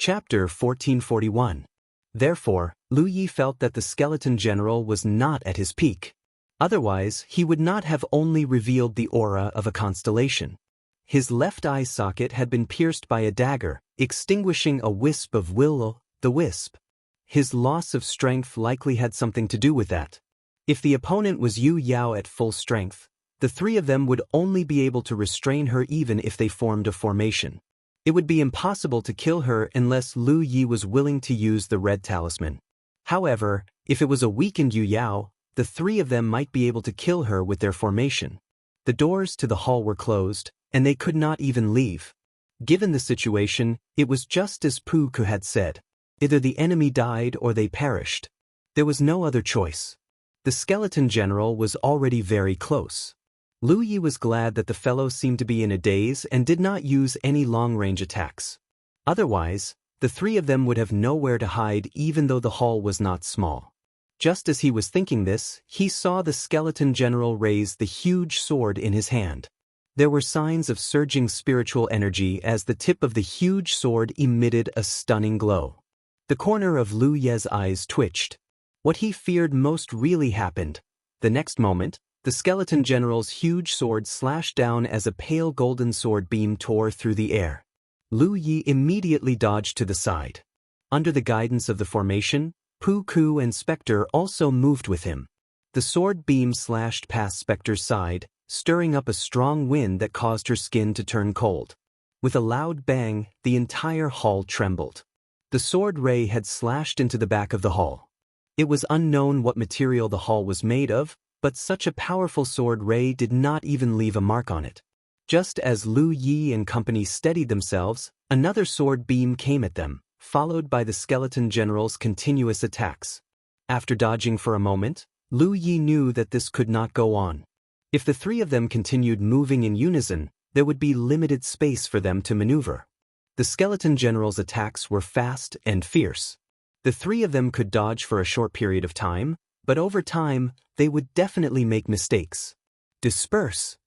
Chapter 1441. Therefore, Lu Yi felt that the skeleton general was not at his peak. Otherwise, he would not have only revealed the aura of a constellation. His left eye socket had been pierced by a dagger, extinguishing a wisp of will-o'-the-wisp. His loss of strength likely had something to do with that. If the opponent was Yu Yao at full strength, the three of them would only be able to restrain her even if they formed a formation. It would be impossible to kill her unless Lu Yi was willing to use the red talisman. However, if it was a weakened Yu Yao, the three of them might be able to kill her with their formation. The doors to the hall were closed, and they could not even leave. Given the situation, it was just as Pu Ku had said. Either the enemy died or they perished. There was no other choice. The skeleton general was already very close. Lu Yi was glad that the fellow seemed to be in a daze and did not use any long-range attacks. Otherwise, the three of them would have nowhere to hide even though the hall was not small. Just as he was thinking this, he saw the skeleton general raise the huge sword in his hand. There were signs of surging spiritual energy as the tip of the huge sword emitted a stunning glow. The corner of Lu Ye's eyes twitched. What he feared most really happened. The next moment, the skeleton general's huge sword slashed down as a pale golden sword beam tore through the air. Lu Yi immediately dodged to the side. Under the guidance of the formation, Pu Ku and Spectre also moved with him. The sword beam slashed past Spectre's side, stirring up a strong wind that caused her skin to turn cold. With a loud bang, the entire hall trembled. The sword ray had slashed into the back of the hall. It was unknown what material the hall was made of, but such a powerful sword ray did not even leave a mark on it. Just as Lu Yi and company steadied themselves, another sword beam came at them, followed by the skeleton general's continuous attacks. After dodging for a moment, Lu Yi knew that this could not go on. If the three of them continued moving in unison, there would be limited space for them to maneuver. The skeleton general's attacks were fast and fierce. The three of them could dodge for a short period of time, but over time, they would definitely make mistakes. Disperse!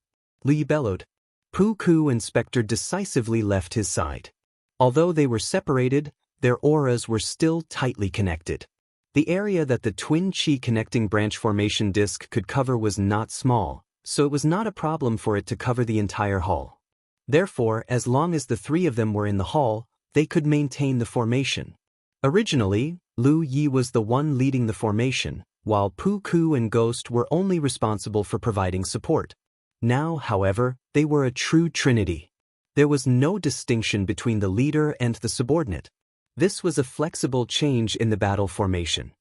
Lu Yi bellowed. Pu Ku and Spectre decisively left his side. Although they were separated, their auras were still tightly connected. The area that the twin chi connecting branch formation disc could cover was not small, so it was not a problem for it to cover the entire hall. Therefore, as long as the three of them were in the hall, they could maintain the formation. Originally, Lu Yi was the one leading the formation, while Pu Ku and Ghost were only responsible for providing support. Now, however, they were a true trinity. There was no distinction between the leader and the subordinate. This was a flexible change in the battle formation.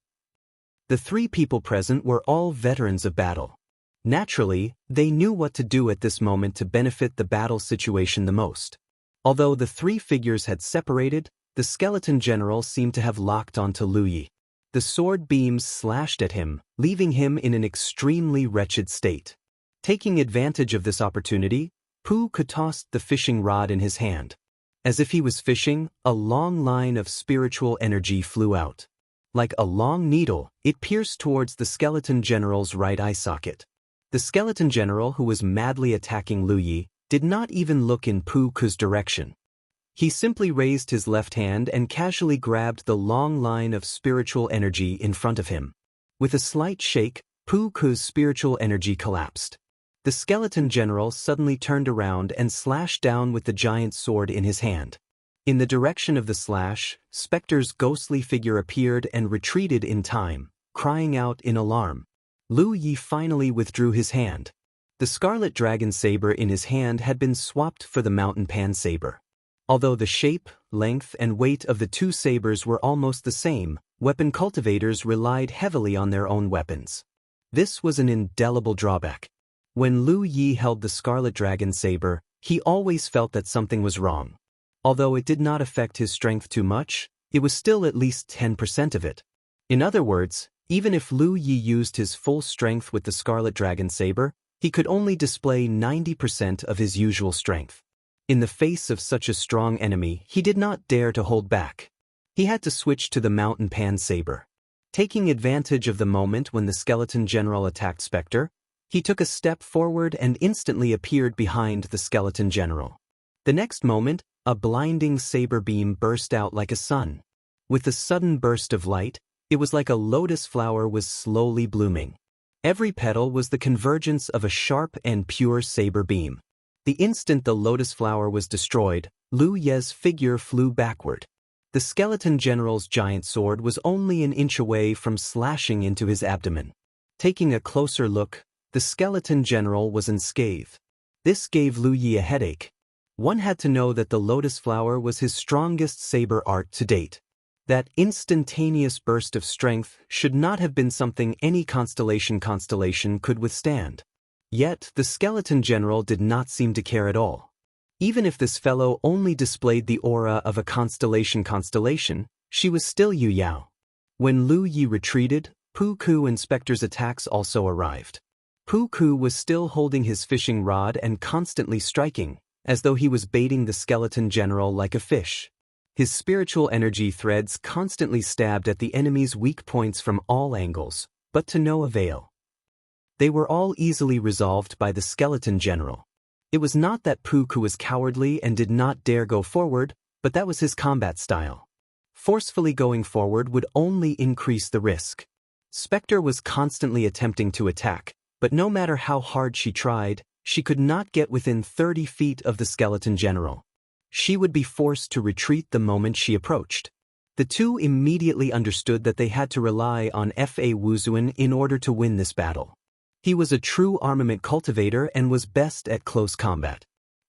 The three people present were all veterans of battle. Naturally, they knew what to do at this moment to benefit the battle situation the most. Although the three figures had separated, the skeleton general seemed to have locked onto Lu Yi. The sword beams slashed at him, leaving him in an extremely wretched state. Taking advantage of this opportunity, Pu Ku tossed the fishing rod in his hand. As if he was fishing, a long line of spiritual energy flew out. Like a long needle, it pierced towards the skeleton general's right eye socket. The skeleton general, who was madly attacking Lu Yi, did not even look in Pu Ku's direction. He simply raised his left hand and casually grabbed the long line of spiritual energy in front of him. With a slight shake, Pu Ku's spiritual energy collapsed. The skeleton general suddenly turned around and slashed down with the giant sword in his hand. In the direction of the slash, Spectre's ghostly figure appeared and retreated in time, crying out in alarm. Lu Yi finally withdrew his hand. The scarlet dragon saber in his hand had been swapped for the mountain pan saber. Although the shape, length, and weight of the two sabers were almost the same, weapon cultivators relied heavily on their own weapons. This was an indelible drawback. When Lu Yi held the scarlet dragon saber, he always felt that something was wrong. Although it did not affect his strength too much, it was still at least 10% of it. In other words, even if Lu Yi used his full strength with the scarlet dragon saber, he could only display 90% of his usual strength. In the face of such a strong enemy, he did not dare to hold back. He had to switch to the mountain pan saber. Taking advantage of the moment when the skeleton general attacked Spectre, he took a step forward and instantly appeared behind the skeleton general. The next moment, a blinding saber beam burst out like a sun. With the sudden burst of light, it was like a lotus flower was slowly blooming. Every petal was the convergence of a sharp and pure saber beam. The instant the lotus flower was destroyed, Lu Ye's figure flew backward. The skeleton general's giant sword was only an inch away from slashing into his abdomen. Taking a closer look, the skeleton general was unscathed. This gave Lu Yi a headache. One had to know that the lotus flower was his strongest saber art to date. That instantaneous burst of strength should not have been something any constellation could withstand. Yet, the skeleton general did not seem to care at all. Even if this fellow only displayed the aura of a constellation, she was still Yu Yao. When Lu Yi retreated, Pu Ku Inspector's attacks also arrived. Pu Ku was still holding his fishing rod and constantly striking, as though he was baiting the skeleton general like a fish. His spiritual energy threads constantly stabbed at the enemy's weak points from all angles, but to no avail. They were all easily resolved by the skeleton general. It was not that Pu Ku was cowardly and did not dare go forward, but that was his combat style. Forcefully going forward would only increase the risk. Spectre was constantly attempting to attack, but no matter how hard she tried, she could not get within 30 feet of the skeleton general. She would be forced to retreat the moment she approached. The two immediately understood that they had to rely on Fa Wuzuan in order to win this battle. He was a true armament cultivator and was best at close combat.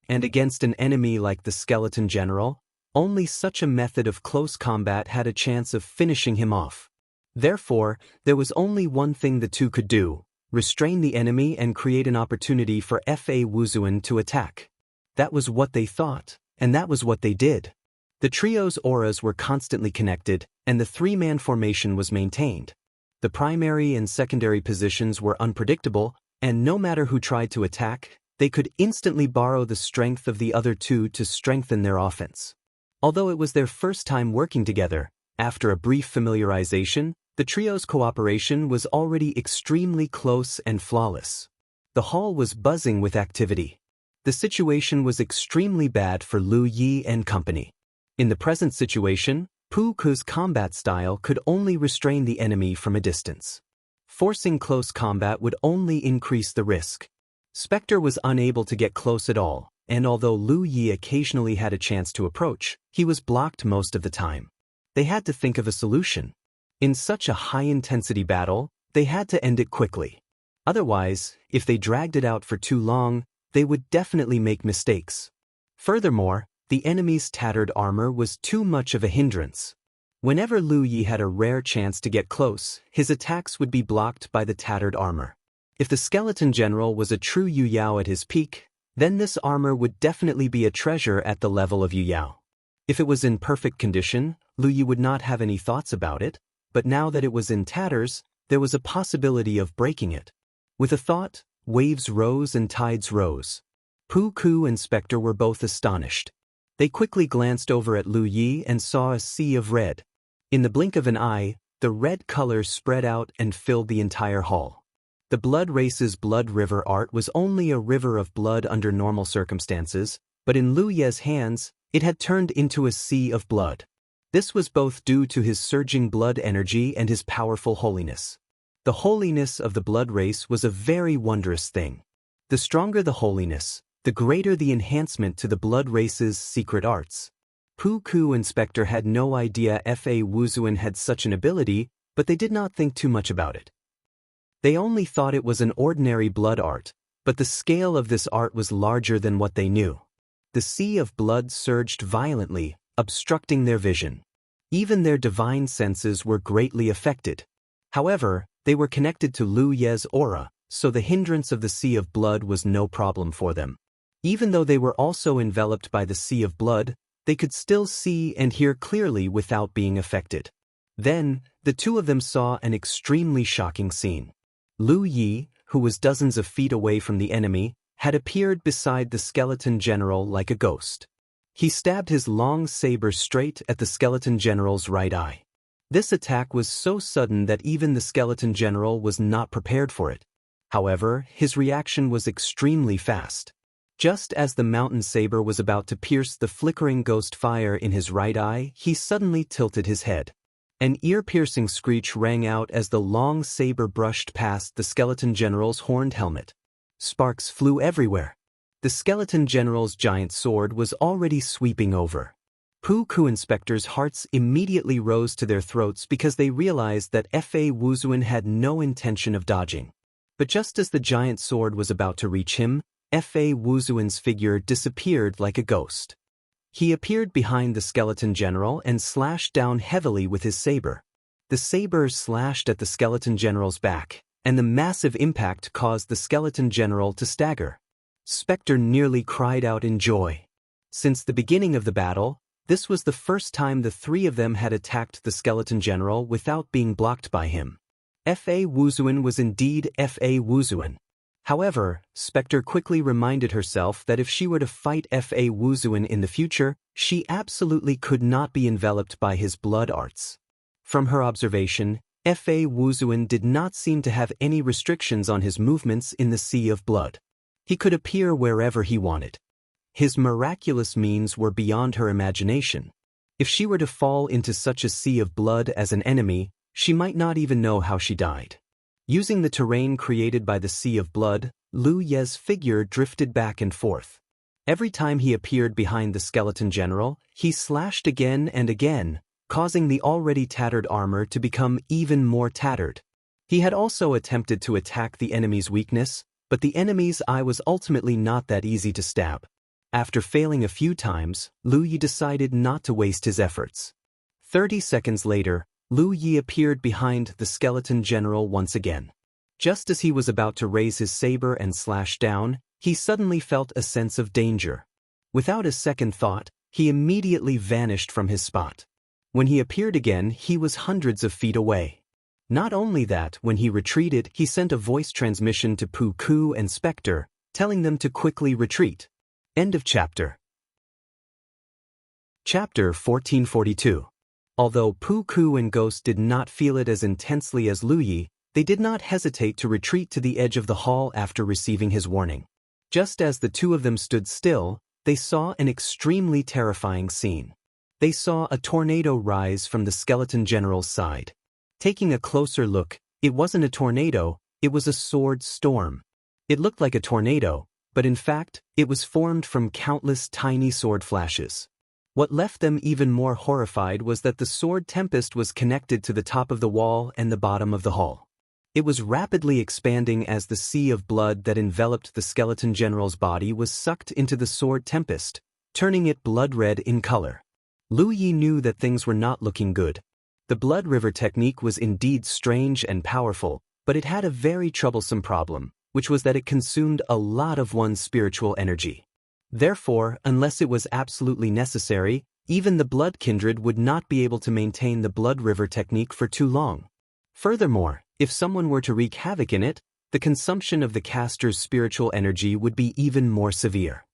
And against an enemy like the skeleton general, only such a method of close combat had a chance of finishing him off. Therefore, there was only one thing the two could do: restrain the enemy and create an opportunity for Fa Wuzuan to attack. That was what they thought, and that was what they did. The trio's auras were constantly connected, and the three-man formation was maintained. The primary and secondary positions were unpredictable, and no matter who tried to attack, they could instantly borrow the strength of the other two to strengthen their offense. Although it was their first time working together, after a brief familiarization, the trio's cooperation was already extremely close and flawless. The hall was buzzing with activity. The situation was extremely bad for Lu Yi and company. In the present situation, Pu Ku's combat style could only restrain the enemy from a distance. Forcing close combat would only increase the risk. Spectre was unable to get close at all, and although Lu Yi occasionally had a chance to approach, he was blocked most of the time. They had to think of a solution. In such a high-intensity battle, they had to end it quickly. Otherwise, if they dragged it out for too long, they would definitely make mistakes. Furthermore, the enemy's tattered armor was too much of a hindrance. Whenever Lu Yi had a rare chance to get close, his attacks would be blocked by the tattered armor. If the skeleton general was a true Yu Yao at his peak, then this armor would definitely be a treasure at the level of Yu Yao. If it was in perfect condition, Lu Yi would not have any thoughts about it, but now that it was in tatters, there was a possibility of breaking it. With a thought, waves rose and tides rose. Pu Ku and Spectre were both astonished. They quickly glanced over at Lu Yi and saw a sea of red. In the blink of an eye, the red color spread out and filled the entire hall. The blood race's blood river art was only a river of blood under normal circumstances, but in Lu Ye's hands, it had turned into a sea of blood. This was both due to his surging blood energy and his powerful holiness. The holiness of the blood race was a very wondrous thing. The stronger the holiness, the greater the enhancement to the blood race's secret arts. Pu Ku and Spectre had no idea Fa Wuzuan had such an ability, but they did not think too much about it. They only thought it was an ordinary blood art, but the scale of this art was larger than what they knew. The sea of blood surged violently, obstructing their vision. Even their divine senses were greatly affected. However, they were connected to Lu Ye's aura, so the hindrance of the sea of blood was no problem for them. Even though they were also enveloped by the sea of blood, they could still see and hear clearly without being affected. Then, the two of them saw an extremely shocking scene. Lu Yi, who was dozens of feet away from the enemy, had appeared beside the skeleton general like a ghost. He stabbed his long saber straight at the skeleton general's right eye. This attack was so sudden that even the skeleton general was not prepared for it. However, his reaction was extremely fast. Just as the mountain saber was about to pierce the flickering ghost fire in his right eye, he suddenly tilted his head. An ear-piercing screech rang out as the long saber brushed past the skeleton general's horned helmet. Sparks flew everywhere. The skeleton general's giant sword was already sweeping over. Poo-Koo inspectors' hearts immediately rose to their throats because they realized that Fa Wuzuan had no intention of dodging. But just as the giant sword was about to reach him, Fa Wuzuan's figure disappeared like a ghost. He appeared behind the skeleton general and slashed down heavily with his saber. The saber slashed at the skeleton general's back, and the massive impact caused the skeleton general to stagger. Spectre nearly cried out in joy. Since the beginning of the battle, this was the first time the three of them had attacked the skeleton general without being blocked by him. Fa Wuzuan was indeed Fa Wuzuan. However, Spectre quickly reminded herself that if she were to fight Fa Wuzuan in the future, she absolutely could not be enveloped by his blood arts. From her observation, Fa Wuzuan did not seem to have any restrictions on his movements in the sea of blood. He could appear wherever he wanted. His miraculous means were beyond her imagination. If she were to fall into such a sea of blood as an enemy, she might not even know how she died. Using the terrain created by the sea of blood, Lu Ye's figure drifted back and forth. Every time he appeared behind the skeleton general, he slashed again and again, causing the already tattered armor to become even more tattered. He had also attempted to attack the enemy's weakness, but the enemy's eye was ultimately not that easy to stab. After failing a few times, Lu Ye decided not to waste his efforts. 30 seconds later, Lu Ye appeared behind the skeleton general once again. Just as he was about to raise his saber and slash down, he suddenly felt a sense of danger. Without a second thought, he immediately vanished from his spot. When he appeared again, he was hundreds of feet away. Not only that, when he retreated, he sent a voice transmission to Poo-Koo and Spectre, telling them to quickly retreat. End of chapter. Chapter 1442. Although Poo-Koo and Ghost did not feel it as intensely as Lu Ye, they did not hesitate to retreat to the edge of the hall after receiving his warning. Just as the two of them stood still, they saw an extremely terrifying scene. They saw a tornado rise from the skeleton general's side. Taking a closer look, it wasn't a tornado, it was a sword storm. It looked like a tornado, but in fact, it was formed from countless tiny sword flashes. What left them even more horrified was that the sword tempest was connected to the top of the wall and the bottom of the hall. It was rapidly expanding as the sea of blood that enveloped the skeleton general's body was sucked into the sword tempest, turning it blood-red in color. Lu Ye knew that things were not looking good. The blood river technique was indeed strange and powerful, but it had a very troublesome problem, which was that it consumed a lot of one's spiritual energy. Therefore, unless it was absolutely necessary, even the blood kindred would not be able to maintain the blood river technique for too long. Furthermore, if someone were to wreak havoc in it, the consumption of the caster's spiritual energy would be even more severe.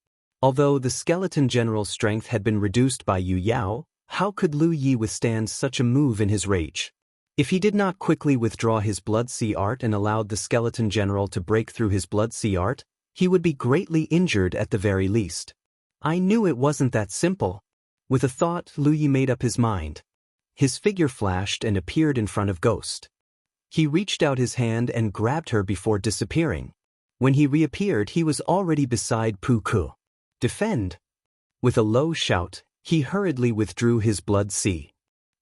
Although the skeleton general's strength had been reduced by Yu Yao, how could Lu Ye withstand such a move in his rage? If he did not quickly withdraw his blood sea art and allowed the skeleton general to break through his blood sea art, he would be greatly injured at the very least. I knew it wasn't that simple. With a thought, Lu Ye made up his mind. His figure flashed and appeared in front of Ghost. He reached out his hand and grabbed her before disappearing. When he reappeared, he was already beside Poo-Koo. Defend! With a low shout, he hurriedly withdrew his blood sea.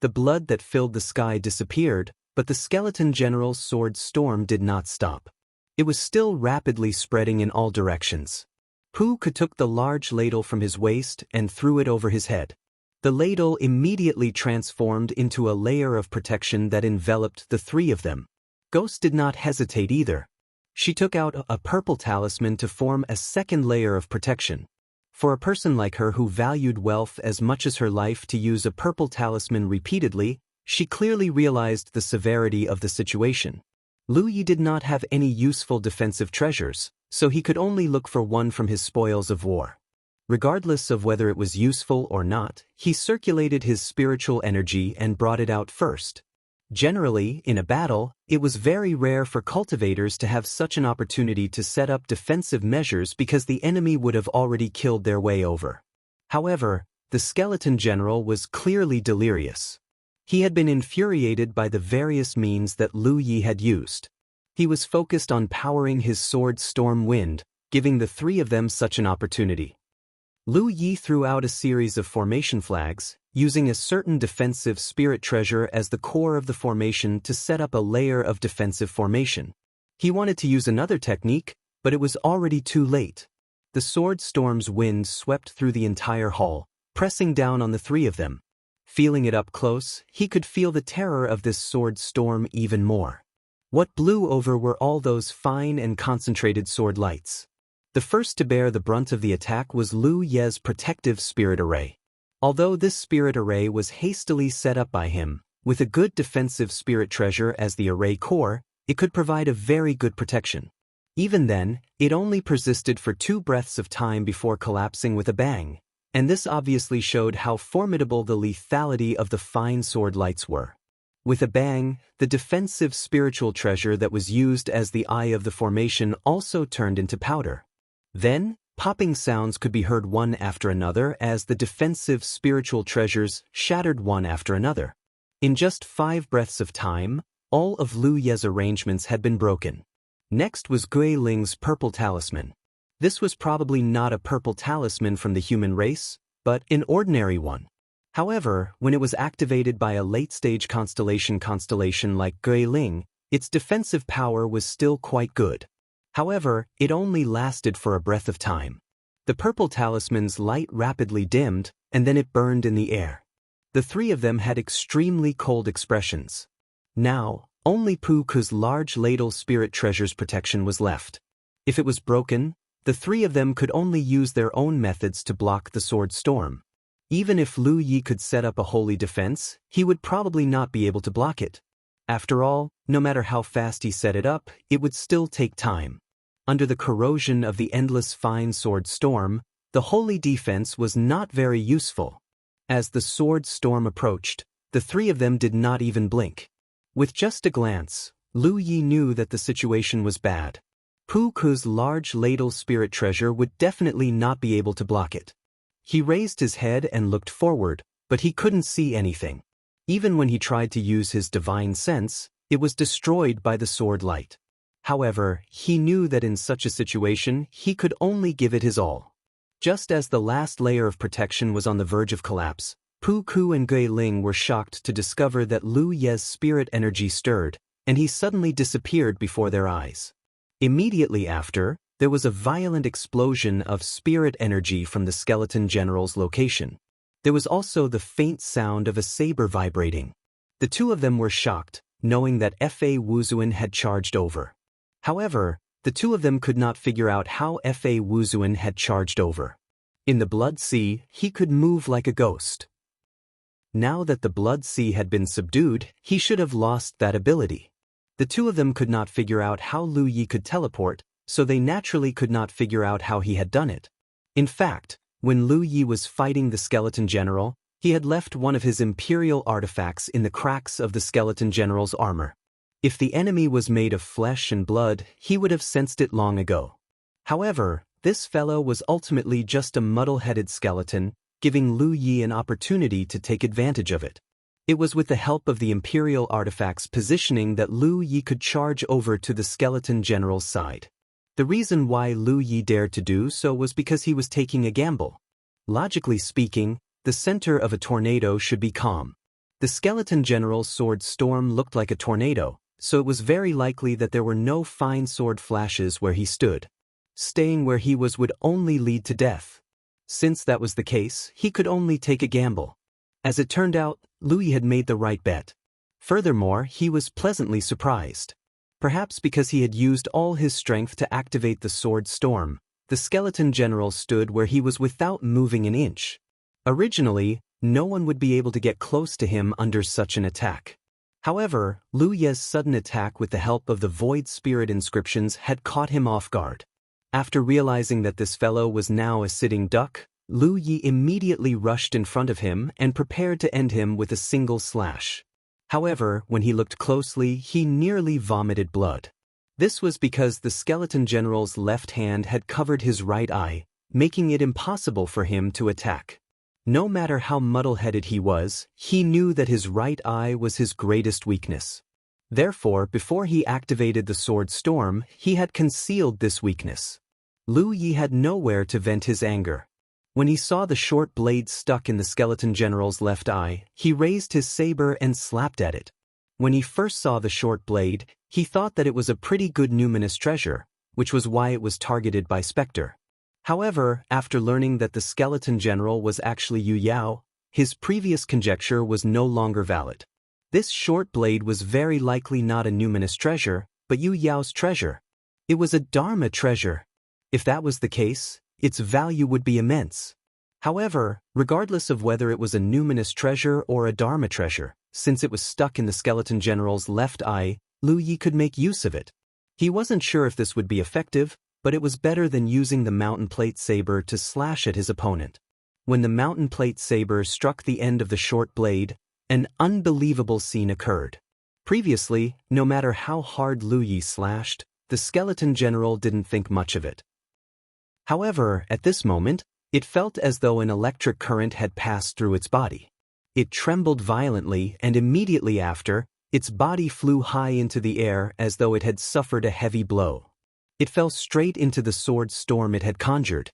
The blood that filled the sky disappeared, but the skeleton general's sword storm did not stop. It was still rapidly spreading in all directions. Poo-Koo took the large ladle from his waist and threw it over his head. The ladle immediately transformed into a layer of protection that enveloped the three of them. Ghost did not hesitate either. She took out a purple talisman to form a second layer of protection. For a person like her who valued wealth as much as her life to use a purple talisman repeatedly, she clearly realized the severity of the situation. Lu Ye did not have any useful defensive treasures, so he could only look for one from his spoils of war. Regardless of whether it was useful or not, he circulated his spiritual energy and brought it out first. Generally, in a battle, it was very rare for cultivators to have such an opportunity to set up defensive measures because the enemy would have already killed their way over. However, the skeleton general was clearly delirious. He had been infuriated by the various means that Lu Yi had used. He was focused on powering his sword Storm Wind, giving the three of them such an opportunity. Lu Yi threw out a series of formation flags, using a certain defensive spirit treasure as the core of the formation to set up a layer of defensive formation. He wanted to use another technique, but it was already too late. The sword Storm's wind swept through the entire hall, pressing down on the three of them. Feeling it up close, he could feel the terror of this sword storm even more. What blew over were all those fine and concentrated sword lights. The first to bear the brunt of the attack was Lu Ye's protective spirit array. Although this spirit array was hastily set up by him, with a good defensive spirit treasure as the array core, it could provide a very good protection. Even then, it only persisted for 2 breaths of time before collapsing with a bang, and this obviously showed how formidable the lethality of the fine sword lights were. With a bang, the defensive spiritual treasure that was used as the eye of the formation also turned into powder. Then, popping sounds could be heard one after another as the defensive spiritual treasures shattered one after another. In just 5 breaths of time, all of Lu Ye's arrangements had been broken. Next was Gui Ling's purple talisman. This was probably not a purple talisman from the human race, but an ordinary one. However, when it was activated by a late-stage constellation like Gui Ling, its defensive power was still quite good. However, it only lasted for a breath of time. The purple talisman's light rapidly dimmed, and then it burned in the air. The three of them had extremely cold expressions. Now, only Pu Ku's large ladle spirit treasure's protection was left. If it was broken, the three of them could only use their own methods to block the sword storm. Even if Lu Yi could set up a holy defense, he would probably not be able to block it. After all, no matter how fast he set it up, it would still take time. Under the corrosion of the endless fine sword storm, the holy defense was not very useful. As the sword storm approached, the three of them did not even blink. With just a glance, Lu Yi knew that the situation was bad. Pu Ku's large ladle spirit treasure would definitely not be able to block it. He raised his head and looked forward, but he couldn't see anything. Even when he tried to use his divine sense, it was destroyed by the sword light. However, he knew that in such a situation, he could only give it his all. Just as the last layer of protection was on the verge of collapse, Pu Ku and Gui Ling were shocked to discover that Lu Ye's spirit energy stirred, and he suddenly disappeared before their eyes. Immediately after, there was a violent explosion of spirit energy from the skeleton general's location. There was also the faint sound of a saber vibrating. The two of them were shocked, knowing that Fa Wuzuan had charged over. However, the two of them could not figure out how Fa Wuzuan had charged over. In the Blood Sea, he could move like a ghost. Now that the Blood Sea had been subdued, he should have lost that ability. The two of them could not figure out how Lu Yi could teleport, so they naturally could not figure out how he had done it. In fact, when Lu Yi was fighting the skeleton general, he had left one of his imperial artifacts in the cracks of the skeleton general's armor. If the enemy was made of flesh and blood, he would have sensed it long ago. However, this fellow was ultimately just a muddle-headed skeleton, giving Lu Yi an opportunity to take advantage of it. It was with the help of the imperial artifact's positioning that Lu Yi could charge over to the skeleton general's side. The reason why Lu Yi dared to do so was because he was taking a gamble. Logically speaking, the center of a tornado should be calm. The skeleton general's sword storm looked like a tornado, so it was very likely that there were no fine sword flashes where he stood. Staying where he was would only lead to death. Since that was the case, he could only take a gamble. As it turned out, Lu Yi had made the right bet. Furthermore, he was pleasantly surprised. Perhaps because he had used all his strength to activate the sword storm, the skeleton general stood where he was without moving an inch. Originally, no one would be able to get close to him under such an attack. However, Lu Ye's sudden attack with the help of the void spirit inscriptions had caught him off guard. After realizing that this fellow was now a sitting duck, Lu Yi immediately rushed in front of him and prepared to end him with a single slash. However, when he looked closely, he nearly vomited blood. This was because the skeleton general's left hand had covered his right eye, making it impossible for him to attack. No matter how muddle-headed he was, he knew that his right eye was his greatest weakness. Therefore, before he activated the sword storm, he had concealed this weakness. Lu Yi had nowhere to vent his anger. When he saw the short blade stuck in the skeleton general's left eye, he raised his saber and slapped at it. When he first saw the short blade, he thought that it was a pretty good numinous treasure, which was why it was targeted by Spectre. However, after learning that the skeleton general was actually Yu Yao, his previous conjecture was no longer valid. This short blade was very likely not a numinous treasure, but Yu Yao's treasure. It was a Dharma treasure. If that was the case, its value would be immense. However, regardless of whether it was a numinous treasure or a Dharma treasure, since it was stuck in the skeleton general's left eye, Lu Yi could make use of it. He wasn't sure if this would be effective, but it was better than using the mountain plate saber to slash at his opponent. When the mountain plate saber struck the end of the short blade, an unbelievable scene occurred. Previously, no matter how hard Lu Yi slashed, the skeleton general didn't think much of it. However, at this moment, it felt as though an electric current had passed through its body. It trembled violently, and immediately after, its body flew high into the air as though it had suffered a heavy blow. It fell straight into the sword storm it had conjured.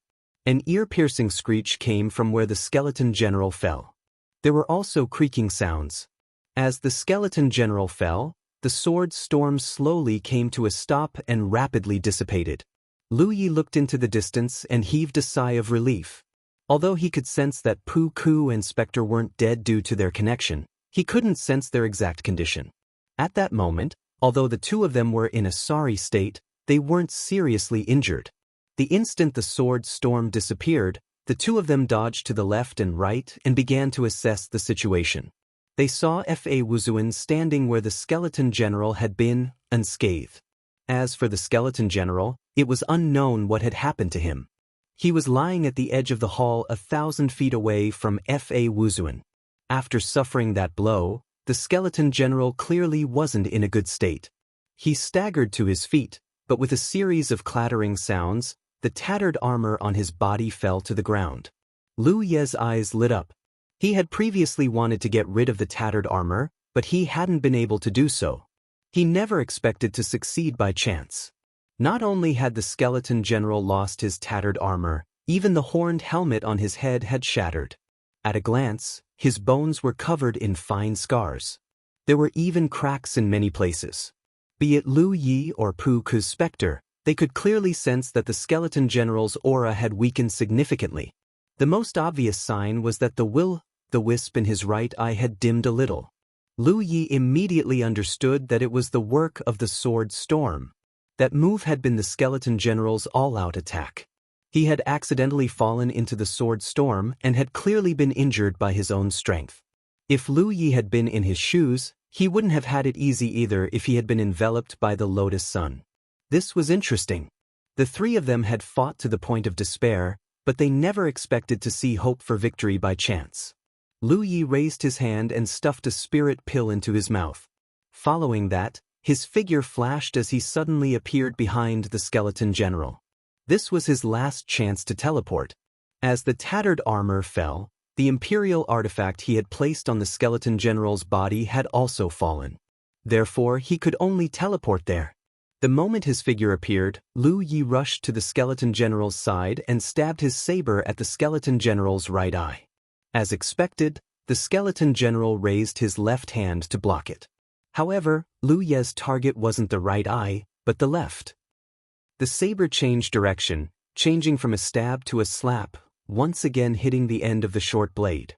An ear-piercing screech came from where the skeleton general fell. There were also creaking sounds. As the skeleton general fell, the sword storm slowly came to a stop and rapidly dissipated. Lu Yi looked into the distance and heaved a sigh of relief. Although he could sense that Pu Ku and Spectre weren't dead due to their connection, he couldn't sense their exact condition. At that moment, although the two of them were in a sorry state, they weren't seriously injured. The instant the sword storm disappeared, the two of them dodged to the left and right and began to assess the situation. They saw Fa Wuzuan standing where the skeleton general had been, unscathed. As for the skeleton general, it was unknown what had happened to him. He was lying at the edge of the hall 1,000 feet away from Fa Wuzuan. After suffering that blow, the skeleton general clearly wasn't in a good state. He staggered to his feet, but with a series of clattering sounds, the tattered armor on his body fell to the ground. Lu Ye's eyes lit up. He had previously wanted to get rid of the tattered armor, but he hadn't been able to do so. He never expected to succeed by chance. Not only had the skeleton general lost his tattered armor, even the horned helmet on his head had shattered. At a glance, his bones were covered in fine scars. There were even cracks in many places. Be it Lu Yi or Pu Ku's Spectre, they could clearly sense that the skeleton general's aura had weakened significantly. The most obvious sign was that the will-o-the-wisp in his right eye had dimmed a little. Lu Yi immediately understood that it was the work of the sword storm. That move had been the skeleton general's all-out attack. He had accidentally fallen into the sword storm and had clearly been injured by his own strength. If Lu Yi had been in his shoes, he wouldn't have had it easy either if he had been enveloped by the lotus sun. This was interesting. The three of them had fought to the point of despair, but they never expected to see hope for victory by chance. Lu Yi raised his hand and stuffed a spirit pill into his mouth. Following that, his figure flashed as he suddenly appeared behind the skeleton general. This was his last chance to teleport. As the tattered armor fell, the imperial artifact he had placed on the skeleton general's body had also fallen. Therefore, he could only teleport there. The moment his figure appeared, Lu Yi rushed to the skeleton general's side and stabbed his saber at the skeleton general's right eye. As expected, the skeleton general raised his left hand to block it. However, Lu Ye's target wasn't the right eye, but the left. The saber changed direction, changing from a stab to a slap, once again hitting the end of the short blade.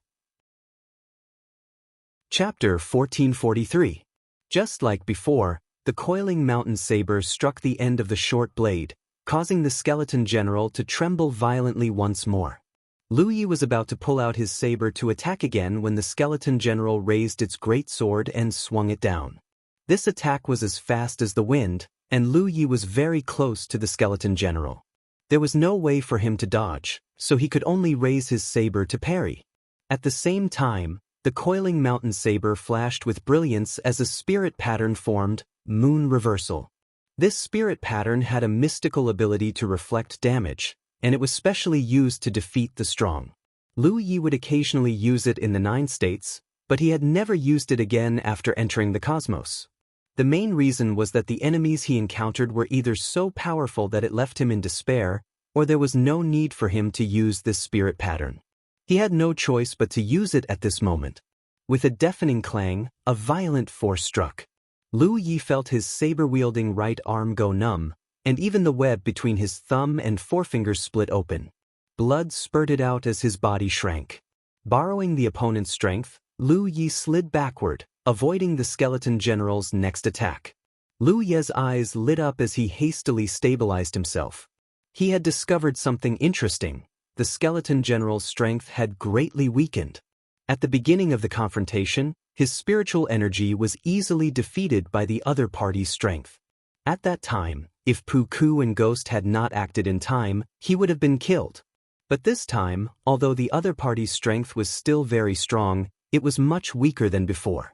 Chapter 1443. Just like before, the coiling mountain saber struck the end of the short blade, causing the skeleton general to tremble violently once more. Lu Yi was about to pull out his saber to attack again when the skeleton general raised its great sword and swung it down. This attack was as fast as the wind, and Lu Yi was very close to the skeleton general. There was no way for him to dodge, so he could only raise his saber to parry. At the same time, The coiling mountain saber flashed with brilliance as a spirit pattern formed, Moon Reversal. This spirit pattern had a mystical ability to reflect damage, and it was specially used to defeat the strong. Lu Yi would occasionally use it in the 9 states, but he had never used it again after entering the cosmos. The main reason was that the enemies he encountered were either so powerful that it left him in despair, or there was no need for him to use this spirit pattern. He had no choice but to use it at this moment. With a deafening clang, a violent force struck. Lu Yi felt his saber-wielding right arm go numb, and even the web between his thumb and forefinger split open. Blood spurted out as his body shrank. Borrowing the opponent's strength, Lu Yi slid backward, avoiding the skeleton general's next attack. Lu Yi's eyes lit up as he hastily stabilized himself. He had discovered something interesting. The skeleton general's strength had greatly weakened. At the beginning of the confrontation, his spiritual energy was easily defeated by the other party's strength. At that time, if Puku and Ghost had not acted in time, he would have been killed. But this time, although the other party's strength was still very strong, it was much weaker than before.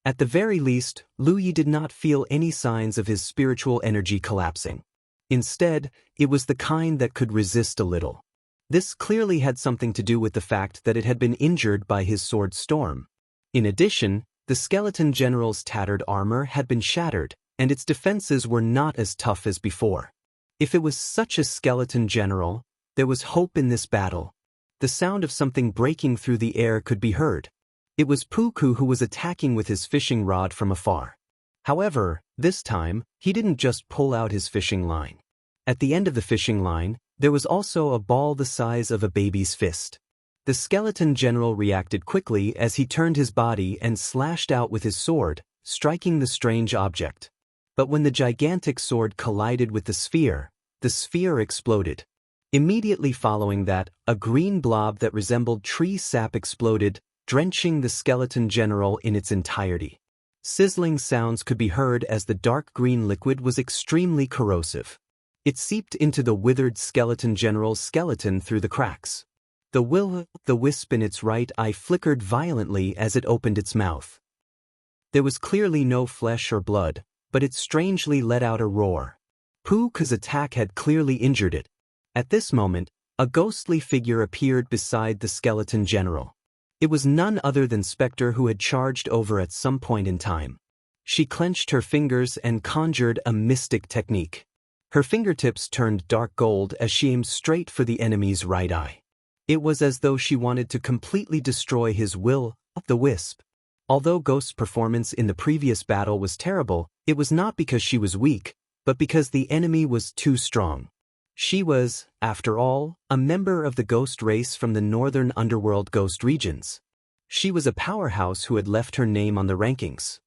At the very least, Lu Yi did not feel any signs of his spiritual energy collapsing. Instead, it was the kind that could resist a little. This clearly had something to do with the fact that it had been injured by his sword storm. In addition, the skeleton general's tattered armor had been shattered, and its defenses were not as tough as before. If it was such a skeleton general, there was hope in this battle. The sound of something breaking through the air could be heard. It was Puku who was attacking with his fishing rod from afar. However, this time, he didn't just pull out his fishing line. At the end of the fishing line, there was also a ball the size of a baby's fist. The skeleton general reacted quickly as he turned his body and slashed out with his sword, striking the strange object. But when the gigantic sword collided with the sphere exploded. Immediately following that, a green blob that resembled tree sap exploded, drenching the skeleton general in its entirety. Sizzling sounds could be heard as the dark green liquid was extremely corrosive. It seeped into the withered skeleton general's skeleton through the cracks. The wisp in its right eye flickered violently as it opened its mouth. There was clearly no flesh or blood, but it strangely let out a roar. Puku's attack had clearly injured it. At this moment, a ghostly figure appeared beside the skeleton general. It was none other than Spectre, who had charged over at some point in time. She clenched her fingers and conjured a mystic technique. Her fingertips turned dark gold as she aimed straight for the enemy's right eye. It was as though she wanted to completely destroy his will-o'-the-wisp. Although Ghost's performance in the previous battle was terrible, it was not because she was weak, but because the enemy was too strong. She was, after all, a member of the ghost race from the northern underworld ghost regions. She was a powerhouse who had left her name on the rankings.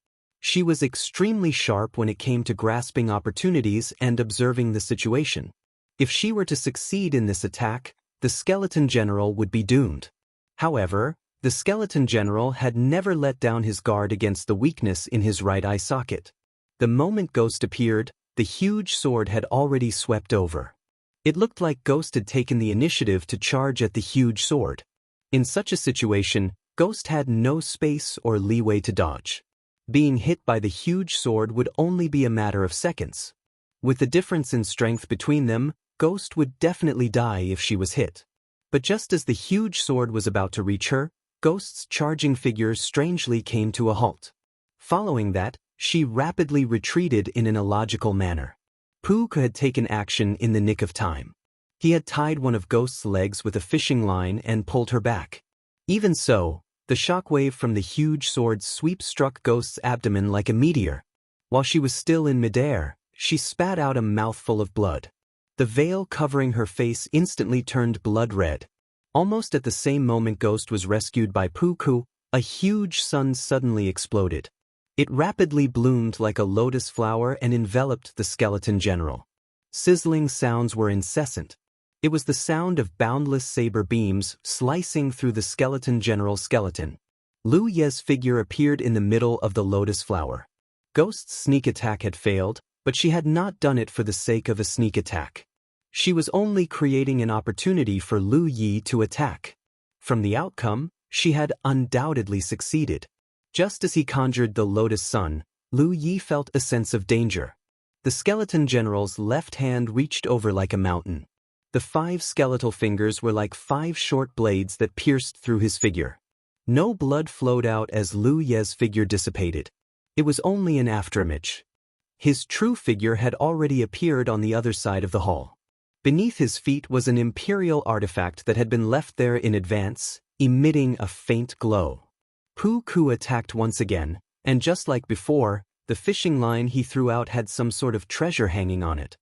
She was extremely sharp when it came to grasping opportunities and observing the situation. If she were to succeed in this attack, the skeleton general would be doomed. However, the skeleton general had never let down his guard against the weakness in his right eye socket. The moment Ghost appeared, the huge sword had already swept over. It looked like Ghost had taken the initiative to charge at the huge sword. In such a situation, Ghost had no space or leeway to dodge. Being hit by the huge sword would only be a matter of seconds. With the difference in strength between them, Ghost would definitely die if she was hit. But just as the huge sword was about to reach her, Ghost's charging figure strangely came to a halt. Following that, she rapidly retreated in an illogical manner. Puku had taken action in the nick of time. He had tied one of Ghost's legs with a fishing line and pulled her back. Even so, the shockwave from the huge sword's sweep struck Ghost's abdomen like a meteor. While she was still in midair, she spat out a mouthful of blood. The veil covering her face instantly turned blood red. Almost at the same moment Ghost was rescued by Puku, a huge sun suddenly exploded. It rapidly bloomed like a lotus flower and enveloped the skeleton general. Sizzling sounds were incessant. It was the sound of boundless saber beams slicing through the skeleton general's skeleton. Lu Ye's figure appeared in the middle of the lotus flower. Ghost's sneak attack had failed, but she had not done it for the sake of a sneak attack. She was only creating an opportunity for Lu Yi to attack. From the outcome, She had undoubtedly succeeded. Just as he conjured the Lotus Sun, Lu Yi felt a sense of danger. The skeleton general's left hand reached over like a mountain. The 5 skeletal fingers were like 5 short blades that pierced through his figure. No blood flowed out as Lu Ye's figure dissipated. It was only an afterimage. His true figure had already appeared on the other side of the hall. Beneath his feet was an imperial artifact that had been left there in advance, emitting a faint glow. Pu Ku attacked once again, and just like before, the fishing line he threw out had some sort of treasure hanging on it.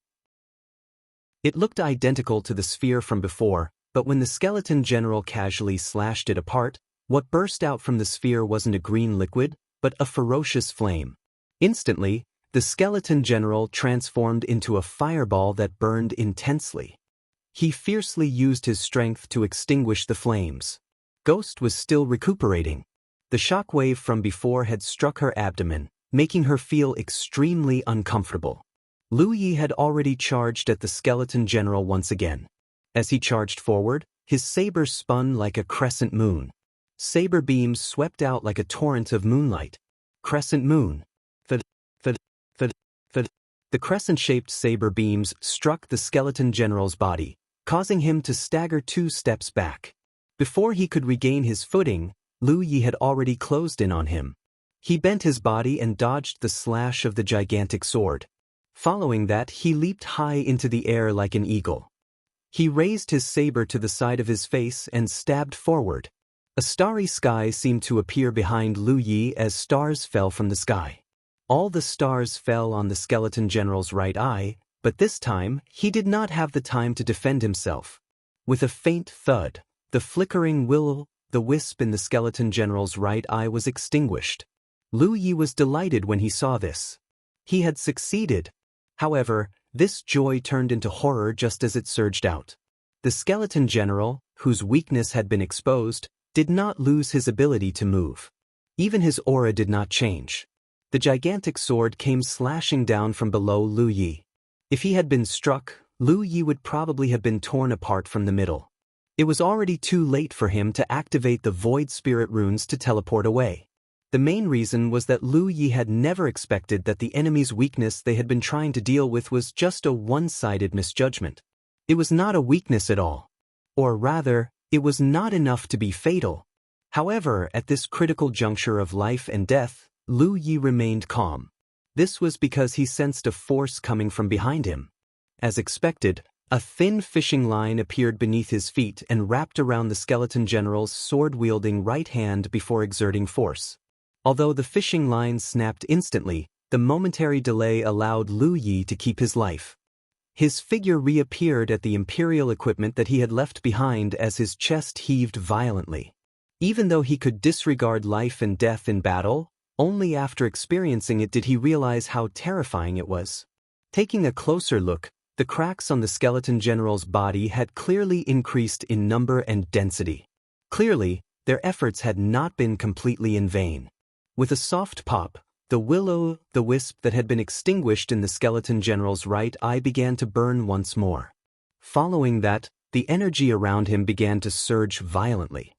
It looked identical to the sphere from before, but when the skeleton general casually slashed it apart, what burst out from the sphere wasn't a green liquid, but a ferocious flame. Instantly, the skeleton general transformed into a fireball that burned intensely. He fiercely used his strength to extinguish the flames. Ghost was still recuperating. The shockwave from before had struck her abdomen, making her feel extremely uncomfortable. Lu Yi had already charged at the skeleton general once again. As he charged forward, his saber spun like a crescent moon. Saber beams swept out like a torrent of moonlight. Crescent moon. The crescent-shaped saber beams struck the skeleton general's body, causing him to stagger 2 steps back. Before he could regain his footing, Lu Yi had already closed in on him. He bent his body and dodged the slash of the gigantic sword. Following that, he leaped high into the air like an eagle. He raised his saber to the side of his face and stabbed forward. A starry sky seemed to appear behind Lu Yi as stars fell from the sky. All the stars fell on the skeleton general's right eye, but this time, he did not have the time to defend himself. With a faint thud, the flickering will-o'-the-wisp in the skeleton general's right eye was extinguished. Lu Yi was delighted when he saw this. He had succeeded. However, this joy turned into horror just as it surged out. The skeleton general, whose weakness had been exposed, did not lose his ability to move. Even his aura did not change. The gigantic sword came slashing down from below Lu Yi. If he had been struck, Lu Yi would probably have been torn apart from the middle. It was already too late for him to activate the Void Spirit runes to teleport away. The main reason was that Lu Yi had never expected that the enemy's weakness they had been trying to deal with was just a one-sided misjudgment. It was not a weakness at all. Or rather, it was not enough to be fatal. However, at this critical juncture of life and death, Lu Yi remained calm. This was because he sensed a force coming from behind him. As expected, a thin fishing line appeared beneath his feet and wrapped around the skeleton general's sword-wielding right hand before exerting force. Although the fishing line snapped instantly, the momentary delay allowed Lu Yi to keep his life. His figure reappeared at the imperial equipment that he had left behind as his chest heaved violently. Even though he could disregard life and death in battle, only after experiencing it did he realize how terrifying it was. Taking a closer look, the cracks on the skeleton general's body had clearly increased in number and density. Clearly, their efforts had not been completely in vain. With a soft pop, the will-o'-the-wisp that had been extinguished in the skeleton general's right eye began to burn once more. Following that, the energy around him began to surge violently.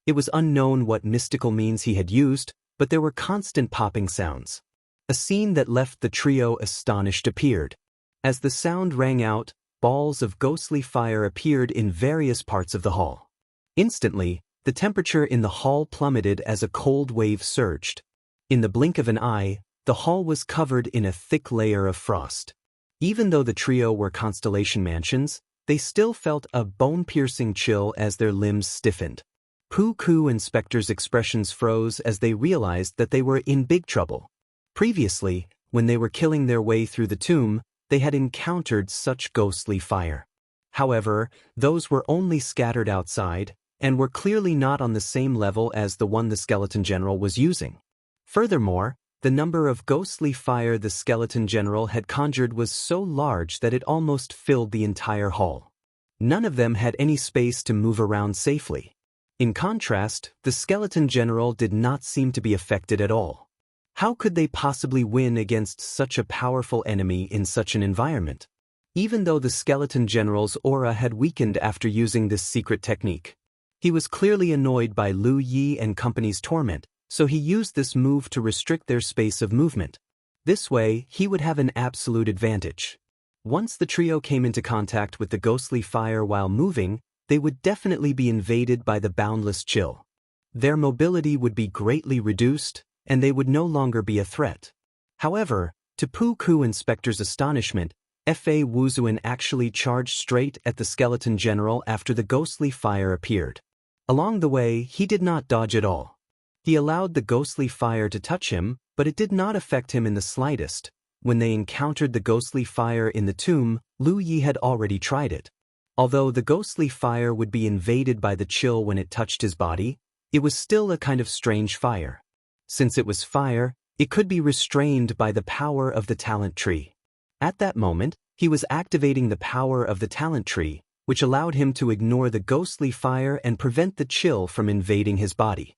It was unknown what mystical means he had used, but there were constant popping sounds. A scene that left the trio astonished appeared. As the sound rang out, balls of ghostly fire appeared in various parts of the hall. Instantly, the temperature in the hall plummeted as a cold wave surged. In the blink of an eye, the hall was covered in a thick layer of frost. Even though the trio were constellation mansions, they still felt a bone-piercing chill as their limbs stiffened. Pu Ku and Spectre's expressions froze as they realized that they were in big trouble. Previously, when they were killing their way through the tomb, they had encountered such ghostly fire. However, those were only scattered outside, and were clearly not on the same level as the one the skeleton general was using. Furthermore, the number of ghostly fire the skeleton general had conjured was so large that it almost filled the entire hall. None of them had any space to move around safely. In contrast, the skeleton general did not seem to be affected at all. How could they possibly win against such a powerful enemy in such an environment? Even though the skeleton general's aura had weakened after using this secret technique. He was clearly annoyed by Lu Yi and company's torment, so he used this move to restrict their space of movement. This way, he would have an absolute advantage. Once the trio came into contact with the ghostly fire while moving, they would definitely be invaded by the boundless chill. Their mobility would be greatly reduced, and they would no longer be a threat. However, to Pu-Ku Inspector's astonishment, Fa Wuzuan actually charged straight at the skeleton general after the ghostly fire appeared. Along the way, he did not dodge at all. He allowed the ghostly fire to touch him, but it did not affect him in the slightest. When they encountered the ghostly fire in the tomb, Lu Yi had already tried it. Although the ghostly fire would be invaded by the chill when it touched his body, it was still a kind of strange fire. Since it was fire, it could be restrained by the power of the talent tree. At that moment, he was activating the power of the talent tree, which allowed him to ignore the ghostly fire and prevent the chill from invading his body.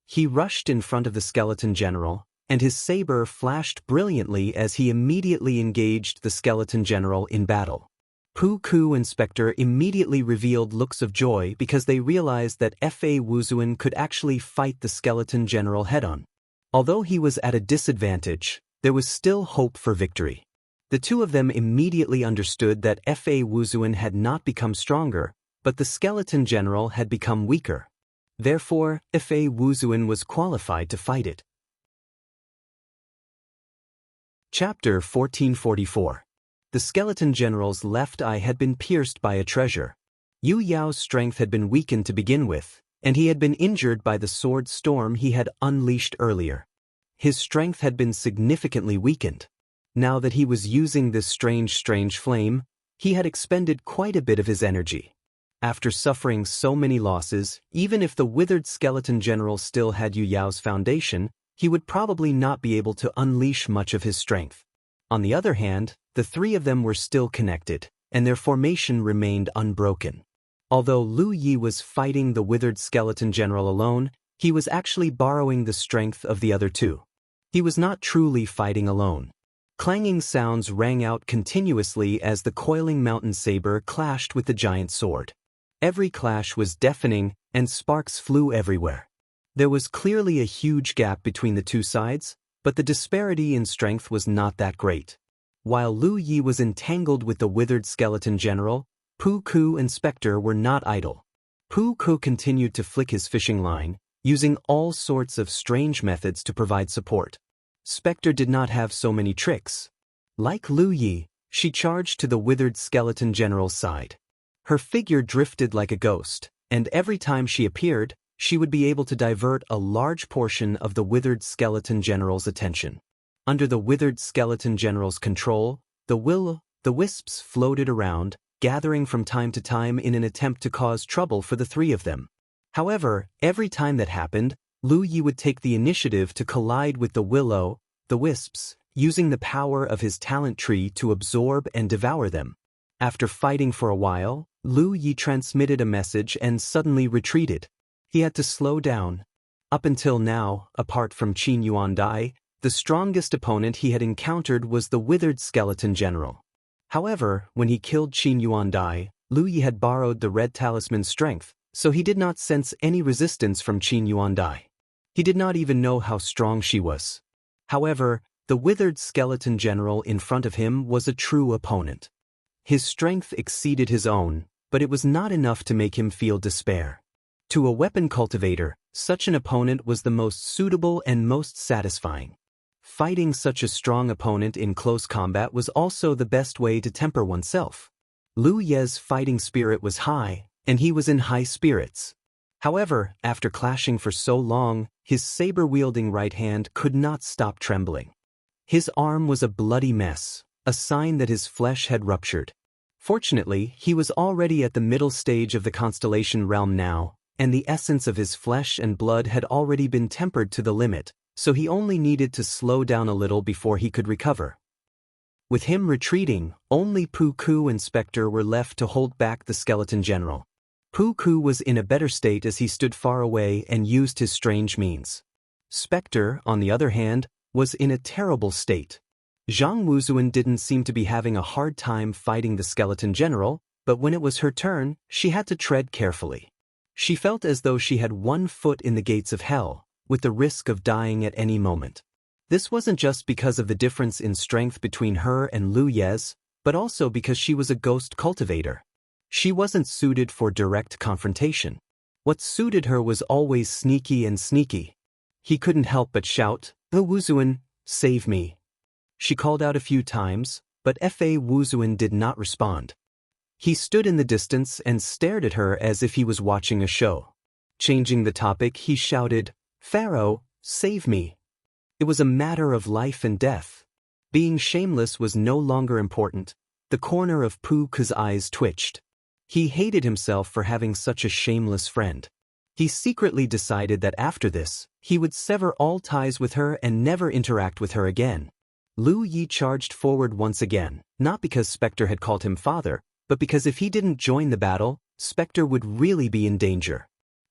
He rushed in front of the skeleton general, and his saber flashed brilliantly as he immediately engaged the skeleton general in battle. Pu-Ku Inspector immediately revealed looks of joy because they realized that Fa Wuzuan could actually fight the skeleton general head-on. Although he was at a disadvantage, there was still hope for victory. The two of them immediately understood that Fa Wuzuan had not become stronger, but the skeleton general had become weaker. Therefore, Fa Wuzuan was qualified to fight it. Chapter 1444. The skeleton general's left eye had been pierced by a treasure. Yu Yao's strength had been weakened to begin with, and he had been injured by the sword storm he had unleashed earlier. His strength had been significantly weakened. Now that he was using this strange flame, he had expended quite a bit of his energy. After suffering so many losses, even if the withered skeleton general still had Yu Yao's foundation, he would probably not be able to unleash much of his strength. On the other hand, the three of them were still connected, and their formation remained unbroken. Although Lu Yi was fighting the withered skeleton general alone, he was actually borrowing the strength of the other two. He was not truly fighting alone. Clanging sounds rang out continuously as the coiling mountain saber clashed with the giant sword. Every clash was deafening, and sparks flew everywhere. There was clearly a huge gap between the two sides, but the disparity in strength was not that great. While Lu Yi was entangled with the withered skeleton general, Pu-Ku Inspector were not idle. Pu-Ku continued to flick his fishing line, using all sorts of strange methods to provide support. Spectre did not have so many tricks. Like Lu Yi, she charged to the withered skeleton general's side. Her figure drifted like a ghost, and every time she appeared, she would be able to divert a large portion of the withered skeleton general's attention. Under the withered skeleton general's control, the wisps floated around, gathering from time to time in an attempt to cause trouble for the three of them. However, every time that happened, Lu Yi would take the initiative to collide with the wisps, using the power of his talent tree to absorb and devour them. After fighting for a while, Lu Yi transmitted a message and suddenly retreated. He had to slow down. Up until now, apart from Qin Yuan Dai, the strongest opponent he had encountered was the withered skeleton general. However, when he killed Qin Yuan Dai, Lu Yi had borrowed the red talisman's strength, so he did not sense any resistance from Qin Yuan Dai. He did not even know how strong she was. However, the withered skeleton general in front of him was a true opponent. His strength exceeded his own, but it was not enough to make him feel despair. To a weapon cultivator, such an opponent was the most suitable and most satisfying. Fighting such a strong opponent in close combat was also the best way to temper oneself. Lu Ye's fighting spirit was high, and he was in high spirits. However, after clashing for so long, his saber-wielding right hand could not stop trembling. His arm was a bloody mess, a sign that his flesh had ruptured. Fortunately, he was already at the middle stage of the constellation realm now, and the essence of his flesh and blood had already been tempered to the limit, so he only needed to slow down a little before he could recover. With him retreating, only Pu-Ku Inspector were left to hold back the skeleton general. Pu-Ku was in a better state as he stood far away and used his strange means. Spectre, on the other hand, was in a terrible state. Zhang Wuzuan didn't seem to be having a hard time fighting the skeleton general, but when it was her turn, she had to tread carefully. She felt as though she had one foot in the gates of hell, with the risk of dying at any moment. This wasn't just because of the difference in strength between her and Lu Ye's, but also because she was a ghost cultivator. She wasn't suited for direct confrontation. What suited her was always sneaky and sneaky. He couldn't help but shout, Wuzuan, save me. She called out a few times, but Fa Wuzuan did not respond. He stood in the distance and stared at her as if he was watching a show. Changing the topic, he shouted, Pharaoh, save me. It was a matter of life and death. Being shameless was no longer important. The corner of Puku's eyes twitched. He hated himself for having such a shameless friend. He secretly decided that after this, he would sever all ties with her and never interact with her again. Lu Yi charged forward once again, not because Spectre had called him father, but because if he didn't join the battle, Spectre would really be in danger.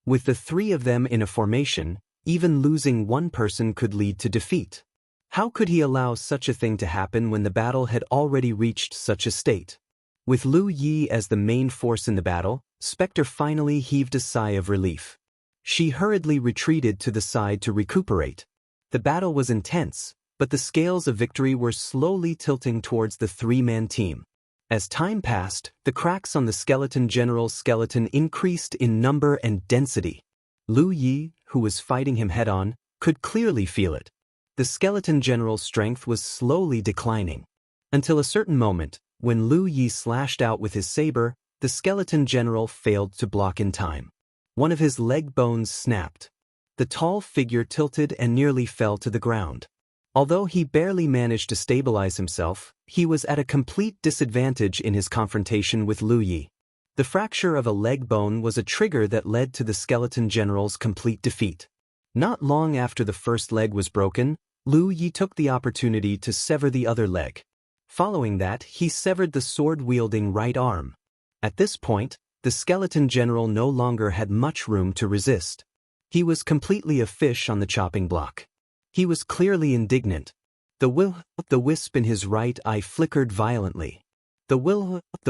With the three of them in a formation, even losing one person could lead to defeat. How could he allow such a thing to happen when the battle had already reached such a state? With Lu Yi as the main force in the battle, Spectre finally heaved a sigh of relief. She hurriedly retreated to the side to recuperate. The battle was intense, but the scales of victory were slowly tilting towards the three-man team. As time passed, the cracks on the skeleton general's skeleton increased in number and density. Lu Yi, who was fighting him head-on, could clearly feel it. The skeleton general's strength was slowly declining. Until a certain moment, when Lu Yi slashed out with his saber, the skeleton general failed to block in time. One of his leg bones snapped. The tall figure tilted and nearly fell to the ground. Although he barely managed to stabilize himself, he was at a complete disadvantage in his confrontation with Lu Yi. The fracture of a leg bone was a trigger that led to the skeleton general's complete defeat. Not long after the first leg was broken, Lu Yi took the opportunity to sever the other leg. Following that, he severed the sword-wielding right arm. At this point, the skeleton general no longer had much room to resist. He was completely a fish on the chopping block. He was clearly indignant. The wisp in his right eye flickered violently. The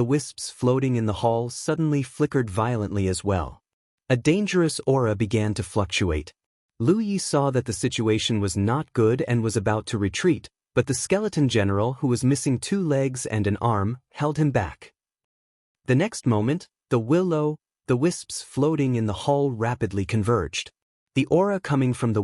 wisps floating in the hall suddenly flickered violently as well. A dangerous aura began to fluctuate. Lu Yi saw that the situation was not good and was about to retreat, but the skeleton general, who was missing 2 legs and an arm, held him back. The next moment, the wisps floating in the hall rapidly converged. The aura coming from the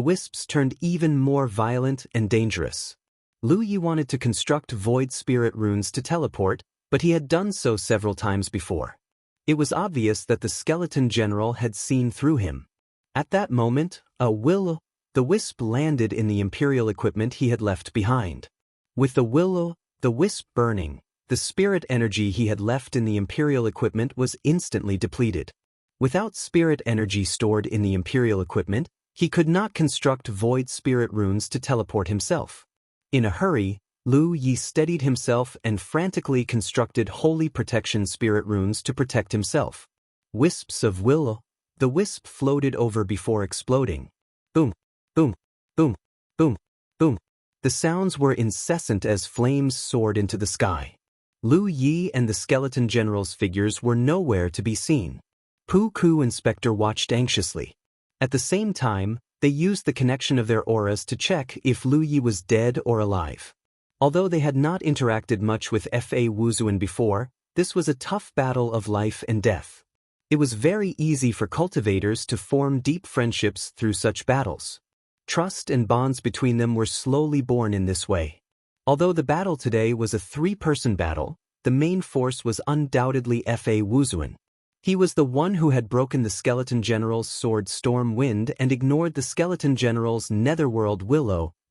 wisps turned even more violent and dangerous. Lu Yi wanted to construct void spirit runes to teleport, but he had done so several times before. It was obvious that the skeleton general had seen through him. At that moment, the wisp landed in the imperial equipment he had left behind. With the wisp burning, the spirit energy he had left in the imperial equipment was instantly depleted. Without spirit energy stored in the imperial equipment, he could not construct void spirit runes to teleport himself. In a hurry, Lu Yi steadied himself and frantically constructed holy protection spirit runes to protect himself. Wisps of the wisp floated over before exploding. Boom, boom, boom, boom, boom. The sounds were incessant as flames soared into the sky. Lu Yi and the skeleton general's figures were nowhere to be seen. Puku and Spectre watched anxiously. At the same time, they used the connection of their auras to check if Lu Yi was dead or alive. Although they had not interacted much with Fa Wuzuan before, this was a tough battle of life and death. It was very easy for cultivators to form deep friendships through such battles. Trust and bonds between them were slowly born in this way. Although the battle today was a 3-person battle, the main force was undoubtedly Fa Wuzuan. He was the one who had broken the skeleton general's sword Storm Wind and ignored the skeleton general's netherworld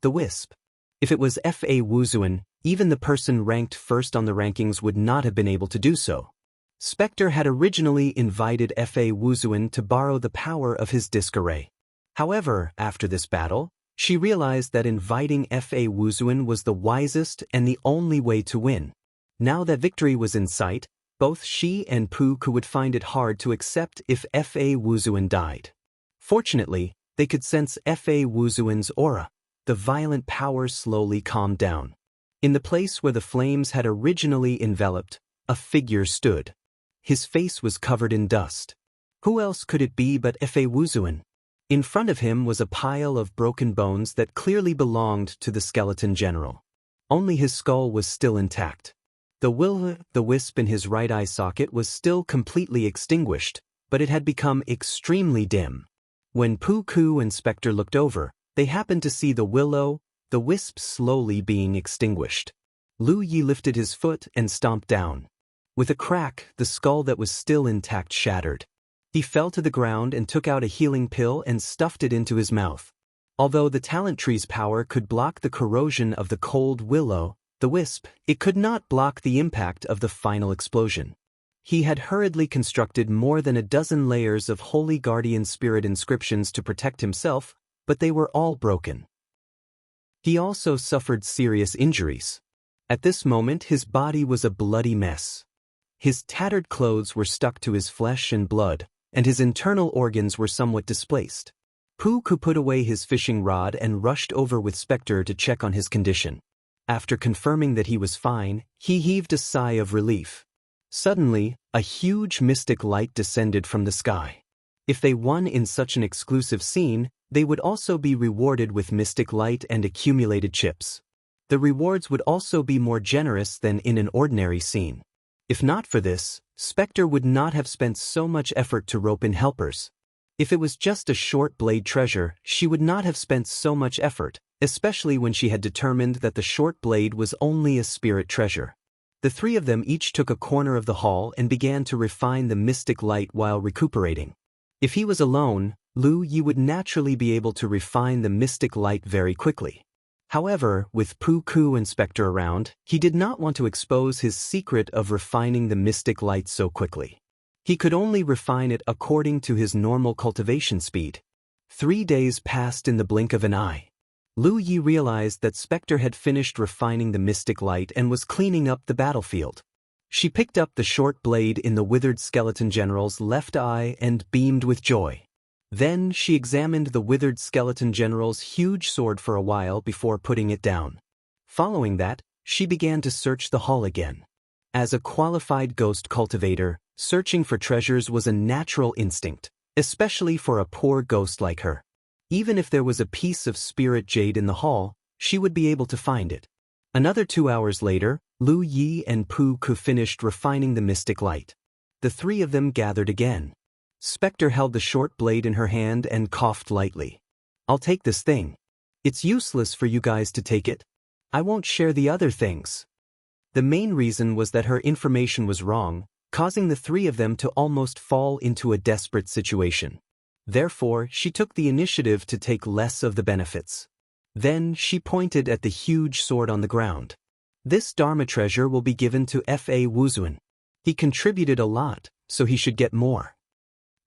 the wisp. If it was Fa Wuzuan, even the person ranked first on the rankings would not have been able to do so. Spectre had originally invited Fa Wuzuan to borrow the power of his disc array. However, after this battle, she realized that inviting Fa Wuzuan was the wisest and the only way to win. Now that victory was in sight, both she and Puku would find it hard to accept if Fa Wuzuan died. Fortunately, they could sense Fa Wuzuan's aura. The violent power slowly calmed down. In the place where the flames had originally enveloped, a figure stood. His face was covered in dust. Who else could it be but Fa Wuzuan? In front of him was a pile of broken bones that clearly belonged to the skeleton general. Only his skull was still intact. The wisp in his right eye socket was still completely extinguished, but it had become extremely dim. When Poo-Koo and Spectre looked over, they happened to see the wisp slowly being extinguished. Lu Yi lifted his foot and stomped down. With a crack, the skull that was still intact shattered. He fell to the ground and took out a healing pill and stuffed it into his mouth. Although the talent tree's power could block the corrosion of the cold the wisp, it could not block the impact of the final explosion. He had hurriedly constructed more than a dozen layers of Holy Guardian Spirit inscriptions to protect himself, but they were all broken. He also suffered serious injuries. At this moment his body was a bloody mess. His tattered clothes were stuck to his flesh and blood, and his internal organs were somewhat displaced. Poo-Koo put away his fishing rod and rushed over with Spectre to check on his condition. After confirming that he was fine, he heaved a sigh of relief. Suddenly, a huge mystic light descended from the sky. If they won in such an exclusive scene, they would also be rewarded with mystic light and accumulated chips. The rewards would also be more generous than in an ordinary scene. If not for this, Spectre would not have spent so much effort to rope in helpers. If it was just a short blade treasure, she would not have spent so much effort, especially when she had determined that the short blade was only a spirit treasure. The three of them each took a corner of the hall and began to refine the mystic light while recuperating. If he was alone, Lu Yi would naturally be able to refine the mystic light very quickly. However, with Poo-Koo and Spectre around, he did not want to expose his secret of refining the mystic light so quickly. He could only refine it according to his normal cultivation speed. 3 days passed in the blink of an eye. Lu Yi realized that Spectre had finished refining the mystic light and was cleaning up the battlefield. She picked up the short blade in the withered skeleton general's left eye and beamed with joy. Then she examined the withered skeleton general's huge sword for a while before putting it down. Following that, she began to search the hall again. As a qualified ghost cultivator, searching for treasures was a natural instinct, especially for a poor ghost like her. Even if there was a piece of spirit jade in the hall, she would be able to find it. Another 2 hours later, Lu Yi and Poo-Koo finished refining the mystic light. The three of them gathered again. Spectre held the short blade in her hand and coughed lightly. "I'll take this thing. It's useless for you guys to take it. I won't share the other things." The main reason was that her information was wrong, causing the three of them to almost fall into a desperate situation. Therefore, she took the initiative to take less of the benefits. Then she pointed at the huge sword on the ground. "This Dharma treasure will be given to Fa Wuzuan. He contributed a lot, so he should get more."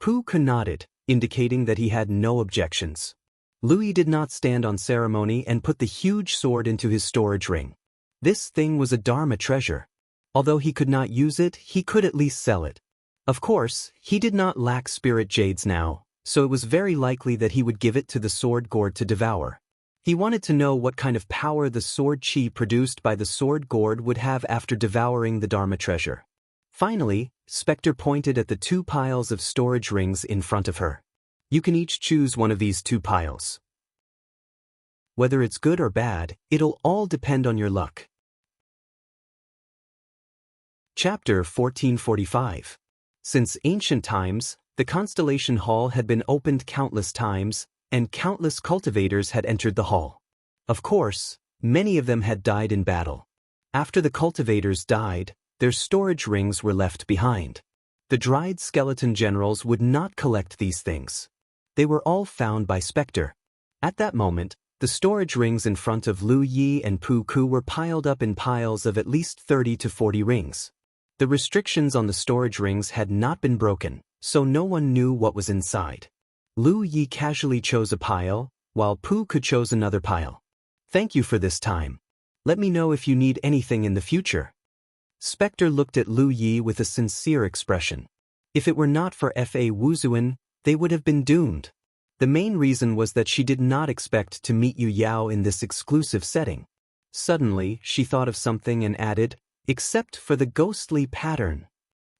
Poo-Koo nodded, indicating that he had no objections. Louis did not stand on ceremony and put the huge sword into his storage ring. This thing was a Dharma treasure. Although he could not use it, he could at least sell it. Of course, he did not lack spirit jades now, so it was very likely that he would give it to the sword gourd to devour. He wanted to know what kind of power the sword chi produced by the sword gourd would have after devouring the Dharma treasure. Finally, Spectre pointed at the 2 piles of storage rings in front of her. "You can each choose one of these 2 piles. Whether it's good or bad, it'll all depend on your luck." Chapter 1445. Since ancient times, the Constellation Hall had been opened countless times, and countless cultivators had entered the hall. Of course, many of them had died in battle. After the cultivators died, their storage rings were left behind. The dried skeleton generals would not collect these things. They were all found by Spectre. At that moment, the storage rings in front of Lu Yi and Poo-Koo were piled up in piles of at least 30 to 40 rings. The restrictions on the storage rings had not been broken, so no one knew what was inside. Lu Yi casually chose a pile, while Poo-Koo chose another pile. "Thank you for this time. Let me know if you need anything in the future." Spectre looked at Lu Yi with a sincere expression. If it were not for Fa Wuzuan, they would have been doomed. The main reason was that she did not expect to meet Yu Yao in this exclusive setting. Suddenly, she thought of something and added, "except for the ghostly pattern."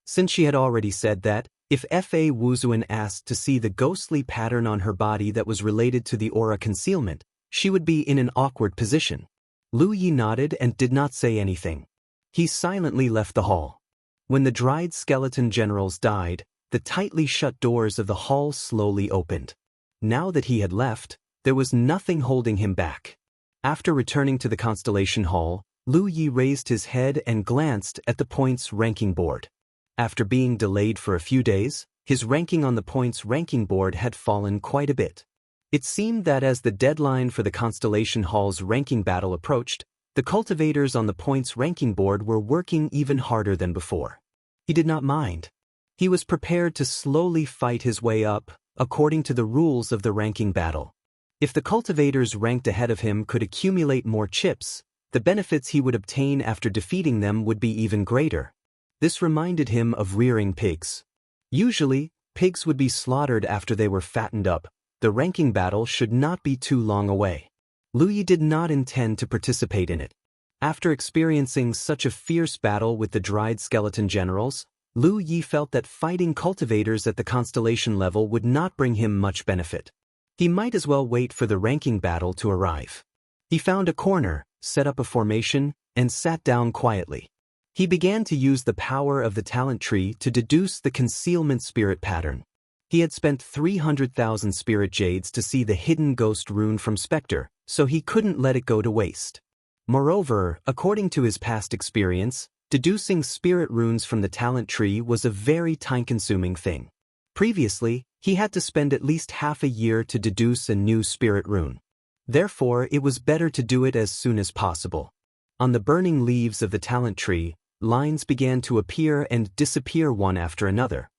Since she had already said that, If Fa Wuzuan asked to see the ghostly pattern on her body that was related to the aura concealment, she would be in an awkward position. Lu Yi nodded and did not say anything. He silently left the hall. When the dried skeleton generals died, the tightly shut doors of the hall slowly opened. Now that he had left, there was nothing holding him back. After returning to the Constellation Hall, Lu Yi raised his head and glanced at the points ranking board. After being delayed for a few days, his ranking on the points ranking board had fallen quite a bit. It seemed that as the deadline for the Constellation Hall's ranking battle approached, the cultivators on the points ranking board were working even harder than before. He did not mind. He was prepared to slowly fight his way up, according to the rules of the ranking battle. If the cultivators ranked ahead of him could accumulate more chips, the benefits he would obtain after defeating them would be even greater. This reminded him of rearing pigs. Usually, pigs would be slaughtered after they were fattened up. The ranking battle should not be too long away. Lu Yi did not intend to participate in it. After experiencing such a fierce battle with the dried skeleton generals, Lu Yi felt that fighting cultivators at the constellation level would not bring him much benefit. He might as well wait for the ranking battle to arrive. He found a corner, set up a formation, and sat down quietly. He began to use the power of the talent tree to deduce the concealment spirit pattern. He had spent 300,000 spirit jades to see the hidden ghost rune from Spectre, so he couldn't let it go to waste. Moreover, according to his past experience, deducing spirit runes from the talent tree was a very time-consuming thing. Previously, he had to spend at least half a year to deduce a new spirit rune. Therefore, it was better to do it as soon as possible. On the burning leaves of the talent tree, lines began to appear and disappear one after another.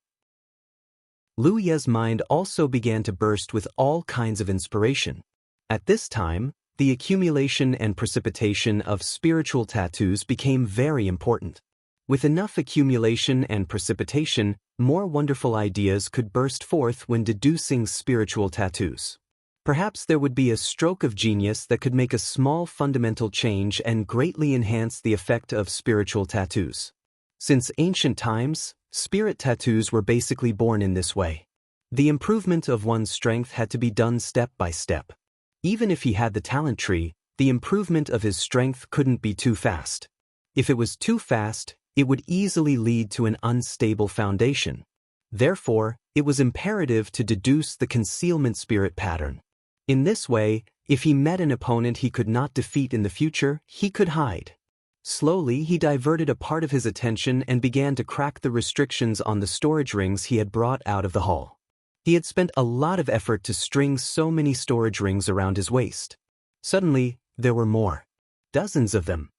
Lu Ye's mind also began to burst with all kinds of inspiration. At this time, the accumulation and precipitation of spiritual tattoos became very important. With enough accumulation and precipitation, more wonderful ideas could burst forth when deducing spiritual tattoos. Perhaps there would be a stroke of genius that could make a small fundamental change and greatly enhance the effect of spiritual tattoos. Since ancient times, spirit tattoos were basically born in this way. The improvement of one's strength had to be done step by step. Even if he had the talent tree, the improvement of his strength couldn't be too fast. If it was too fast, it would easily lead to an unstable foundation. Therefore, it was imperative to deduce the concealment spirit pattern. In this way, if he met an opponent he could not defeat in the future, he could hide. Slowly, he diverted a part of his attention and began to crack the restrictions on the storage rings he had brought out of the hall. He had spent a lot of effort to string so many storage rings around his waist. Suddenly, there were more. Dozens of them.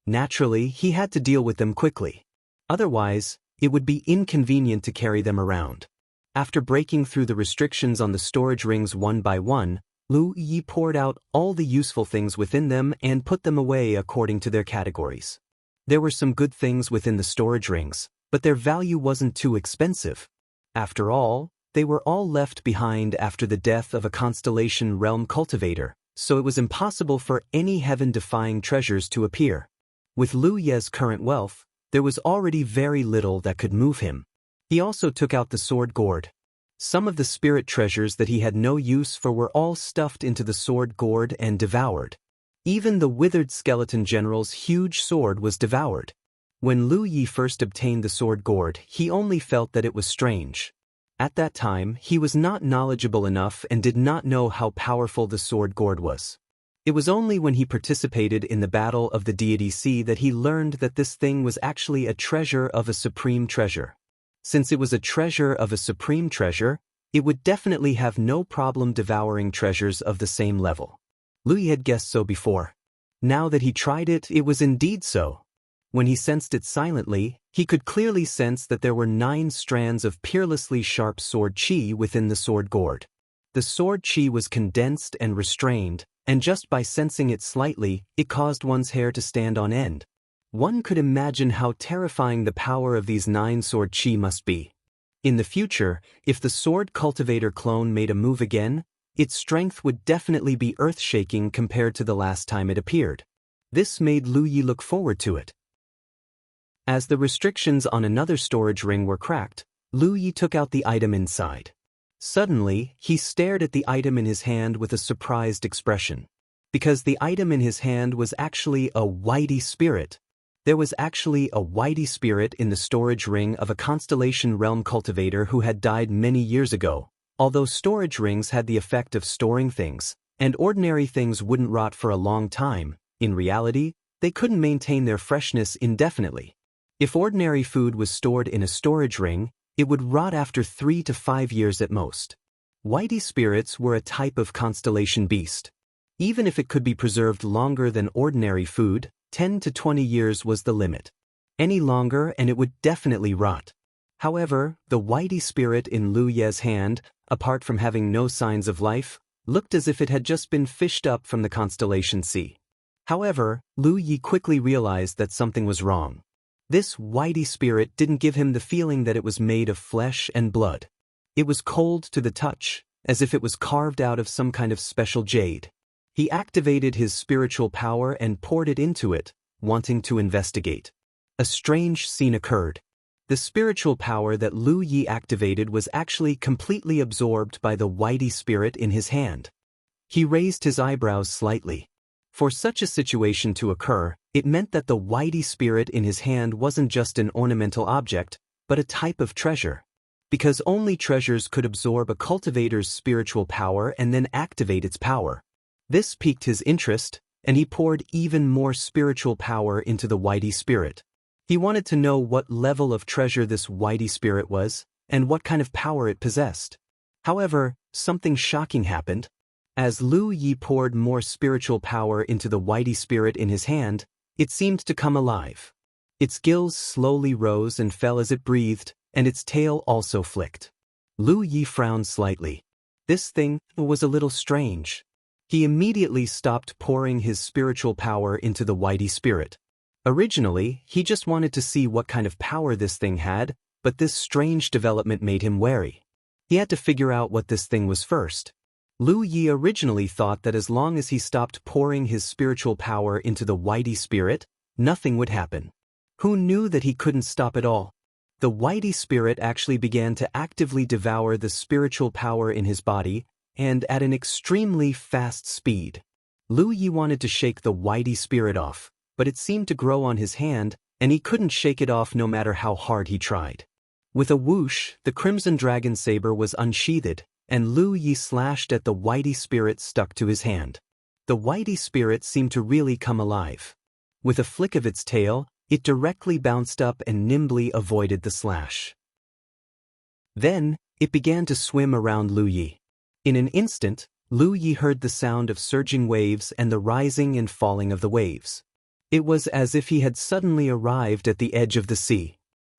Naturally, he had to deal with them quickly. Otherwise, it would be inconvenient to carry them around. After breaking through the restrictions on the storage rings one by one, Lu Yi poured out all the useful things within them and put them away according to their categories. There were some good things within the storage rings, but their value wasn't too expensive. After all, they were all left behind after the death of a constellation realm cultivator, so it was impossible for any heaven-defying treasures to appear. With Lu Ye's current wealth, there was already very little that could move him. He also took out the sword gourd. Some of the spirit treasures that he had no use for were all stuffed into the sword gourd and devoured. Even the withered skeleton general's huge sword was devoured. When Lu Yi first obtained the sword gourd, he only felt that it was strange. At that time, he was not knowledgeable enough and did not know how powerful the sword gourd was. It was only when he participated in the battle of the deity sea that he learned that this thing was actually a treasure of a supreme treasure. Since it was a treasure of a supreme treasure, it would definitely have no problem devouring treasures of the same level. Lu Yi had guessed so before. Now that he tried it, it was indeed so. When he sensed it silently, he could clearly sense that there were 9 strands of peerlessly sharp sword chi within the sword gourd. The sword chi was condensed and restrained, and just by sensing it slightly, it caused one's hair to stand on end. One could imagine how terrifying the power of these 9 sword chi must be. In the future, if the sword cultivator clone made a move again, its strength would definitely be earth-shaking compared to the last time it appeared. This made Lu Yi look forward to it. As the restrictions on another storage ring were cracked, Lu Yi took out the item inside. Suddenly, he stared at the item in his hand with a surprised expression. Because the item in his hand was actually a whitey spirit. There was actually a whitey spirit in the storage ring of a Constellation Realm cultivator who had died many years ago. Although storage rings had the effect of storing things, and ordinary things wouldn't rot for a long time, in reality, they couldn't maintain their freshness indefinitely. If ordinary food was stored in a storage ring, it would rot after 3 to 5 years at most. Whitey spirits were a type of constellation beast. Even if it could be preserved longer than ordinary food, 10 to 20 years was the limit. Any longer and it would definitely rot. However, the whitey spirit in Lu Ye's hand, apart from having no signs of life, looked as if it had just been fished up from the constellation sea. However, Lu Yi quickly realized that something was wrong. This whitey spirit didn't give him the feeling that it was made of flesh and blood. It was cold to the touch, as if it was carved out of some kind of special jade. He activated his spiritual power and poured it into it, wanting to investigate. A strange scene occurred. The spiritual power that Lu Yi activated was actually completely absorbed by the whitey spirit in his hand. He raised his eyebrows slightly. For such a situation to occur, it meant that the whitey spirit in his hand wasn't just an ornamental object, but a type of treasure. Because only treasures could absorb a cultivator's spiritual power and then activate its power. This piqued his interest, and he poured even more spiritual power into the whitey spirit. He wanted to know what level of treasure this whitey spirit was, and what kind of power it possessed. However, something shocking happened. As Lu Yi poured more spiritual power into the whitey spirit in his hand, it seemed to come alive. Its gills slowly rose and fell as it breathed, and its tail also flicked. Lu Yi frowned slightly. This thing was a little strange. He immediately stopped pouring his spiritual power into the whitey spirit. Originally, he just wanted to see what kind of power this thing had, but this strange development made him wary. He had to figure out what this thing was first. Lu Yi originally thought that as long as he stopped pouring his spiritual power into the whitey spirit, nothing would happen. Who knew that he couldn't stop it all? The whitey spirit actually began to actively devour the spiritual power in his body, and at an extremely fast speed. Lu Yi wanted to shake the whitey spirit off, but it seemed to grow on his hand, and he couldn't shake it off no matter how hard he tried. With a whoosh, the crimson dragon saber was unsheathed, and Lu Yi slashed at the whitey spirit stuck to his hand. The whitey spirit seemed to really come alive. With a flick of its tail, it directly bounced up and nimbly avoided the slash. Then, it began to swim around Lu Yi. In an instant, Lu Yi heard the sound of surging waves and the rising and falling of the waves. It was as if he had suddenly arrived at the edge of the sea.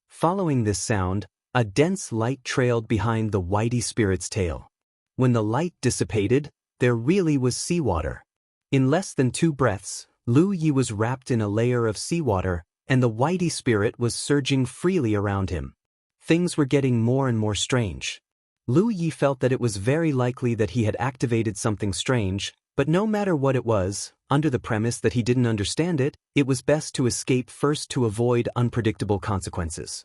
Following this sound, a dense light trailed behind the whitey spirit's tail. When the light dissipated, there really was seawater. In less than 2 breaths, Lu Yi was wrapped in a layer of seawater, and the whitey spirit was surging freely around him. Things were getting more and more strange. Lu Yi felt that it was very likely that he had activated something strange, but no matter what it was, under the premise that he didn't understand it, it was best to escape first to avoid unpredictable consequences.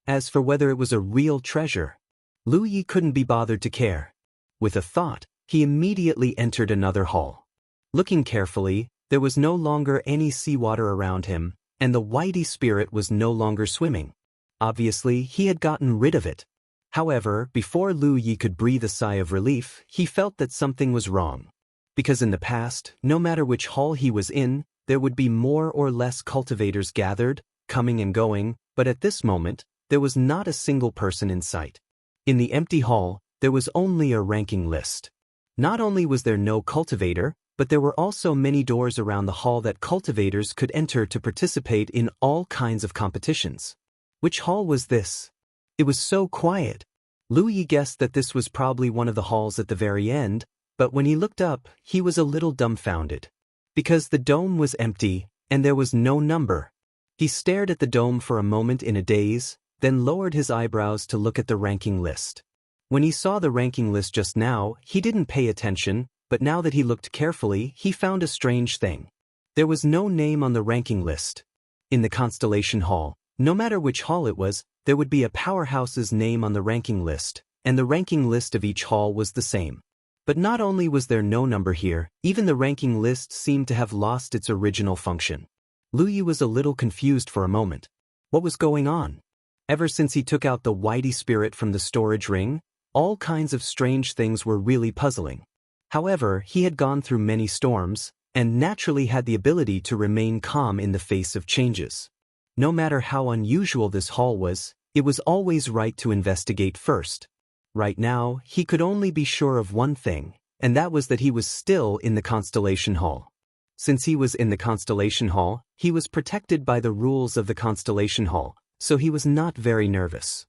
As for whether it was a real treasure, Lu Yi couldn't be bothered to care. With a thought, he immediately entered another hall. Looking carefully, there was no longer any seawater around him, and the whitey spirit was no longer swimming. Obviously, he had gotten rid of it. However, before Lu Yi could breathe a sigh of relief, he felt that something was wrong. Because in the past, no matter which hall he was in, there would be more or less cultivators gathered, coming and going, but at this moment, there was not a single person in sight. In the empty hall, there was only a ranking list. Not only was there no cultivator, but there were also many doors around the hall that cultivators could enter to participate in all kinds of competitions. Which hall was this? It was so quiet. Lu Yi guessed that this was probably one of the halls at the very end, but when he looked up, he was a little dumbfounded. Because the dome was empty, and there was no number. He stared at the dome for a moment in a daze, then lowered his eyebrows to look at the ranking list. When he saw the ranking list just now, he didn't pay attention, but now that he looked carefully, he found a strange thing. There was no name on the ranking list. In the Constellation Hall, No matter which hall it was, there would be a powerhouse's name on the ranking list, and the ranking list of each hall was the same. But not only was there no number here, even the ranking list seemed to have lost its original function. Lu Yi was a little confused for a moment. What was going on? Ever since he took out the Whitey spirit from the storage ring, all kinds of strange things were really puzzling. However, he had gone through many storms, and naturally had the ability to remain calm in the face of changes. No matter how unusual this hall was, it was always right to investigate first. Right now, he could only be sure of one thing, and that was that he was still in the Constellation Hall. Since he was in the Constellation Hall, he was protected by the rules of the Constellation Hall, so he was not very nervous.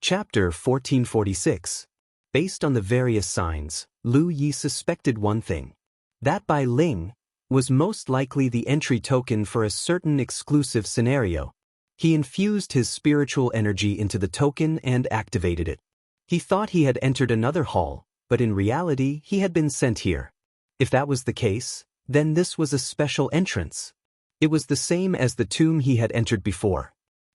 Chapter 1446. Based on the various signs, Lu Yi suspected one thing. That Bai Ling was most likely the entry token for a certain exclusive scenario. He infused his spiritual energy into the token and activated it. He thought he had entered another hall, but in reality he had been sent here. If that was the case, then this was a special entrance. It was the same as the tomb he had entered before.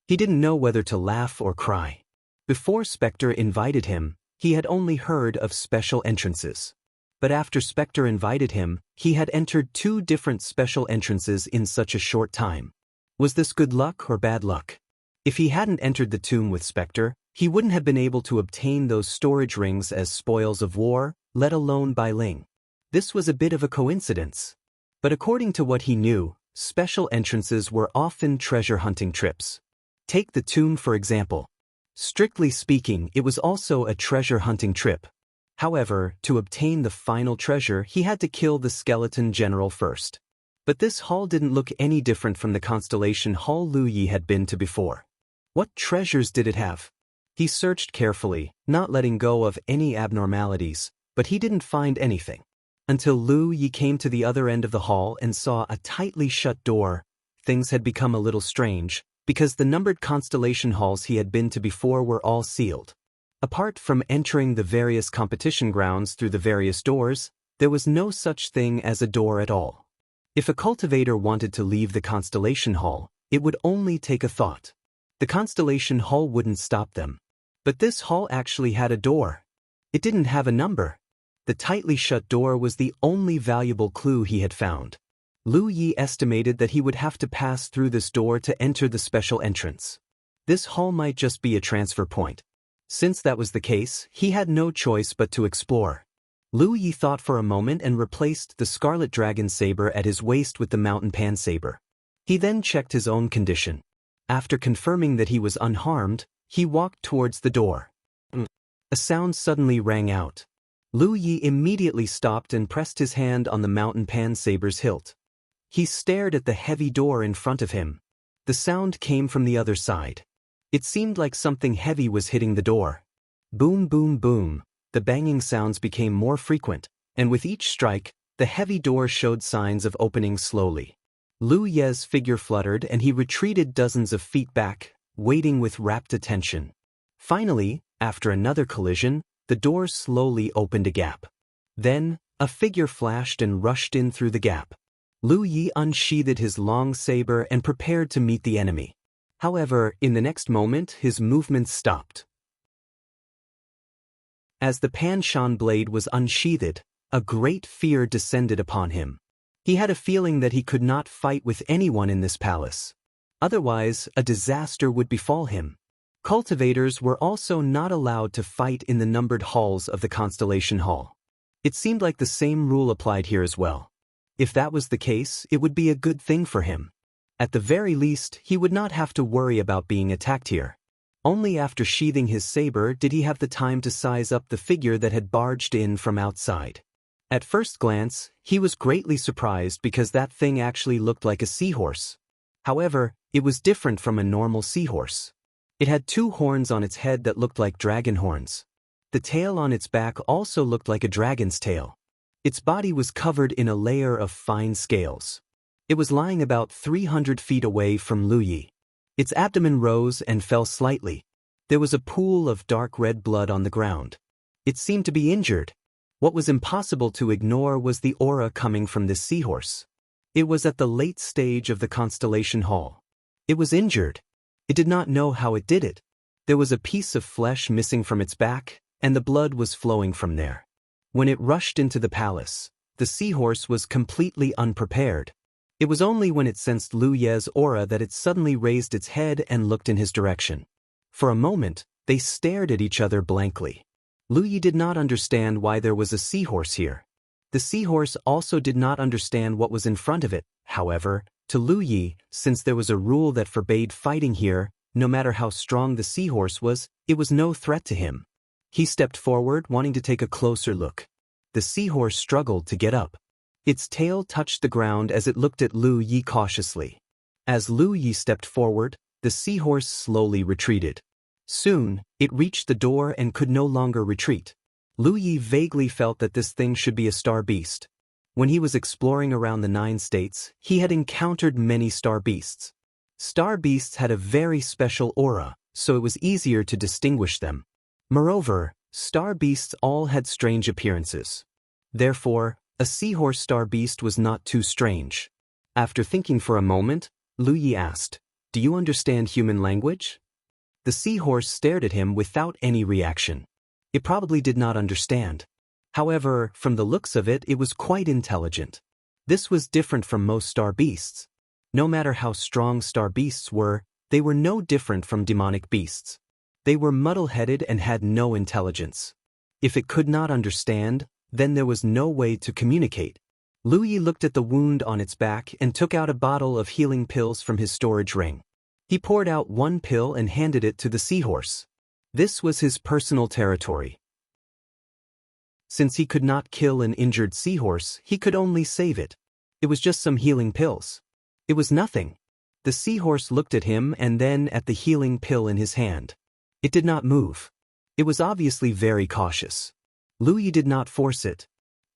He didn't know whether to laugh or cry. Before Spectre invited him, he had only heard of special entrances. But after Spectre invited him, he had entered 2 different special entrances in such a short time. Was this good luck or bad luck? If he hadn't entered the tomb with Spectre, he wouldn't have been able to obtain those storage rings as spoils of war, let alone Bai Ling. This was a bit of a coincidence. But according to what he knew, special entrances were often treasure hunting trips. Take the tomb for example. Strictly speaking, it was also a treasure hunting trip. However, to obtain the final treasure, he had to kill the skeleton general first. But this hall didn't look any different from the Constellation Hall Lu Yi had been to before. What treasures did it have? He searched carefully, not letting go of any abnormalities, but he didn't find anything. Until Lu Yi came to the other end of the hall and saw a tightly shut door. Things had become a little strange, because the numbered constellation halls he had been to before were all sealed. Apart from entering the various competition grounds through the various doors, there was no such thing as a door at all. If a cultivator wanted to leave the Constellation Hall, it would only take a thought. The Constellation Hall wouldn't stop them. But this hall actually had a door. It didn't have a number. The tightly shut door was the only valuable clue he had found. Lu Yi estimated that he would have to pass through this door to enter the special entrance. This hall might just be a transfer point. Since that was the case, he had no choice but to explore. Lu Yi thought for a moment and replaced the Scarlet Dragon Saber at his waist with the Mountain Pan Saber. He then checked his own condition. After confirming that he was unharmed, he walked towards the door. A sound suddenly rang out. Lu Yi immediately stopped and pressed his hand on the Mountain Pan Saber's hilt. He stared at the heavy door in front of him. The sound came from the other side. It seemed like something heavy was hitting the door. Boom, boom, boom. The banging sounds became more frequent, and with each strike, the heavy door showed signs of opening slowly. Lu Ye's figure fluttered and he retreated dozens of feet back, waiting with rapt attention. Finally, after another collision, the door slowly opened a gap. Then, a figure flashed and rushed in through the gap. Lu Yi unsheathed his long saber and prepared to meet the enemy. However, in the next moment, his movements stopped. As the Pan Shan blade was unsheathed, a great fear descended upon him. He had a feeling that he could not fight with anyone in this palace. Otherwise, a disaster would befall him. Cultivators were also not allowed to fight in the numbered halls of the Constellation Hall. It seemed like the same rule applied here as well. If that was the case, it would be a good thing for him. At the very least, he would not have to worry about being attacked here. Only after sheathing his saber did he have the time to size up the figure that had barged in from outside. At first glance, he was greatly surprised because that thing actually looked like a seahorse. However, it was different from a normal seahorse. It had 2 horns on its head that looked like dragon horns. The tail on its back also looked like a dragon's tail. Its body was covered in a layer of fine scales. It was lying about 300 feet away from Lu Yi. Its abdomen rose and fell slightly. There was a pool of dark red blood on the ground. It seemed to be injured. What was impossible to ignore was the aura coming from this seahorse. It was at the late stage of the constellation hall. It was injured. It did not know how it did it. There was a piece of flesh missing from its back, and the blood was flowing from there. When it rushed into the palace, the seahorse was completely unprepared. It was only when it sensed Lu Ye's aura that it suddenly raised its head and looked in his direction. For a moment, they stared at each other blankly. Lu Ye did not understand why there was a seahorse here. The seahorse also did not understand what was in front of it. However, to Lu Ye, since there was a rule that forbade fighting here, no matter how strong the seahorse was, it was no threat to him. He stepped forward, wanting to take a closer look. The seahorse struggled to get up. Its tail touched the ground as it looked at Lu Ye cautiously. As Lu Ye stepped forward, the seahorse slowly retreated. Soon, it reached the door and could no longer retreat. Lu Ye vaguely felt that this thing should be a star beast. When he was exploring around the 9 states, he had encountered many star beasts. Star beasts had a very special aura, so it was easier to distinguish them. Moreover, star beasts all had strange appearances. Therefore, a seahorse star beast was not too strange. After thinking for a moment, Lu Ye asked, "Do you understand human language?" The seahorse stared at him without any reaction. It probably did not understand. However, from the looks of it, it was quite intelligent. This was different from most star beasts. No matter how strong star beasts were, they were no different from demonic beasts. They were muddle-headed and had no intelligence. If it could not understand, then there was no way to communicate. Lu Ye looked at the wound on its back and took out a bottle of healing pills from his storage ring. He poured out one pill and handed it to the seahorse. This was his personal territory. Since he could not kill an injured seahorse, he could only save it. It was just some healing pills. It was nothing. The seahorse looked at him and then at the healing pill in his hand. It did not move. It was obviously very cautious. Lu Ye did not force it.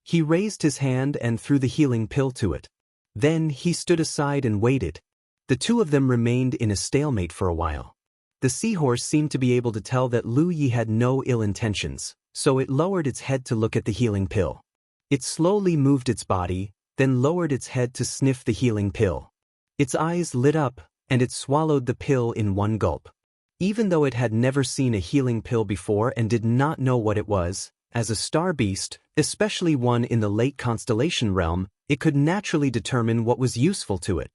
He raised his hand and threw the healing pill to it. Then he stood aside and waited. The two of them remained in a stalemate for a while. The seahorse seemed to be able to tell that Lu Ye had no ill intentions, so it lowered its head to look at the healing pill. It slowly moved its body, then lowered its head to sniff the healing pill. Its eyes lit up, and it swallowed the pill in one gulp. Even though it had never seen a healing pill before and did not know what it was, as a star beast, especially one in the late constellation realm, it could naturally determine what was useful to it.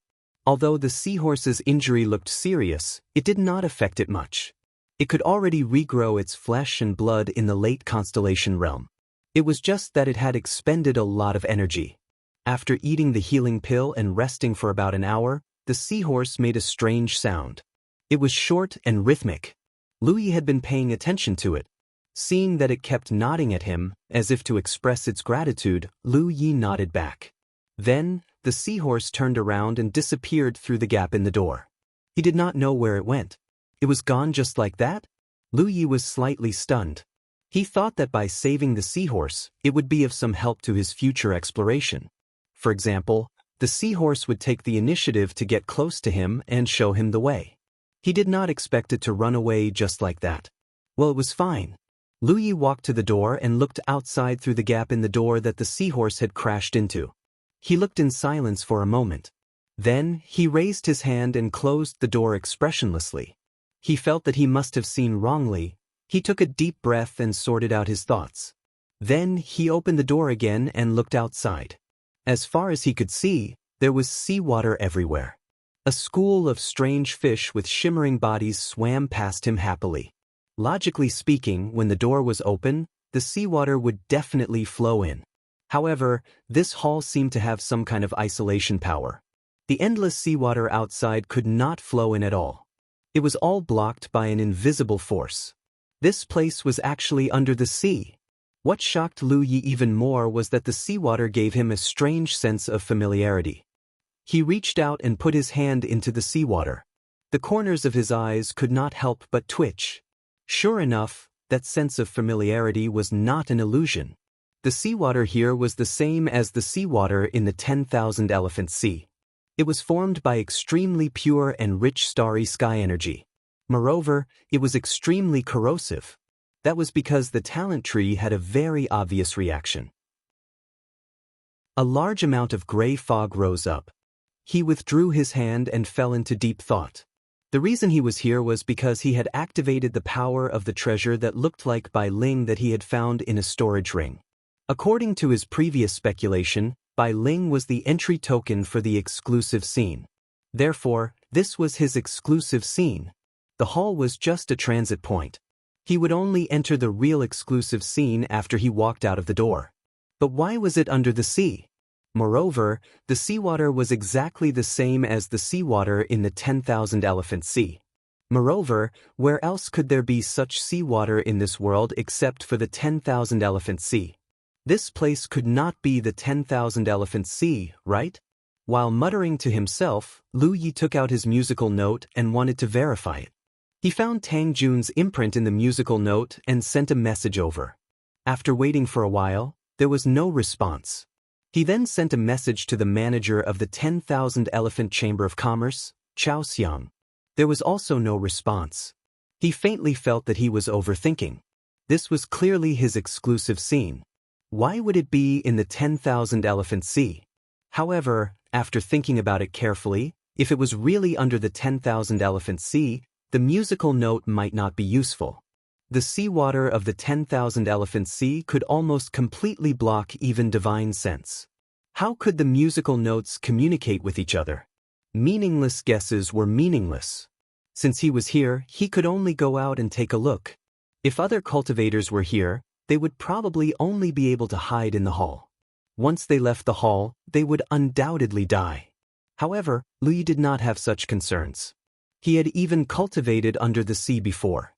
Although the seahorse's injury looked serious, it did not affect it much. It could already regrow its flesh and blood in the late constellation realm. It was just that it had expended a lot of energy. After eating the healing pill and resting for about an hour, the seahorse made a strange sound. It was short and rhythmic. Lu Ye had been paying attention to it. Seeing that it kept nodding at him, as if to express its gratitude, Lu Ye nodded back. Then, the seahorse turned around and disappeared through the gap in the door. He did not know where it went. It was gone just like that? Lu Ye was slightly stunned. He thought that by saving the seahorse, it would be of some help to his future exploration. For example, the seahorse would take the initiative to get close to him and show him the way. He did not expect it to run away just like that. Well, it was fine. Lu Ye walked to the door and looked outside through the gap in the door that the seahorse had crashed into. He looked in silence for a moment. Then, he raised his hand and closed the door expressionlessly. He felt that he must have seen wrongly. He took a deep breath and sorted out his thoughts. Then, he opened the door again and looked outside. As far as he could see, there was seawater everywhere. A school of strange fish with shimmering bodies swam past him happily. Logically speaking, when the door was open, the seawater would definitely flow in. However, this hall seemed to have some kind of isolation power. The endless seawater outside could not flow in at all. It was all blocked by an invisible force. This place was actually under the sea. What shocked Lu Ye even more was that the seawater gave him a strange sense of familiarity. He reached out and put his hand into the seawater. The corners of his eyes could not help but twitch. Sure enough, that sense of familiarity was not an illusion. The seawater here was the same as the seawater in the 10,000 Elephant Sea. It was formed by extremely pure and rich starry sky energy. Moreover, it was extremely corrosive. That was because the talent tree had a very obvious reaction. A large amount of gray fog rose up, he withdrew his hand and fell into deep thought. The reason he was here was because he had activated the power of the treasure that looked like Bai Ling that he had found in a storage ring. According to his previous speculation, Bai Ling was the entry token for the exclusive scene. Therefore, this was his exclusive scene. The hall was just a transit point. He would only enter the real exclusive scene after he walked out of the door. But why was it under the sea? Moreover, the seawater was exactly the same as the seawater in the 10,000 Elephant Sea. Moreover, where else could there be such seawater in this world except for the 10,000 Elephant Sea? This place could not be the 10,000 Elephant Sea, right? While muttering to himself, Lu Yi took out his musical note and wanted to verify it. He found Tang Jun's imprint in the musical note and sent a message over. After waiting for a while, there was no response. He then sent a message to the manager of the 10,000 Elephant Chamber of Commerce, Chao Xiang. There was also no response. He faintly felt that he was overthinking. This was clearly his exclusive scene. Why would it be in the 10,000 Elephant Sea? However, after thinking about it carefully, if it was really under the 10,000 Elephant Sea, the musical note might not be useful. The seawater of the 10,000 Elephant Sea could almost completely block even divine sense. How could the musical notes communicate with each other? Meaningless guesses were meaningless. Since he was here, he could only go out and take a look. If other cultivators were here, they would probably only be able to hide in the hall. Once they left the hall, they would undoubtedly die. However, Lu Yi did not have such concerns. He had even cultivated under the sea before.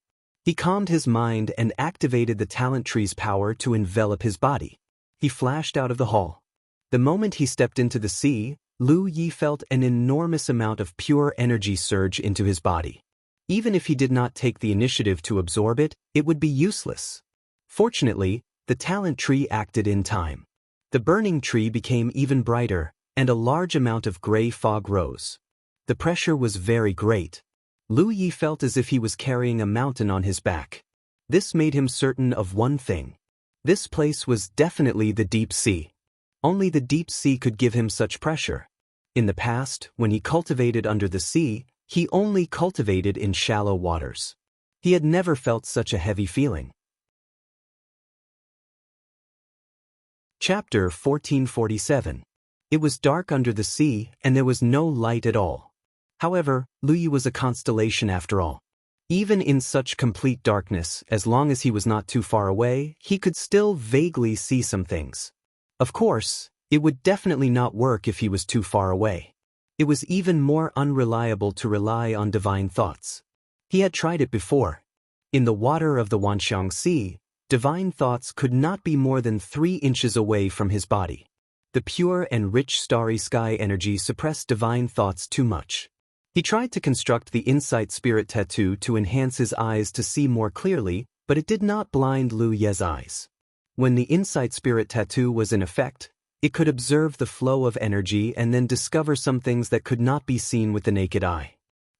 He calmed his mind and activated the talent tree's power to envelop his body. He flashed out of the hall. The moment he stepped into the sea, Lu Yi felt an enormous amount of pure energy surge into his body. Even if he did not take the initiative to absorb it, it would be useless. Fortunately, the talent tree acted in time. The burning tree became even brighter, and a large amount of gray fog rose. The pressure was very great. Lu Yi felt as if he was carrying a mountain on his back. This made him certain of one thing. This place was definitely the deep sea. Only the deep sea could give him such pressure. In the past, when he cultivated under the sea, he only cultivated in shallow waters. He had never felt such a heavy feeling. Chapter 1447. It was dark under the sea, and there was no light at all. However, Lu Yi was a constellation after all. Even in such complete darkness, as long as he was not too far away, he could still vaguely see some things. Of course, it would definitely not work if he was too far away. It was even more unreliable to rely on divine thoughts. He had tried it before. In the water of the Wanxiang Sea, divine thoughts could not be more than 3 inches away from his body. The pure and rich starry sky energy suppressed divine thoughts too much. He tried to construct the insight spirit tattoo to enhance his eyes to see more clearly, but it did not blind Lu Ye's eyes. When the insight spirit tattoo was in effect, it could observe the flow of energy and then discover some things that could not be seen with the naked eye.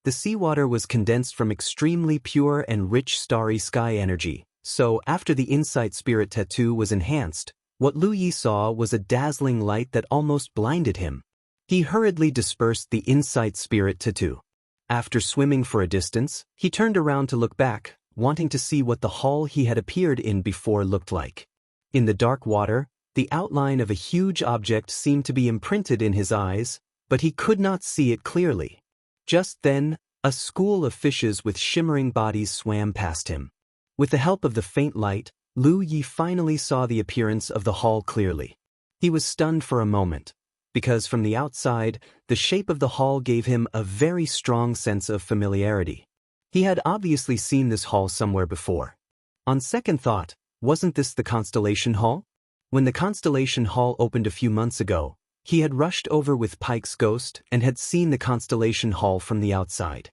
The seawater was condensed from extremely pure and rich starry sky energy, so after the insight spirit tattoo was enhanced, what Lu Yi saw was a dazzling light that almost blinded him. He hurriedly dispersed the insight spirit tattoo. After swimming for a distance, he turned around to look back, wanting to see what the hall he had appeared in before looked like. In the dark water, the outline of a huge object seemed to be imprinted in his eyes, but he could not see it clearly. Just then, a school of fishes with shimmering bodies swam past him. With the help of the faint light, Lu Yi finally saw the appearance of the hall clearly. He was stunned for a moment, because from the outside, the shape of the hall gave him a very strong sense of familiarity. He had obviously seen this hall somewhere before. On second thought, wasn't this the Constellation Hall? When the Constellation Hall opened a few months ago, he had rushed over with Pike's ghost and had seen the Constellation Hall from the outside.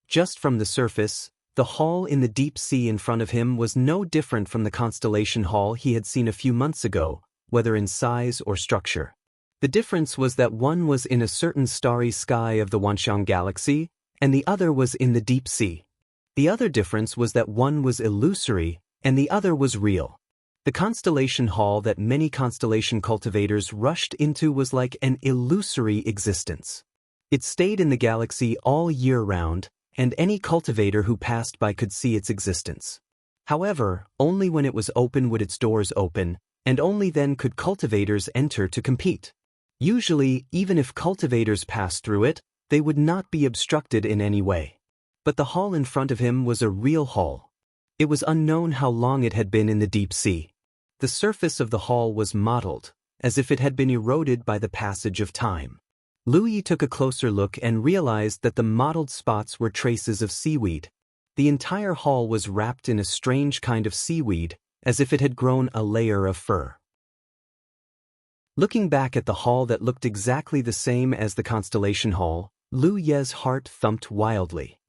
Just from the surface, the hall in the deep sea in front of him was no different from the Constellation Hall he had seen a few months ago, whether in size or structure. The difference was that one was in a certain starry sky of the Wanxiang Galaxy, and the other was in the deep sea. The other difference was that one was illusory, and the other was real. The Constellation Hall that many constellation cultivators rushed into was like an illusory existence. It stayed in the galaxy all year round, and any cultivator who passed by could see its existence. However, only when it was open would its doors open, and only then could cultivators enter to compete. Usually, even if cultivators passed through it, they would not be obstructed in any way. But the hall in front of him was a real hall. It was unknown how long it had been in the deep sea. The surface of the hall was mottled, as if it had been eroded by the passage of time. Louis took a closer look and realized that the mottled spots were traces of seaweed. The entire hall was wrapped in a strange kind of seaweed, as if it had grown a layer of fur. Looking back at the hall that looked exactly the same as the Constellation Hall, Liu Ye's heart thumped wildly.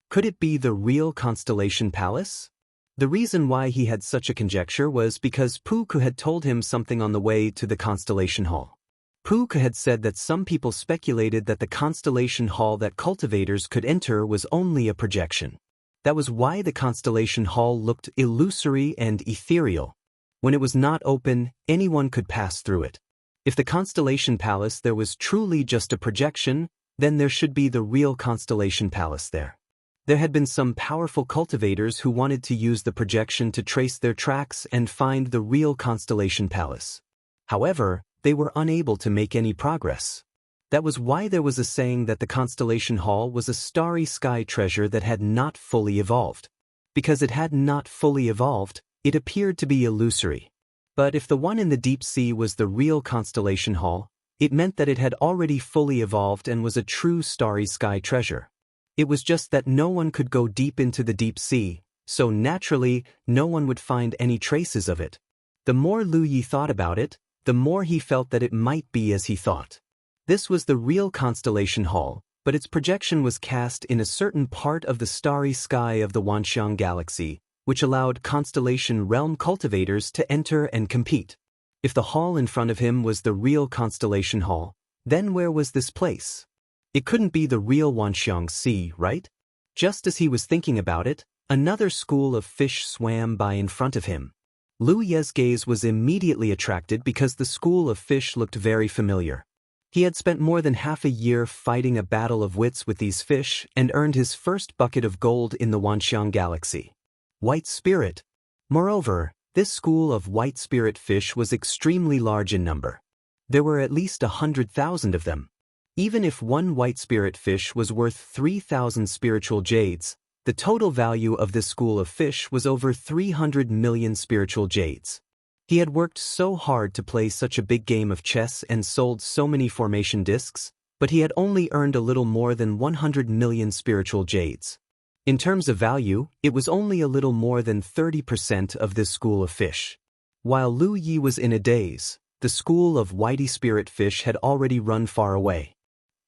Could it be the real Constellation Palace? The reason why he had such a conjecture was because Puku had told him something on the way to the Constellation Hall. Puku had said that some people speculated that the Constellation Hall that cultivators could enter was only a projection. That was why the Constellation Hall looked illusory and ethereal. When it was not open, anyone could pass through it. If the Constellation Palace there was truly just a projection, then there should be the real Constellation Palace there. There had been some powerful cultivators who wanted to use the projection to trace their tracks and find the real Constellation Palace. However, they were unable to make any progress. That was why there was a saying that the Constellation Hall was a starry sky treasure that had not fully evolved. Because it had not fully evolved, it appeared to be illusory. But if the one in the deep sea was the real Constellation Hall, it meant that it had already fully evolved and was a true starry sky treasure. It was just that no one could go deep into the deep sea, so naturally, no one would find any traces of it. The more Liu Yi thought about it, the more he felt that it might be as he thought. This was the real Constellation Hall, but its projection was cast in a certain part of the starry sky of the Wanxiang Galaxy, which allowed Constellation Realm cultivators to enter and compete. If the hall in front of him was the real Constellation Hall, then where was this place? It couldn't be the real Wanxiang Sea, right? Just as he was thinking about it, another school of fish swam by in front of him. Liu Ye's gaze was immediately attracted because the school of fish looked very familiar. He had spent more than half a year fighting a battle of wits with these fish and earned his first bucket of gold in the Wanxiang Galaxy. White spirit. Moreover, this school of white spirit fish was extremely large in number. There were at least 100,000 of them. Even if one white spirit fish was worth 3,000 spiritual jades, the total value of this school of fish was over 300 million spiritual jades. He had worked so hard to play such a big game of chess and sold so many formation discs, but he had only earned a little more than 100 million spiritual jades. In terms of value, it was only a little more than 30% of this school of fish. While Liu Yi was in a daze, the school of whitey spirit fish had already run far away.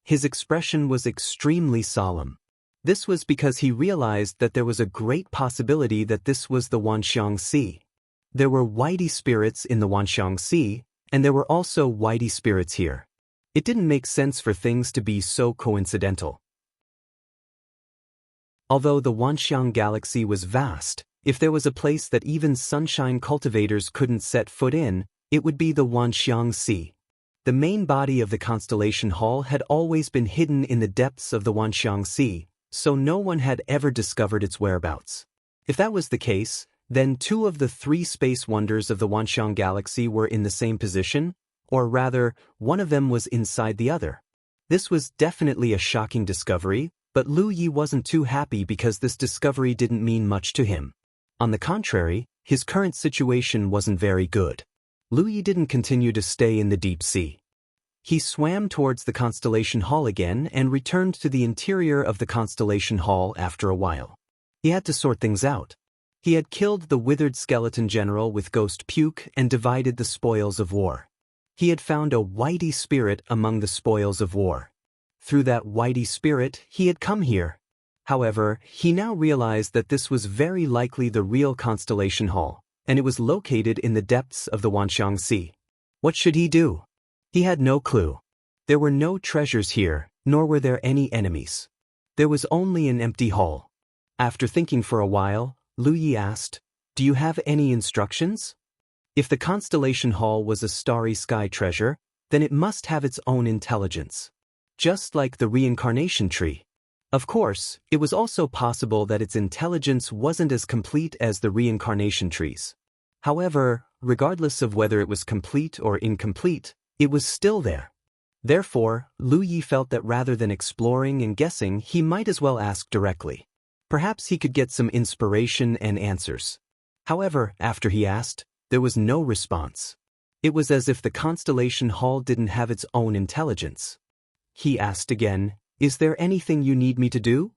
His expression was extremely solemn. This was because he realized that there was a great possibility that this was the Wanxiang Sea. There were whitey spirits in the Wanxiang Sea, and there were also whitey spirits here. It didn't make sense for things to be so coincidental. Although the Wanxiang Galaxy was vast, if there was a place that even sunshine cultivators couldn't set foot in, it would be the Wanxiang Sea. The main body of the Constellation Hall had always been hidden in the depths of the Wanxiang Sea, so no one had ever discovered its whereabouts. If that was the case, then two of the three space wonders of the Wanxiang Galaxy were in the same position, or rather, one of them was inside the other. This was definitely a shocking discovery, but Liu Yi wasn't too happy because this discovery didn't mean much to him. On the contrary, his current situation wasn't very good. Liu Yi didn't continue to stay in the deep sea. He swam towards the Constellation Hall again and returned to the interior of the Constellation Hall after a while. He had to sort things out. He had killed the withered skeleton general with ghost puke and divided the spoils of war. He had found a whitey spirit among the spoils of war. Through that whitey spirit, he had come here. However, he now realized that this was very likely the real Constellation Hall, and it was located in the depths of the Wanxiang Sea. What should he do? He had no clue. There were no treasures here, nor were there any enemies. There was only an empty hall. After thinking for a while, Liu Yi asked, "Do you have any instructions?" If the Constellation Hall was a starry sky treasure, then it must have its own intelligence. just like the reincarnation tree. Of course, it was also possible that its intelligence wasn't as complete as the reincarnation trees. However, regardless of whether it was complete or incomplete, it was still there. Therefore, Lu Yi felt that rather than exploring and guessing, he might as well ask directly. Perhaps he could get some inspiration and answers. However, after he asked, there was no response. It was as if the constellation hall didn't have its own intelligence. He asked again, "Is there anything you need me to do?"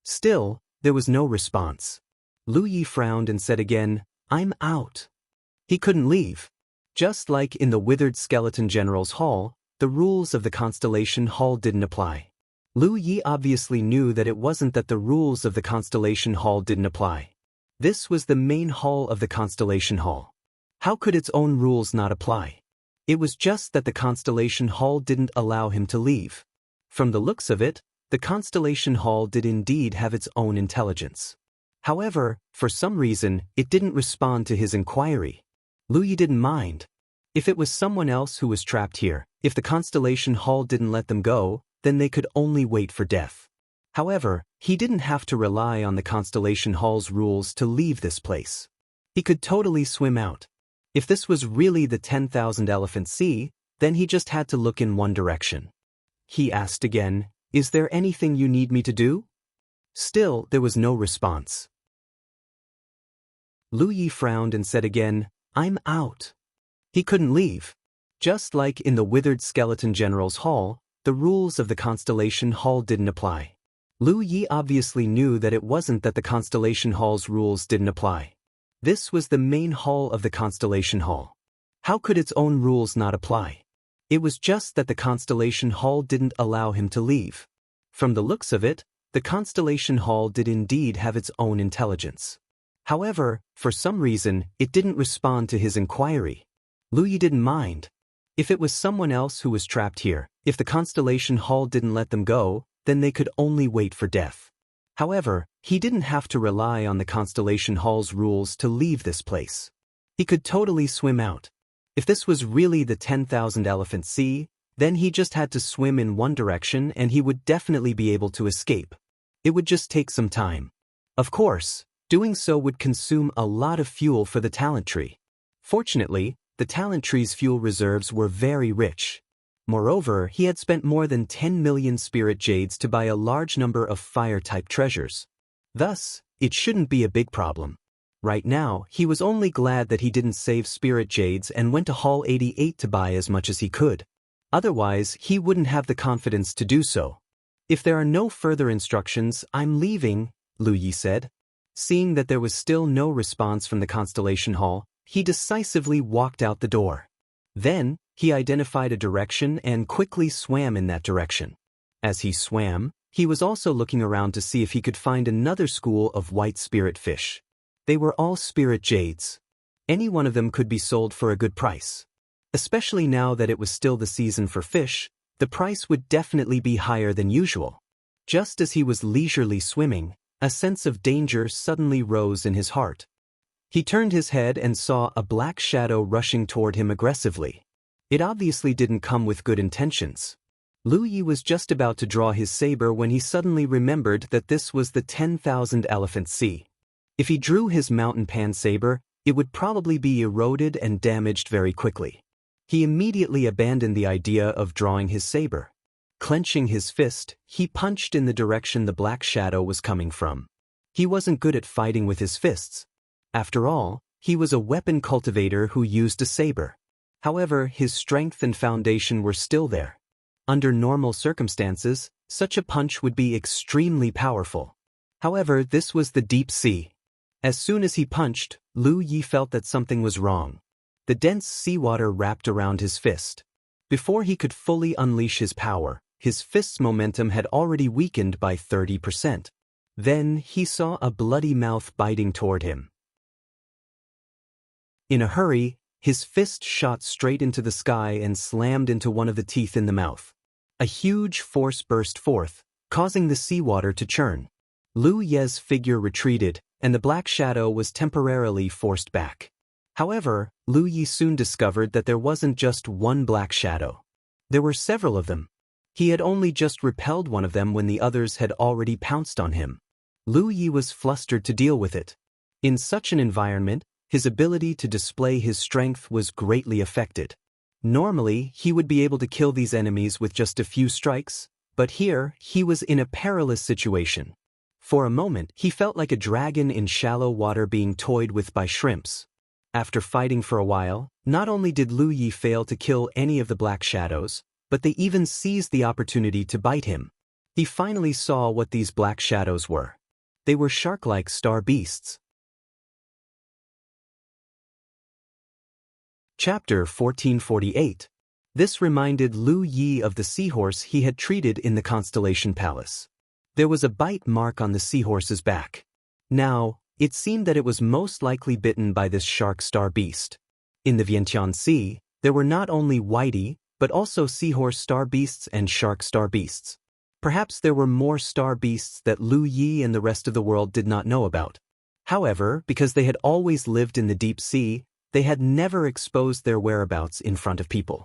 Still, there was no response. Lu Yi frowned and said again, "I'm out." He couldn't leave. Just like in the withered skeleton general's hall, the rules of the constellation hall didn't apply. Lu Yi obviously knew that it wasn't that the rules of the constellation hall didn't apply. This was the main hall of the constellation hall. How could its own rules not apply? It was just that the constellation hall didn't allow him to leave. From the looks of it, the constellation hall did indeed have its own intelligence. However, for some reason, it didn't respond to his inquiry. Lu Yi didn't mind. If it was someone else who was trapped here, if the constellation hall didn't let them go, then they could only wait for death. However, he didn't have to rely on the constellation hall's rules to leave this place. He could totally swim out. If this was really the 10,000 Elephant Sea, then he just had to look in one direction. He asked again, "Is there anything you need me to do?" Still, there was no response. Lu Yi frowned and said again, "I'm out." He couldn't leave. Just like in the withered skeleton general's hall, the rules of the constellation hall didn't apply. Lu Yi obviously knew that it wasn't that the constellation hall's rules didn't apply. This was the main hall of the constellation hall. How could its own rules not apply? It was just that the constellation hall didn't allow him to leave. From the looks of it, the constellation hall did indeed have its own intelligence. However, for some reason, it didn't respond to his inquiry. Lu Yi didn't mind. If it was someone else who was trapped here, if the constellation hall didn't let them go, then they could only wait for death. However, he didn't have to rely on the constellation hall's rules to leave this place. He could totally swim out. If this was really the 10,000 Elephant Sea, then he just had to swim in one direction and he would definitely be able to escape. It would just take some time. Of course, doing so would consume a lot of fuel for the talent tree. Fortunately, the talent tree's fuel reserves were very rich. Moreover, he had spent more than 10 million spirit jades to buy a large number of fire-type treasures. Thus, it shouldn't be a big problem. Right now, he was only glad that he didn't save spirit jades and went to Hall 88 to buy as much as he could. Otherwise, he wouldn't have the confidence to do so. "If there are no further instructions, I'm leaving," Lu Yi said. Seeing that there was still no response from the Constellation Hall, he decisively walked out the door. Then, he identified a direction and quickly swam in that direction. As he swam, he was also looking around to see if he could find another school of white spirit fish. They were all spirit jades. Any one of them could be sold for a good price. Especially now that it was still the season for fish, the price would definitely be higher than usual. Just as he was leisurely swimming, a sense of danger suddenly rose in his heart. He turned his head and saw a black shadow rushing toward him aggressively. It obviously didn't come with good intentions. Lu Yi was just about to draw his saber when he suddenly remembered that this was the 10,000 Elephant Sea. If he drew his mountain pan saber, it would probably be eroded and damaged very quickly. He immediately abandoned the idea of drawing his saber. Clenching his fist, he punched in the direction the black shadow was coming from. He wasn't good at fighting with his fists. After all, he was a weapon cultivator who used a saber. However, his strength and foundation were still there. Under normal circumstances, such a punch would be extremely powerful. However, this was the deep sea. As soon as he punched, Lu Yi felt that something was wrong. The dense seawater wrapped around his fist. Before he could fully unleash his power, his fist's momentum had already weakened by 30%. Then he saw a bloody mouth biting toward him. In a hurry, his fist shot straight into the sky and slammed into one of the teeth in the mouth. A huge force burst forth, causing the seawater to churn. Lu Ye's figure retreated, and the black shadow was temporarily forced back. However, Lu Yi soon discovered that there wasn't just one black shadow. There were several of them. He had only just repelled one of them when the others had already pounced on him. Lu Yi was flustered to deal with it. In such an environment, his ability to display his strength was greatly affected. Normally, he would be able to kill these enemies with just a few strikes, but here, he was in a perilous situation. For a moment, he felt like a dragon in shallow water being toyed with by shrimps. After fighting for a while, not only did Lu Yi fail to kill any of the black shadows, but they even seized the opportunity to bite him. He finally saw what these black shadows were. They were shark-like star beasts. Chapter 1448. This reminded Lu Yi of the seahorse he had treated in the Constellation Palace. There was a bite mark on the seahorse's back. Now, it seemed that it was most likely bitten by this shark star beast. In the Vientiane Sea, there were not only whitey, but also seahorse star beasts and shark star beasts. Perhaps there were more star beasts that Lu Yi and the rest of the world did not know about. However, because they had always lived in the deep sea, they had never exposed their whereabouts in front of people.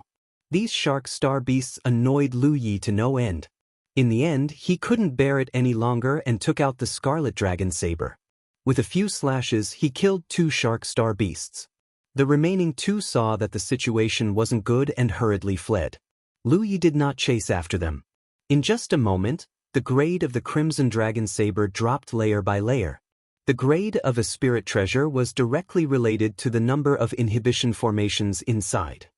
These shark star beasts annoyed Lu Yi to no end. In the end, he couldn't bear it any longer and took out the scarlet dragon saber. With a few slashes, he killed 2 shark star beasts. The remaining 2 saw that the situation wasn't good and hurriedly fled. Lu Yi did not chase after them. In just a moment, the grade of the crimson dragon saber dropped layer by layer. The grade of a spirit treasure was directly related to the number of inhibition formations inside.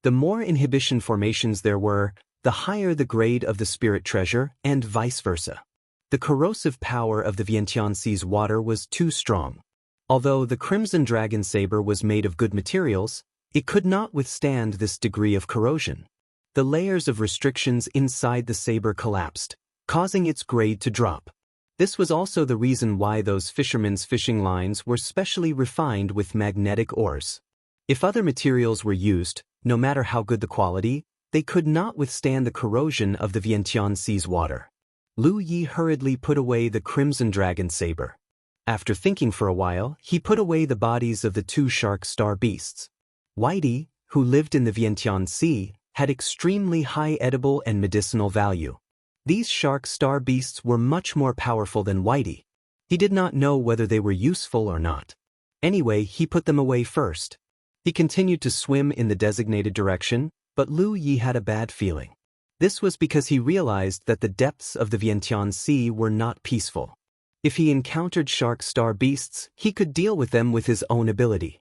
The more inhibition formations there were, the higher the grade of the spirit treasure, and vice versa. The corrosive power of the Vientiane Sea's water was too strong. Although the crimson dragon saber was made of good materials, it could not withstand this degree of corrosion. The layers of restrictions inside the saber collapsed, causing its grade to drop. This was also the reason why those fishermen's fishing lines were specially refined with magnetic ores. If other materials were used, no matter how good the quality, they could not withstand the corrosion of the Vientiane Sea's water. Lu Yi hurriedly put away the crimson dragon saber. After thinking for a while, he put away the bodies of the 2 shark star beasts. Whitey, who lived in the Vientiane Sea, had extremely high edible and medicinal value. These shark star beasts were much more powerful than Whitey. He did not know whether they were useful or not. Anyway, he put them away first. He continued to swim in the designated direction, but Lu Yi had a bad feeling. This was because he realized that the depths of the Vientiane Sea were not peaceful. If he encountered shark star beasts, he could deal with them with his own ability.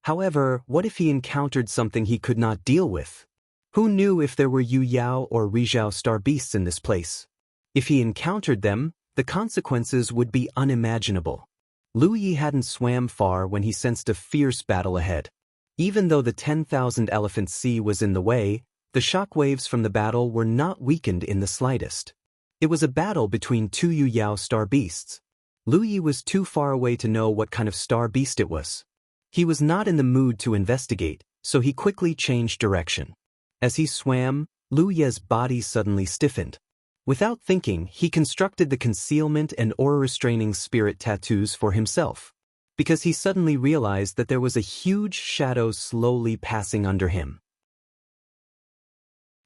However, what if he encountered something he could not deal with? Who knew if there were Yu Yao or Rizhao star beasts in this place? If he encountered them, the consequences would be unimaginable. Lu Yi hadn't swam far when he sensed a fierce battle ahead. Even though the 10,000 Elephant Sea was in the way, the shock waves from the battle were not weakened in the slightest. It was a battle between 2 Yu Yao star beasts. Lu Yi was too far away to know what kind of star beast it was. He was not in the mood to investigate, so he quickly changed direction. As he swam, Lu Yi's body suddenly stiffened. Without thinking, he constructed the concealment and aura-restraining spirit tattoos for himself, because he suddenly realized that there was a huge shadow slowly passing under him.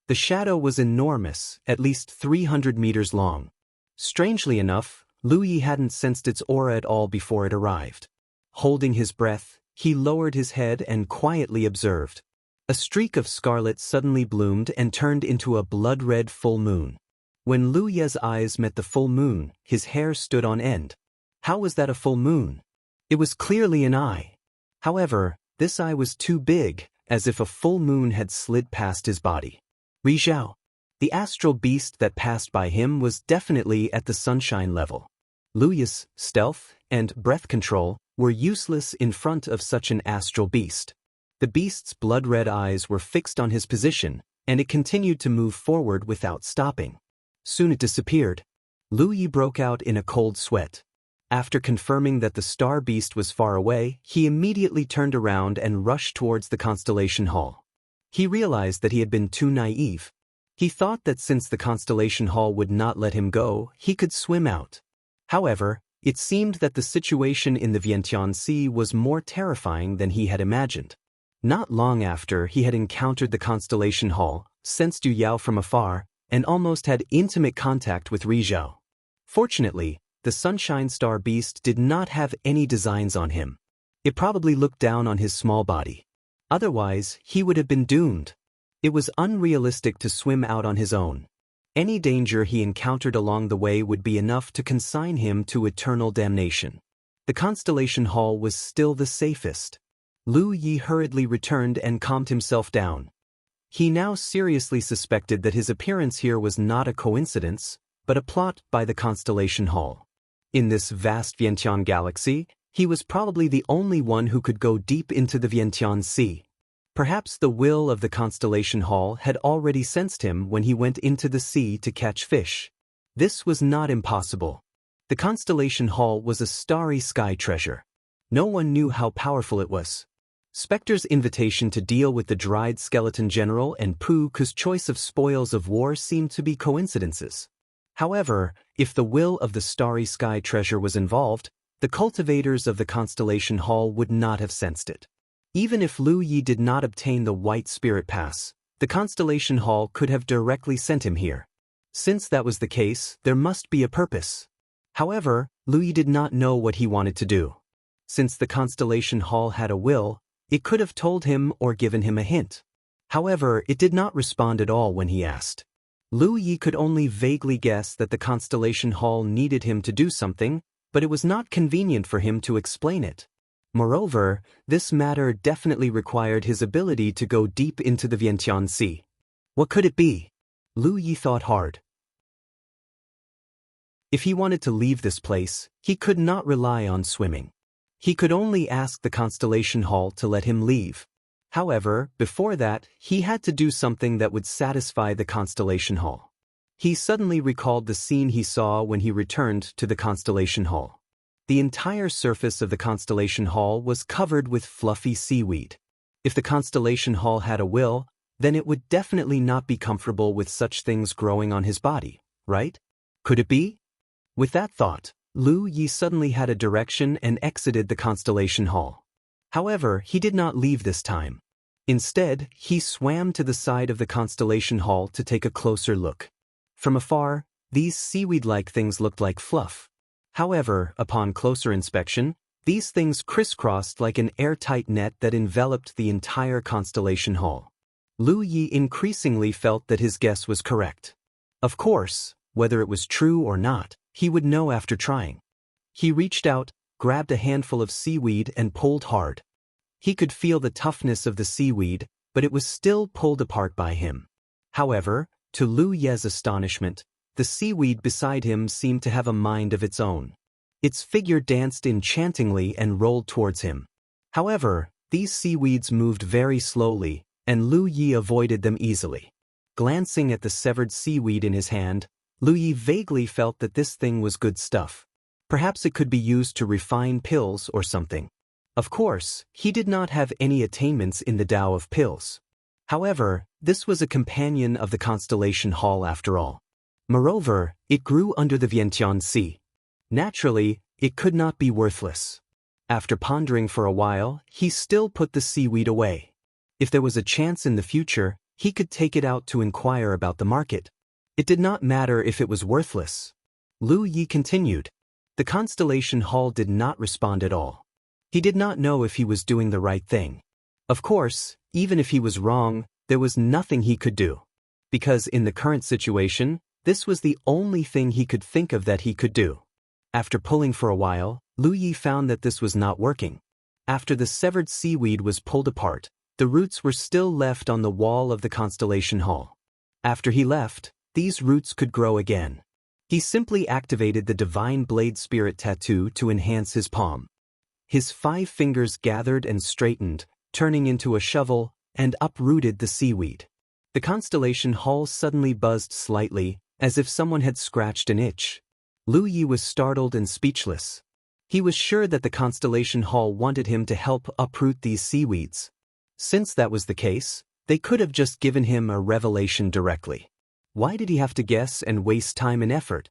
The shadow was enormous, at least 300 meters long. Strangely enough, Lu Yi hadn't sensed its aura at all before it arrived. Holding his breath, he lowered his head and quietly observed. A streak of scarlet suddenly bloomed and turned into a blood-red full moon. When Lu Yi's eyes met the full moon, his hair stood on end. How was that a full moon? It was clearly an eye. However, this eye was too big, as if a full moon had slid past his body. Rizhao, the astral beast that passed by him, was definitely at the sunshine level. Lu Yi's stealth and breath control were useless in front of such an astral beast. The beast's blood-red eyes were fixed on his position, and it continued to move forward without stopping. Soon it disappeared. Lu Yi broke out in a cold sweat. After confirming that the star beast was far away, he immediately turned around and rushed towards the Constellation Hall. He realized that he had been too naive. He thought that since the Constellation Hall would not let him go, he could swim out. However, it seemed that the situation in the Vientiane Sea was more terrifying than he had imagined. Not long after he had encountered the Constellation Hall, sensed Yu Yao from afar, and almost had intimate contact with Rizhao. Fortunately, the Sunshine Star beast did not have any designs on him. It probably looked down on his small body. Otherwise, he would have been doomed. It was unrealistic to swim out on his own. Any danger he encountered along the way would be enough to consign him to eternal damnation. The Constellation Hall was still the safest. Lu Yi hurriedly returned and calmed himself down. He now seriously suspected that his appearance here was not a coincidence, but a plot by the Constellation Hall. In this vast Vientiane galaxy, he was probably the only one who could go deep into the Vientiane Sea. Perhaps the will of the Constellation Hall had already sensed him when he went into the sea to catch fish. This was not impossible. The Constellation Hall was a starry sky treasure. No one knew how powerful it was. Spectre's invitation to deal with the dried skeleton general and Puku's choice of spoils of war seemed to be coincidences. However, if the will of the starry sky treasure was involved, the cultivators of the Constellation Hall would not have sensed it. Even if Lu Yi did not obtain the White Spirit Pass, the Constellation Hall could have directly sent him here. Since that was the case, there must be a purpose. However, Lu Yi did not know what he wanted to do. Since the Constellation Hall had a will, it could have told him or given him a hint. However, it did not respond at all when he asked. Lu Yi could only vaguely guess that the Constellation Hall needed him to do something, but it was not convenient for him to explain it. Moreover, this matter definitely required his ability to go deep into the Vientiane Sea. What could it be? Lu Yi thought hard. If he wanted to leave this place, he could not rely on swimming. He could only ask the Constellation Hall to let him leave. However, before that, he had to do something that would satisfy the Constellation Hall. He suddenly recalled the scene he saw when he returned to the Constellation Hall. The entire surface of the Constellation Hall was covered with fluffy seaweed. If the Constellation Hall had a will, then it would definitely not be comfortable with such things growing on his body, right? Could it be? With that thought, Lu Yi suddenly had a direction and exited the Constellation Hall. However, he did not leave this time. Instead, he swam to the side of the Constellation Hall to take a closer look. From afar, these seaweed-like things looked like fluff. However, upon closer inspection, these things crisscrossed like an airtight net that enveloped the entire Constellation Hall. Lu Yi increasingly felt that his guess was correct. Of course, whether it was true or not, he would know after trying. He reached out, grabbed a handful of seaweed and pulled hard. He could feel the toughness of the seaweed, but it was still pulled apart by him. However, to Lu Ye's astonishment, the seaweed beside him seemed to have a mind of its own. Its figure danced enchantingly and rolled towards him. However, these seaweeds moved very slowly, and Lu Yi avoided them easily. Glancing at the severed seaweed in his hand, Lu Yi vaguely felt that this thing was good stuff. Perhaps it could be used to refine pills or something. Of course, he did not have any attainments in the Tao of pills. However, this was a companion of the Constellation Hall after all. Moreover, it grew under the Vientiane Sea. Naturally, it could not be worthless. After pondering for a while, he still put the seaweed away. If there was a chance in the future, he could take it out to inquire about the market. It did not matter if it was worthless. Lu Yi continued. The Constellation Hall did not respond at all. He did not know if he was doing the right thing. Of course, even if he was wrong, there was nothing he could do. Because in the current situation, this was the only thing he could think of that he could do. After pulling for a while, Lu Yi found that this was not working. After the severed seaweed was pulled apart, the roots were still left on the wall of the Constellation Hall. After he left, these roots could grow again. He simply activated the Divine Blade Spirit Tattoo to enhance his palm. His 5 fingers gathered and straightened, turning into a shovel, and uprooted the seaweed. The Constellation Hall suddenly buzzed slightly, as if someone had scratched an itch. Lu Yi was startled and speechless. He was sure that the Constellation Hall wanted him to help uproot these seaweeds. Since that was the case, they could have just given him a revelation directly. Why did he have to guess and waste time and effort?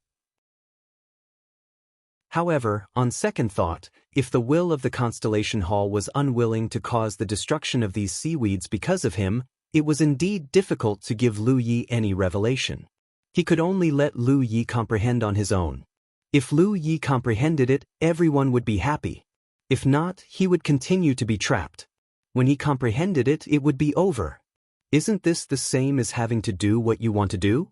However, on second thought, if the will of the Constellation Hall was unwilling to cause the destruction of these seaweeds because of him, it was indeed difficult to give Lu Yi any revelation. He could only let Lu Yi comprehend on his own. If Lu Yi comprehended it, everyone would be happy. If not, he would continue to be trapped. When he comprehended it, it would be over. Isn't this the same as having to do what you want to do?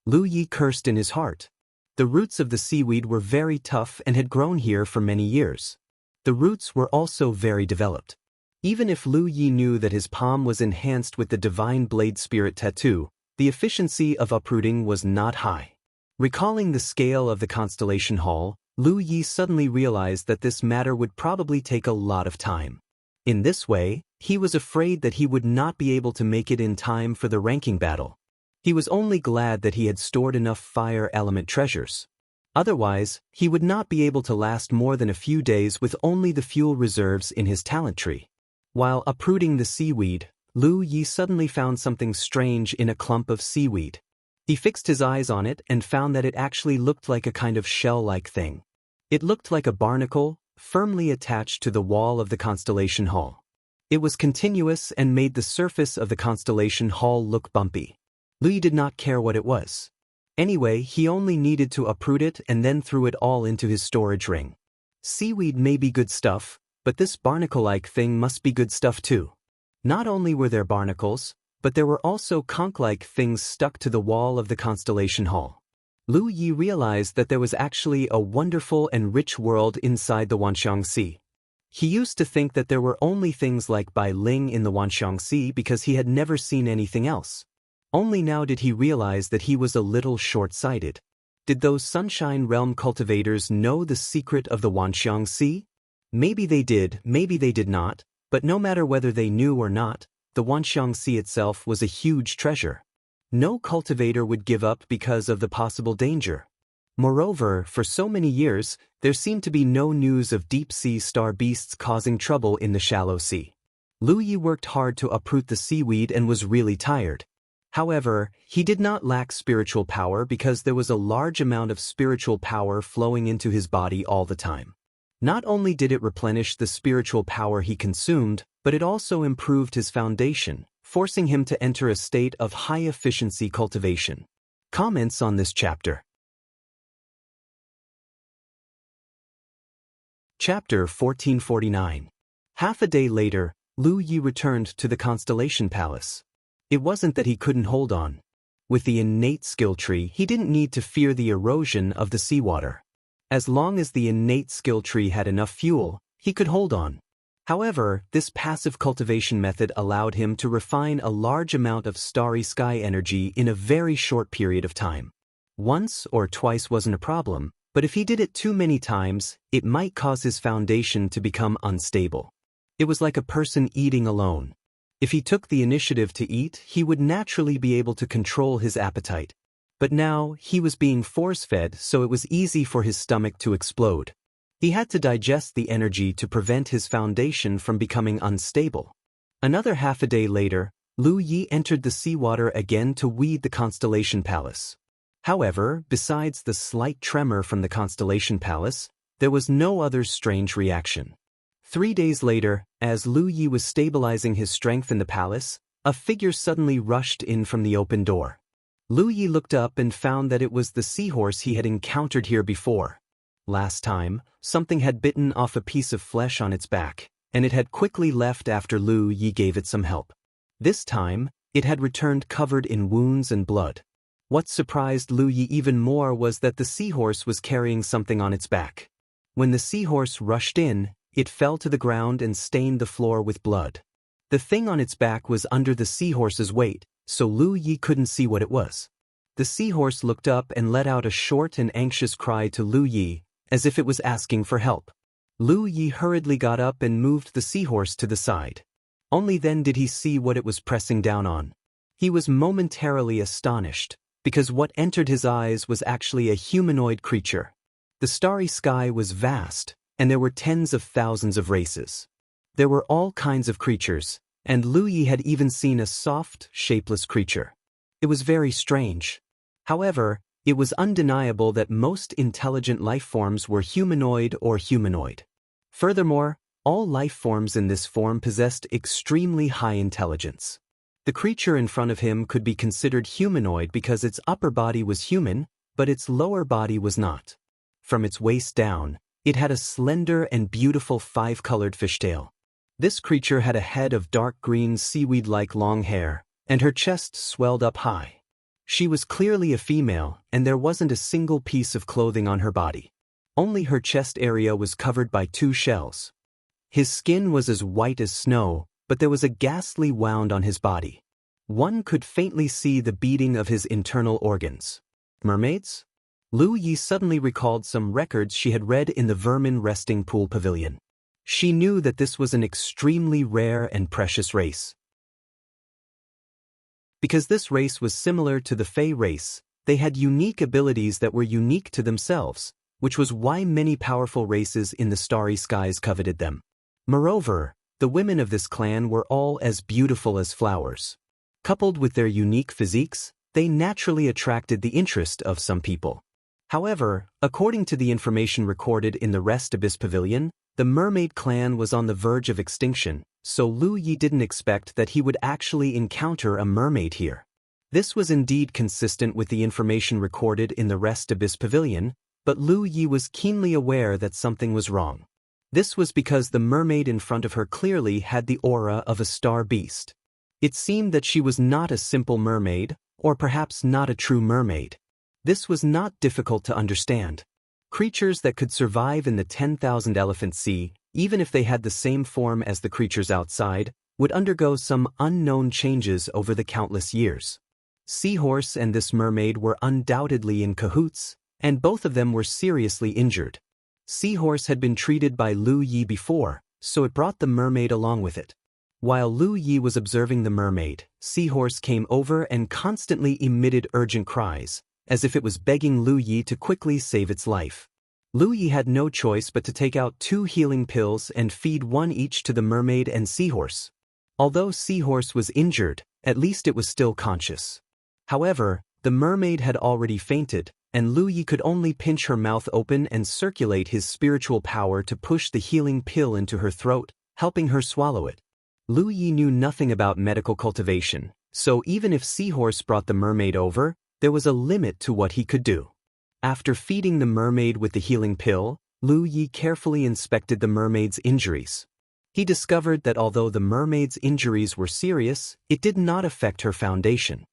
Lu Yi cursed in his heart. The roots of the seaweed were very tough and had grown here for many years. The roots were also very developed. Even if Lu Yi knew that his palm was enhanced with the divine blade spirit tattoo, the efficiency of uprooting was not high. Recalling the scale of the constellation hall, Lu Yi suddenly realized that this matter would probably take a lot of time. In this way, he was afraid that he would not be able to make it in time for the ranking battle. He was only glad that he had stored enough fire element treasures. Otherwise, he would not be able to last more than a few days with only the fuel reserves in his talent tree. While uprooting the seaweed, Lu Yi suddenly found something strange in a clump of seaweed. He fixed his eyes on it and found that it actually looked like a kind of shell-like thing. It looked like a barnacle, firmly attached to the wall of the constellation hall. It was continuous and made the surface of the constellation hall look bumpy. Lu Yi did not care what it was. Anyway, he only needed to uproot it and then threw it all into his storage ring. Seaweed may be good stuff, but this barnacle-like thing must be good stuff too. Not only were there barnacles, but there were also conch-like things stuck to the wall of the constellation hall. Lu Yi realized that there was actually a wonderful and rich world inside the Wanxiang Sea. He used to think that there were only things like Bai Ling in the Wanxiang Sea because he had never seen anything else. Only now did he realize that he was a little short-sighted. Did those Sunshine Realm cultivators know the secret of the Wanxiang Sea? Maybe they did, maybe they did not, but no matter whether they knew or not, the Wanxiang Sea itself was a huge treasure. No cultivator would give up because of the possible danger. Moreover, for so many years, there seemed to be no news of deep-sea star beasts causing trouble in the shallow sea. Lu Yi worked hard to uproot the seaweed and was really tired. However, he did not lack spiritual power because there was a large amount of spiritual power flowing into his body all the time. Not only did it replenish the spiritual power he consumed, but it also improved his foundation, forcing him to enter a state of high-efficiency cultivation. Comments on this chapter. Chapter 1449. Half a day later, Lu Yi returned to the Constellation Palace. It wasn't that he couldn't hold on. With the innate skill tree, he didn't need to fear the erosion of the seawater. As long as the innate skill tree had enough fuel, he could hold on. However, this passive cultivation method allowed him to refine a large amount of starry sky energy in a very short period of time. Once or twice wasn't a problem, but if he did it too many times, it might cause his foundation to become unstable. It was like a person eating alone. If he took the initiative to eat, he would naturally be able to control his appetite. But now, he was being force-fed, so it was easy for his stomach to explode. He had to digest the energy to prevent his foundation from becoming unstable. Another half a day later, Lu Yi entered the seawater again to weed the Constellation Palace. However, besides the slight tremor from the Constellation Palace, there was no other strange reaction. 3 days later, as Lu Yi was stabilizing his strength in the palace, a figure suddenly rushed in from the open door. Lu Yi looked up and found that it was the seahorse he had encountered here before. Last time, something had bitten off a piece of flesh on its back, and it had quickly left after Lu Yi gave it some help. This time, it had returned covered in wounds and blood. What surprised Lu Yi even more was that the seahorse was carrying something on its back. When the seahorse rushed in, it fell to the ground and stained the floor with blood. The thing on its back was under the seahorse's weight, so Lu Yi couldn't see what it was. The seahorse looked up and let out a short and anxious cry to Lu Yi, as if it was asking for help. Lu Yi hurriedly got up and moved the seahorse to the side. Only then did he see what it was pressing down on. He was momentarily astonished, because what entered his eyes was actually a humanoid creature. The starry sky was vast, and there were tens of thousands of races. There were all kinds of creatures, and Lu Yi had even seen a soft, shapeless creature. It was very strange. However, it was undeniable that most intelligent life forms were humanoid or humanoid. Furthermore, all life forms in this form possessed extremely high intelligence. The creature in front of him could be considered humanoid because its upper body was human, but its lower body was not. From its waist down, it had a slender and beautiful five-colored fishtail. This creature had a head of dark green seaweed-like long hair, and her chest swelled up high. She was clearly a female, and there wasn't a single piece of clothing on her body. Only her chest area was covered by 2 shells. His skin was as white as snow, but there was a ghastly wound on his body. One could faintly see the beating of his internal organs. Mermaids? Lu Yi suddenly recalled some records she had read in the vermin resting pool pavilion. She knew that this was an extremely rare and precious race. Because this race was similar to the Fey race, they had unique abilities that were unique to themselves, which was why many powerful races in the starry skies coveted them. Moreover, the women of this clan were all as beautiful as flowers. Coupled with their unique physiques, they naturally attracted the interest of some people. However, according to the information recorded in the Rest Abyss Pavilion, the mermaid clan was on the verge of extinction, so Lu Yi didn't expect that he would actually encounter a mermaid here. This was indeed consistent with the information recorded in the Rest Abyss Pavilion, but Lu Yi was keenly aware that something was wrong. This was because the mermaid in front of her clearly had the aura of a star beast. It seemed that she was not a simple mermaid, or perhaps not a true mermaid. This was not difficult to understand. Creatures that could survive in the 10,000 elephant sea, even if they had the same form as the creatures outside, would undergo some unknown changes over the countless years. Seahorse and this mermaid were undoubtedly in cahoots, and both of them were seriously injured. Seahorse had been treated by Lu Yi before, so it brought the mermaid along with it. While Lu Yi was observing the mermaid, Seahorse came over and constantly emitted urgent cries, as if it was begging Lu Yi to quickly save its life. Lu Yi had no choice but to take out 2 healing pills and feed one each to the mermaid and Seahorse. Although Seahorse was injured, at least it was still conscious. However, the mermaid had already fainted, and Lu Yi could only pinch her mouth open and circulate his spiritual power to push the healing pill into her throat, helping her swallow it. Lu Yi knew nothing about medical cultivation, so even if Seahorse brought the mermaid over, there was a limit to what he could do. After feeding the mermaid with the healing pill, Lu Yi carefully inspected the mermaid's injuries. He discovered that although the mermaid's injuries were serious, it did not affect her foundation.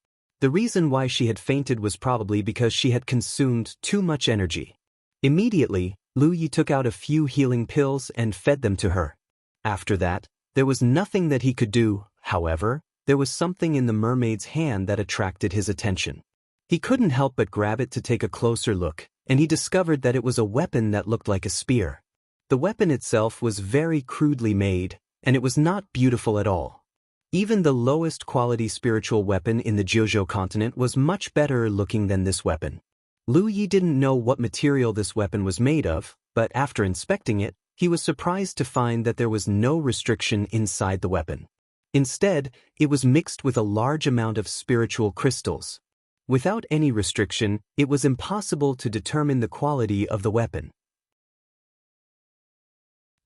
The reason why she had fainted was probably because she had consumed too much energy. Immediately, Lu Yi took out a few healing pills and fed them to her. After that, there was nothing that he could do. However, there was something in the mermaid's hand that attracted his attention. He couldn't help but grab it to take a closer look, and he discovered that it was a weapon that looked like a spear. The weapon itself was very crudely made, and it was not beautiful at all. Even the lowest quality spiritual weapon in the Jojo continent was much better looking than this weapon. Lu Yi didn't know what material this weapon was made of, but after inspecting it, he was surprised to find that there was no restriction inside the weapon. Instead, it was mixed with a large amount of spiritual crystals. Without any restriction, it was impossible to determine the quality of the weapon.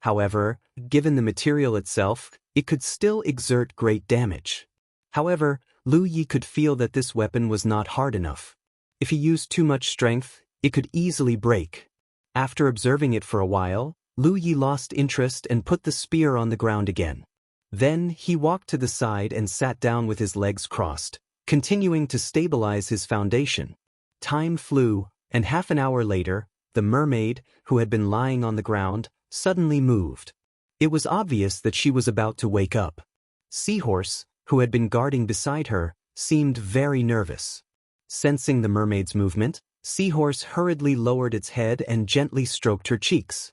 However, given the material itself, it could still exert great damage. However, Lu Yi could feel that this weapon was not hard enough. If he used too much strength, it could easily break. After observing it for a while, Lu Yi lost interest and put the spear on the ground again. Then he walked to the side and sat down with his legs crossed, continuing to stabilize his foundation. Time flew, and half an hour later, the mermaid, who had been lying on the ground, suddenly moved. It was obvious that she was about to wake up. Seahorse, who had been guarding beside her, seemed very nervous. Sensing the mermaid's movement, Seahorse hurriedly lowered its head and gently stroked her cheeks.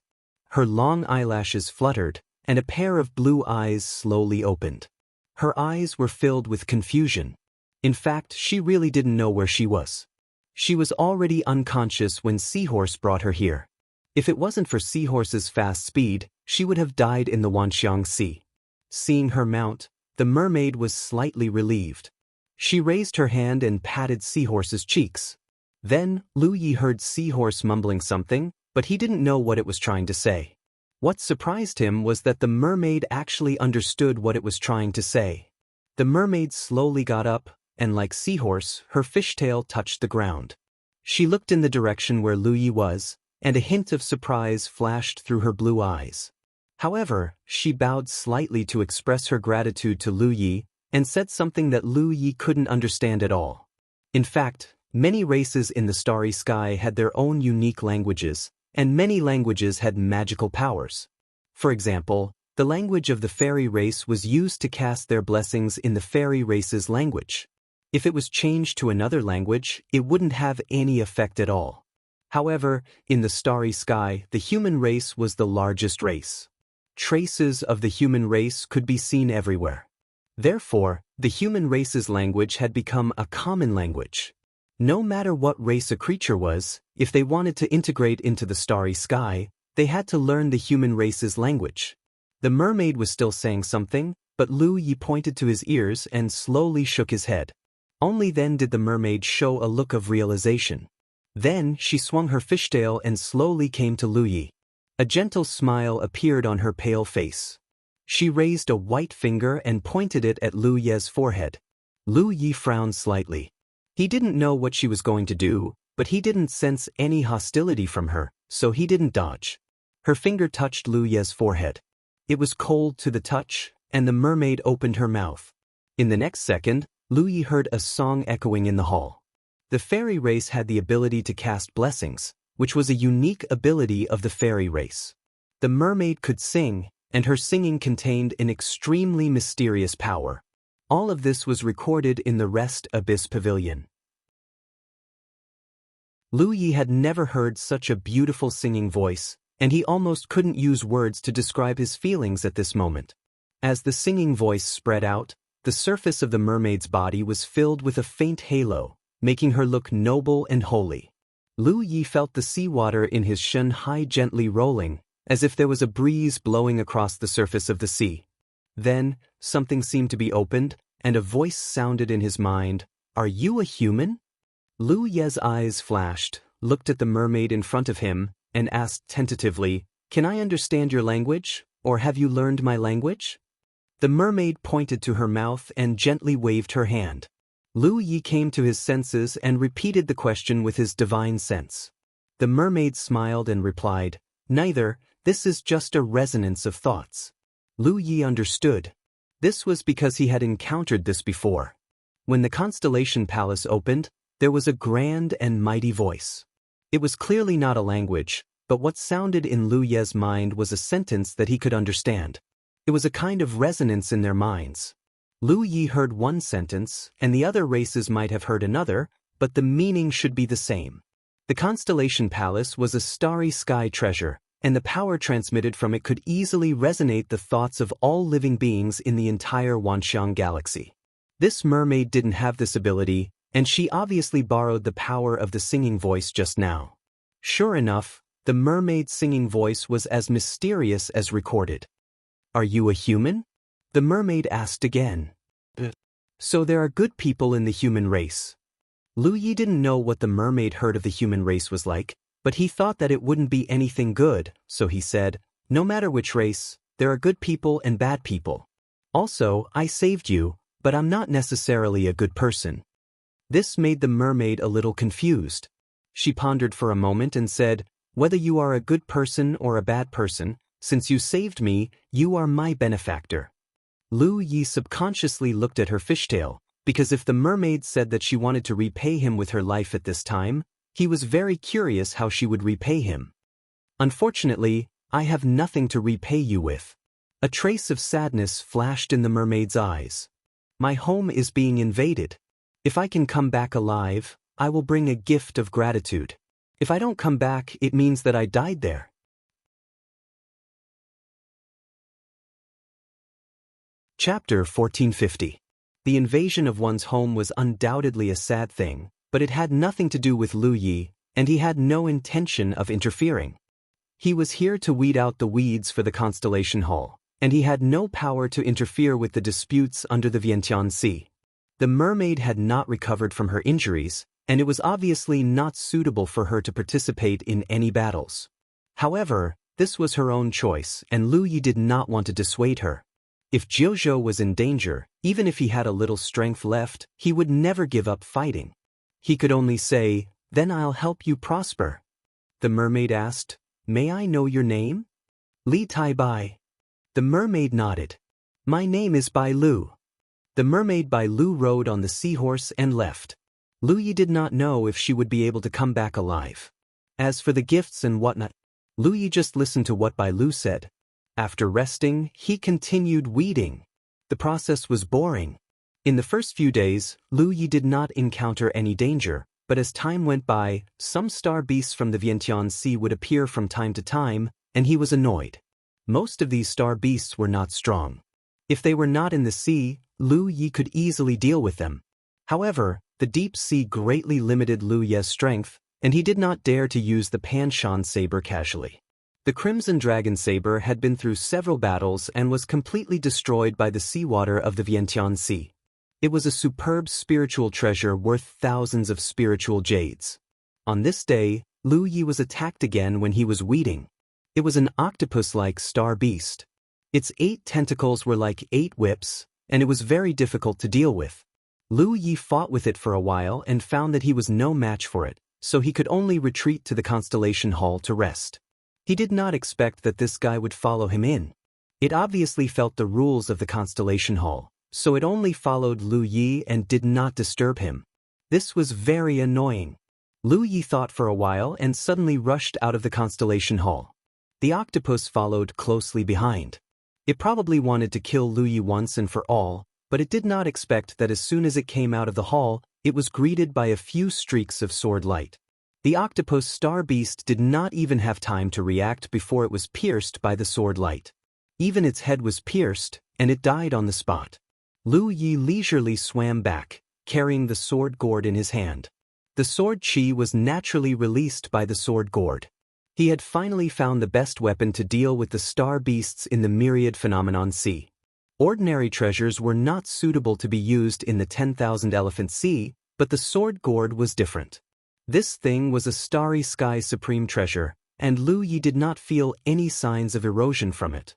Her long eyelashes fluttered, and a pair of blue eyes slowly opened. Her eyes were filled with confusion. In fact, she really didn't know where she was. She was already unconscious when Seahorse brought her here. If it wasn't for Seahorse's fast speed, she would have died in the Wanxiang Sea. Seeing her mount, the mermaid was slightly relieved. She raised her hand and patted Seahorse's cheeks. Then, Lu Yi heard Seahorse mumbling something, but he didn't know what it was trying to say. What surprised him was that the mermaid actually understood what it was trying to say. The mermaid slowly got up, and like Seahorse, her fishtail touched the ground. She looked in the direction where Lu Yi was, and a hint of surprise flashed through her blue eyes. However, she bowed slightly to express her gratitude to Lu Yi, and said something that Lu Yi couldn't understand at all. In fact, many races in the starry sky had their own unique languages, and many languages had magical powers. For example, the language of the fairy race was used to cast their blessings in the fairy race's language. If it was changed to another language, it wouldn't have any effect at all. However, in the starry sky, the human race was the largest race. Traces of the human race could be seen everywhere. Therefore, the human race's language had become a common language. No matter what race a creature was, if they wanted to integrate into the starry sky, they had to learn the human race's language. The mermaid was still saying something, but Lu Yi pointed to his ears and slowly shook his head. Only then did the mermaid show a look of realization. Then she swung her fishtail and slowly came to Lu Yi. A gentle smile appeared on her pale face. She raised a white finger and pointed it at Lu Yi's forehead. Lu Yi frowned slightly. He didn't know what she was going to do, but he didn't sense any hostility from her, so he didn't dodge. Her finger touched Lu Yi's forehead. It was cold to the touch, and the mermaid opened her mouth. In the next second, Lu Yi heard a song echoing in the hall. The fairy race had the ability to cast blessings, which was a unique ability of the fairy race. The mermaid could sing, and her singing contained an extremely mysterious power. All of this was recorded in the Rest Abyss Pavilion. Lu Yi had never heard such a beautiful singing voice, and he almost couldn't use words to describe his feelings at this moment. As the singing voice spread out, the surface of the mermaid's body was filled with a faint halo, making her look noble and holy. Lu Yi felt the seawater in his shen hai gently rolling, as if there was a breeze blowing across the surface of the sea. Then, something seemed to be opened, and a voice sounded in his mind, "Are you a human?" Lu Yi's eyes flashed, looked at the mermaid in front of him, and asked tentatively, "Can I understand your language, or have you learned my language?" The mermaid pointed to her mouth and gently waved her hand. Lu Yi came to his senses and repeated the question with his divine sense. The mermaid smiled and replied, "Neither, this is just a resonance of thoughts." Lu Yi understood. This was because he had encountered this before. When the Constellation Palace opened, there was a grand and mighty voice. It was clearly not a language, but what sounded in Lu Yi's mind was a sentence that he could understand. It was a kind of resonance in their minds. Lu Yi heard one sentence, and the other races might have heard another, but the meaning should be the same. The Constellation Palace was a starry sky treasure, and the power transmitted from it could easily resonate the thoughts of all living beings in the entire Wanxiang galaxy. This mermaid didn't have this ability, and she obviously borrowed the power of the singing voice just now. Sure enough, the mermaid's singing voice was as mysterious as recorded. "Are you a human?" the mermaid asked again. "So there are good people in the human race." Lu Yi didn't know what the mermaid heard of the human race was like, but he thought that it wouldn't be anything good, so he said, "No matter which race, there are good people and bad people. Also, I saved you, but I'm not necessarily a good person." This made the mermaid a little confused. She pondered for a moment and said, "Whether you are a good person or a bad person, since you saved me, you are my benefactor." Lu Yi subconsciously looked at her fishtail, because if the mermaid said that she wanted to repay him with her life at this time, he was very curious how she would repay him. "Unfortunately, I have nothing to repay you with." A trace of sadness flashed in the mermaid's eyes. "My home is being invaded. If I can come back alive, I will bring a gift of gratitude. If I don't come back, it means that I died there." Chapter 1450. The invasion of one's home was undoubtedly a sad thing, but it had nothing to do with Lu Yi, and he had no intention of interfering. He was here to weed out the weeds for the Constellation Hall, and he had no power to interfere with the disputes under the Vientiane Sea. The mermaid had not recovered from her injuries, and it was obviously not suitable for her to participate in any battles. However, this was her own choice, and Lu Yi did not want to dissuade her. If Jojo was in danger, even if he had a little strength left, he would never give up fighting. He could only say, "Then I'll help you prosper." The mermaid asked, "May I know your name?" "Li Tai Bai." The mermaid nodded. "My name is Bai Lu." The mermaid Bai Lu rode on the seahorse and left. Lu Yi did not know if she would be able to come back alive. As for the gifts and whatnot, Lu Yi just listened to what Bai Lu said. After resting, he continued weeding. The process was boring. In the first few days, Lu Yi did not encounter any danger, but as time went by, some star beasts from the Vientiane Sea would appear from time to time, and he was annoyed. Most of these star beasts were not strong. If they were not in the sea, Lu Yi could easily deal with them. However, the deep sea greatly limited Lu Ye's strength, and he did not dare to use the Panshan saber casually. The Crimson Dragon Saber had been through several battles and was completely destroyed by the seawater of the Vientiane Sea. It was a superb spiritual treasure worth thousands of spiritual jades. On this day, Lu Yi was attacked again when he was weeding. It was an octopus-like star beast. Its 8 tentacles were like 8 whips, and it was very difficult to deal with. Lu Yi fought with it for a while and found that he was no match for it, so he could only retreat to the Constellation Hall to rest. He did not expect that this guy would follow him in. It obviously felt the rules of the Constellation Hall, so it only followed Lu Yi and did not disturb him. This was very annoying. Lu Yi thought for a while and suddenly rushed out of the Constellation Hall. The octopus followed closely behind. It probably wanted to kill Lu Yi once and for all, but it did not expect that as soon as it came out of the hall, it was greeted by a few streaks of sword light. The octopus star beast did not even have time to react before it was pierced by the sword light. Even its head was pierced, and it died on the spot. Lu Yi leisurely swam back, carrying the sword gourd in his hand. The sword chi was naturally released by the sword gourd. He had finally found the best weapon to deal with the star beasts in the myriad phenomenon sea. Ordinary treasures were not suitable to be used in the 10,000 elephant sea, but the sword gourd was different. This thing was a starry sky supreme treasure, and Lu Yi did not feel any signs of erosion from it.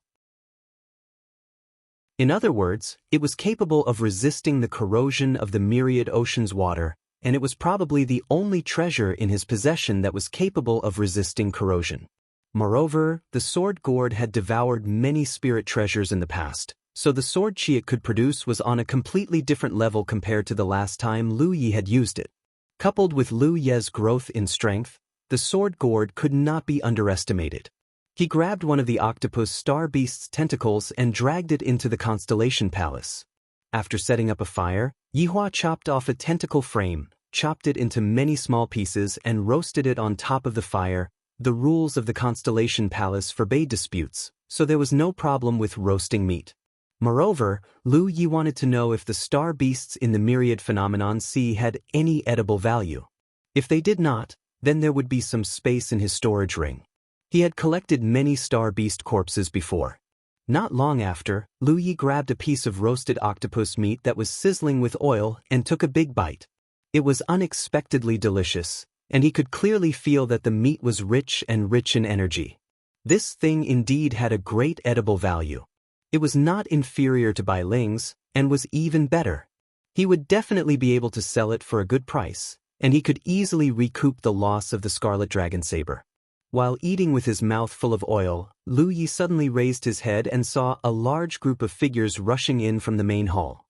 In other words, it was capable of resisting the corrosion of the myriad ocean's water, and it was probably the only treasure in his possession that was capable of resisting corrosion. Moreover, the sword gourd had devoured many spirit treasures in the past, so the sword chi it could produce was on a completely different level compared to the last time Lu Yi had used it. Coupled with Lu Ye's growth in strength, the sword gourd could not be underestimated. He grabbed one of the octopus star beast's tentacles and dragged it into the Constellation Palace. After setting up a fire, Yihua chopped off a tentacle frame, chopped it into many small pieces and roasted it on top of the fire. The rules of the Constellation Palace forbade disputes, so there was no problem with roasting meat. Moreover, Lu Yi wanted to know if the star beasts in the myriad phenomenon sea had any edible value. If they did not, then there would be some space in his storage ring. He had collected many star beast corpses before. Not long after, Lu Yi grabbed a piece of roasted octopus meat that was sizzling with oil and took a big bite. It was unexpectedly delicious, and he could clearly feel that the meat was rich and rich in energy. This thing indeed had a great edible value. It was not inferior to Bai Ling's, and was even better. He would definitely be able to sell it for a good price, and he could easily recoup the loss of the Scarlet Dragon Saber. While eating with his mouth full of oil, Lu Yi suddenly raised his head and saw a large group of figures rushing in from the main hall.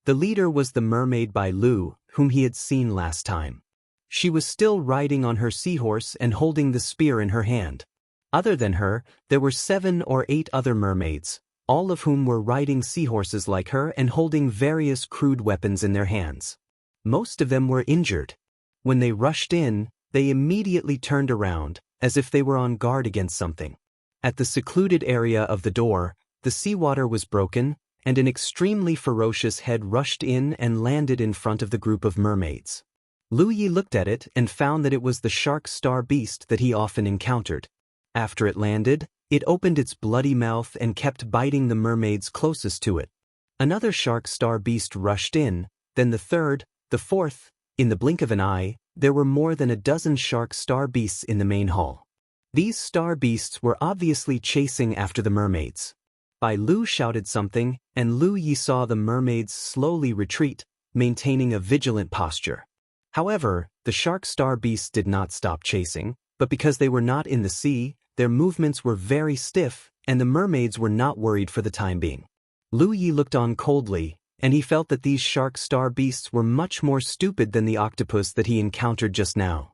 The leader was the mermaid Bai Lu, whom he had seen last time. She was still riding on her seahorse and holding the spear in her hand. Other than her, there were 7 or 8 other mermaids, all of whom were riding seahorses like her and holding various crude weapons in their hands. Most of them were injured. When they rushed in, they immediately turned around, as if they were on guard against something. At the secluded area of the door, the seawater was broken, and an extremely ferocious head rushed in and landed in front of the group of mermaids. Lu Yi looked at it and found that it was the shark star beast that he often encountered. After it landed, it opened its bloody mouth and kept biting the mermaids closest to it. Another shark star beast rushed in, then the third, the fourth. In the blink of an eye, there were more than a dozen shark star beasts in the main hall. These star beasts were obviously chasing after the mermaids. Bai Lu shouted something, and Lu Yi saw the mermaids slowly retreat, maintaining a vigilant posture. However, the shark star beasts did not stop chasing, but because they were not in the sea, their movements were very stiff, and the mermaids were not worried for the time being. Lu Yi looked on coldly, and he felt that these shark star beasts were much more stupid than the octopus that he encountered just now.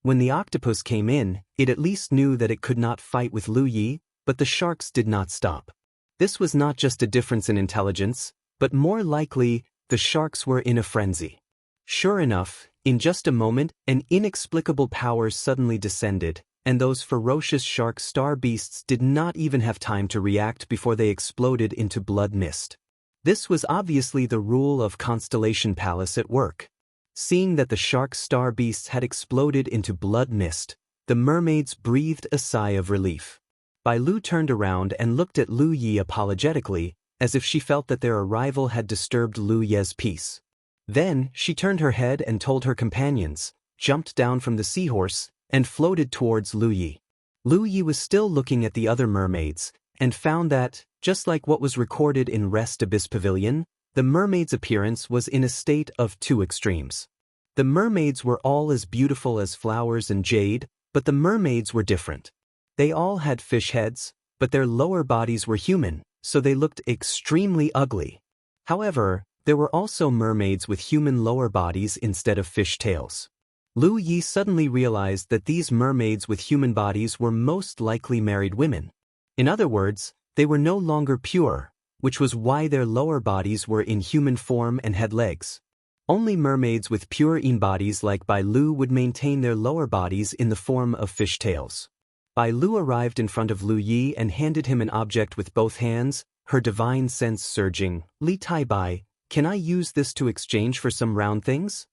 When the octopus came in, it at least knew that it could not fight with Lu Yi, but the sharks did not stop. This was not just a difference in intelligence, but more likely, the sharks were in a frenzy. Sure enough, in just a moment, an inexplicable power suddenly descended, and those ferocious shark star beasts did not even have time to react before they exploded into blood mist. This was obviously the rule of Constellation Palace at work. Seeing that the shark star beasts had exploded into blood mist, the mermaids breathed a sigh of relief. Bai Lu turned around and looked at Lu Yi apologetically, as if she felt that their arrival had disturbed Lu Ye's peace. Then, she turned her head and told her companions, jumped down from the seahorse, and floated towards Lu Yi. Lu Yi was still looking at the other mermaids, and found that, just like what was recorded in Rest Abyss Pavilion, the mermaid's appearance was in a state of two extremes. The mermaids were all as beautiful as flowers and jade, but the mermaids were different. They all had fish heads, but their lower bodies were human, so they looked extremely ugly. However, there were also mermaids with human lower bodies instead of fish tails. Lu Yi suddenly realized that these mermaids with human bodies were most likely married women. In other words, they were no longer pure, which was why their lower bodies were in human form and had legs. Only mermaids with pure yin bodies like Bai Lu would maintain their lower bodies in the form of fish tails. Bai Lu arrived in front of Lu Yi and handed him an object with both hands, her divine sense surging. "Li Tai Bai, can I use this to exchange for some round things?"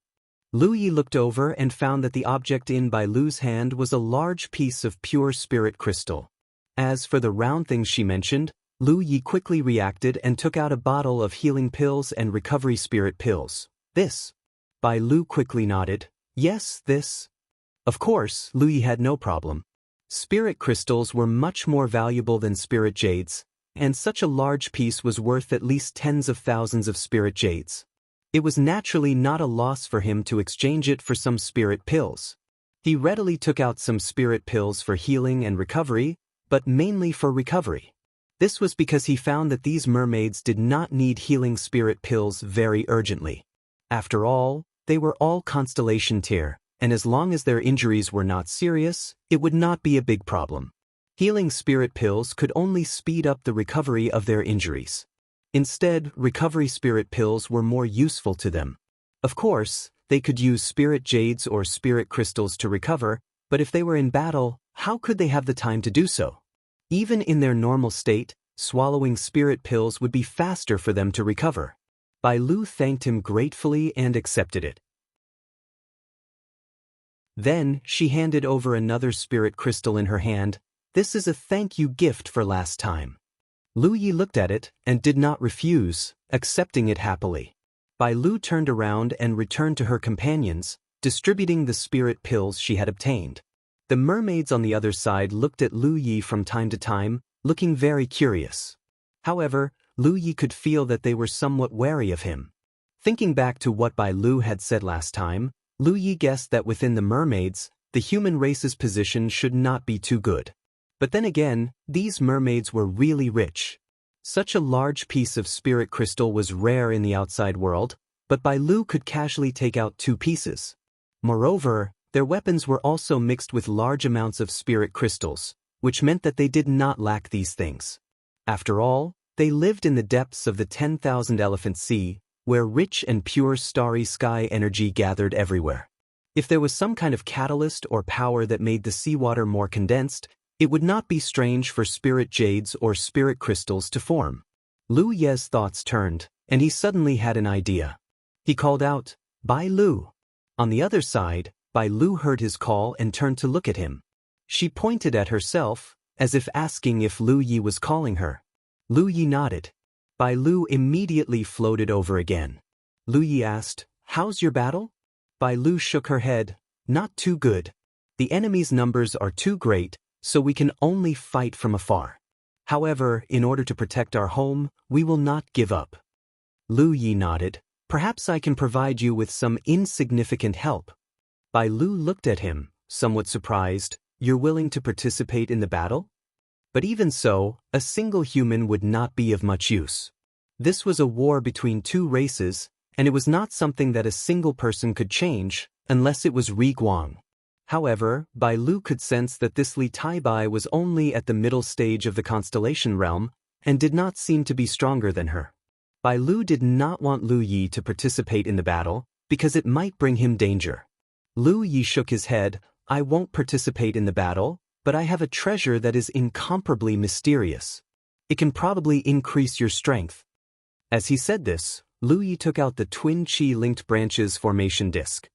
Lu Yi looked over and found that the object in Bai Lu's hand was a large piece of pure spirit crystal. As for the round things she mentioned, Lu Yi quickly reacted and took out a bottle of healing pills and recovery spirit pills. "This?" Bai Lu quickly nodded. "Yes, this." Of course, Lu Yi had no problem. Spirit crystals were much more valuable than spirit jades, and such a large piece was worth at least tens of thousands of spirit jades. It was naturally not a loss for him to exchange it for some spirit pills. He readily took out some spirit pills for healing and recovery, but mainly for recovery. This was because he found that these mermaids did not need healing spirit pills very urgently. After all, they were all constellation tier, and as long as their injuries were not serious, it would not be a big problem. Healing spirit pills could only speed up the recovery of their injuries. Instead, recovery spirit pills were more useful to them. Of course, they could use spirit jades or spirit crystals to recover, but if they were in battle, how could they have the time to do so? Even in their normal state, swallowing spirit pills would be faster for them to recover. Bai Lu thanked him gratefully and accepted it. Then, she handed over another spirit crystal in her hand. "This is a thank you gift for last time." Lu Yi looked at it and did not refuse, accepting it happily. Bai Lu turned around and returned to her companions, distributing the spirit pills she had obtained. The mermaids on the other side looked at Lu Yi from time to time, looking very curious. However, Lu Yi could feel that they were somewhat wary of him. Thinking back to what Bai Lu had said last time, Lu Yi guessed that within the mermaids, the human race's position should not be too good. But then again, these mermaids were really rich. Such a large piece of spirit crystal was rare in the outside world, but Bai Lu could casually take out 2 pieces. Moreover, their weapons were also mixed with large amounts of spirit crystals, which meant that they did not lack these things. After all, they lived in the depths of the 10,000 Elephant Sea, where rich and pure starry sky energy gathered everywhere. If there was some kind of catalyst or power that made the seawater more condensed, it would not be strange for spirit jades or spirit crystals to form. Lu Ye's thoughts turned, and he suddenly had an idea. He called out, "Bai Lu." On the other side, Bai Lu heard his call and turned to look at him. She pointed at herself, as if asking if Lu Yi was calling her. Lu Yi nodded. Bai Lu immediately floated over again. Lu Yi asked, "How's your battle?" Bai Lu shook her head. "Not too good. The enemy's numbers are too great, so we can only fight from afar." However, in order to protect our home, we will not give up. Lu Yi nodded. Perhaps I can provide you with some insignificant help. Bai Lu looked at him, somewhat surprised. You're willing to participate in the battle? But even so, a single human would not be of much use. This was a war between two races, and it was not something that a single person could change, unless it was Ri Guang. However, Bai Lu could sense that this Li Taibai was only at the middle stage of the constellation realm, and did not seem to be stronger than her. Bai Lu did not want Lu Yi to participate in the battle, because it might bring him danger. Lu Yi shook his head. I won't participate in the battle, but I have a treasure that is incomparably mysterious. It can probably increase your strength. As he said this, Lu Yi took out the twin chi-linked branches formation disc.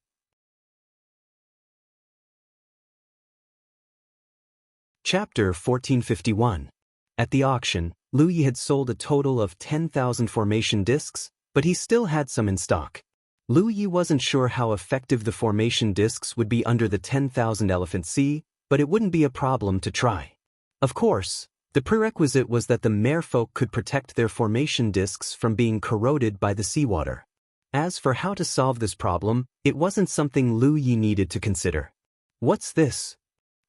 Chapter 1451. At the auction, Lu Yi had sold a total of 10,000 formation discs, but he still had some in stock. Lu Yi wasn't sure how effective the formation discs would be under the 10,000 elephant sea, but it wouldn't be a problem to try. Of course, the prerequisite was that the merfolk could protect their formation discs from being corroded by the seawater. As for how to solve this problem, it wasn't something Lu Yi needed to consider. What's this?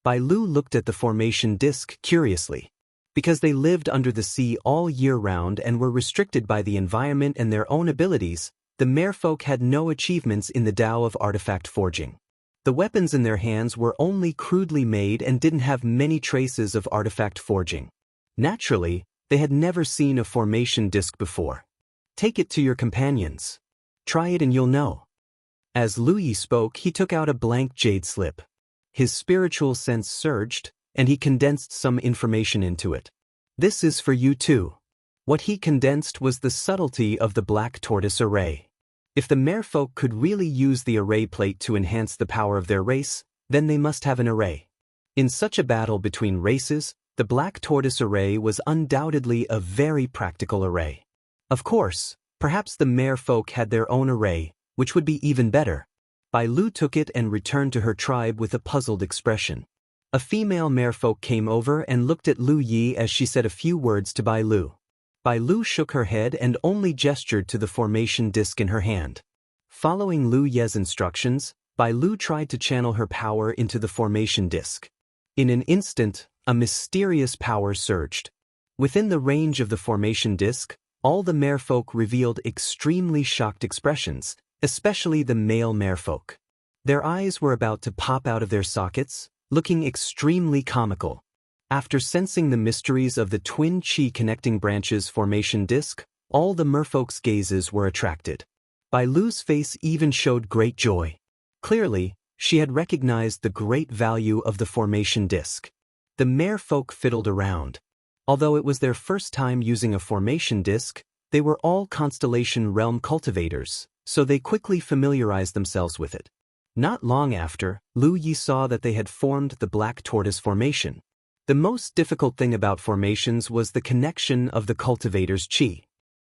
Bai Lu looked at the formation disc curiously. Because they lived under the sea all year round and were restricted by the environment and their own abilities, the merfolk had no achievements in the Tao of artifact forging. The weapons in their hands were only crudely made and didn't have many traces of artifact forging. Naturally, they had never seen a formation disc before. Take it to your companions. Try it and you'll know. As Lu Yi spoke, he took out a blank jade slip. His spiritual sense surged, and he condensed some information into it. This is for you too. What he condensed was the subtlety of the black tortoise array. If the merfolk could really use the array plate to enhance the power of their race, then they must have an array. In such a battle between races, the black tortoise array was undoubtedly a very practical array. Of course, perhaps the merfolk had their own array, which would be even better. Bai Lu took it and returned to her tribe with a puzzled expression. A female merfolk came over and looked at Lu Yi as she said a few words to Bai Lu. Bai Lu shook her head and only gestured to the formation disc in her hand. Following Lu Ye's instructions, Bai Lu tried to channel her power into the formation disc. In an instant, a mysterious power surged. Within the range of the formation disc, all the merfolk revealed extremely shocked expressions, especially the male merfolk. Their eyes were about to pop out of their sockets, looking extremely comical. After sensing the mysteries of the twin chi connecting branches formation disc, all the merfolk's gazes were attracted. Bai Lu's face even showed great joy. Clearly, she had recognized the great value of the formation disc. The merfolk fiddled around. Although it was their first time using a formation disc, they were all constellation realm cultivators, so they quickly familiarized themselves with it. Not long after, Lu Yi saw that they had formed the black tortoise formation. The most difficult thing about formations was the connection of the cultivator's chi.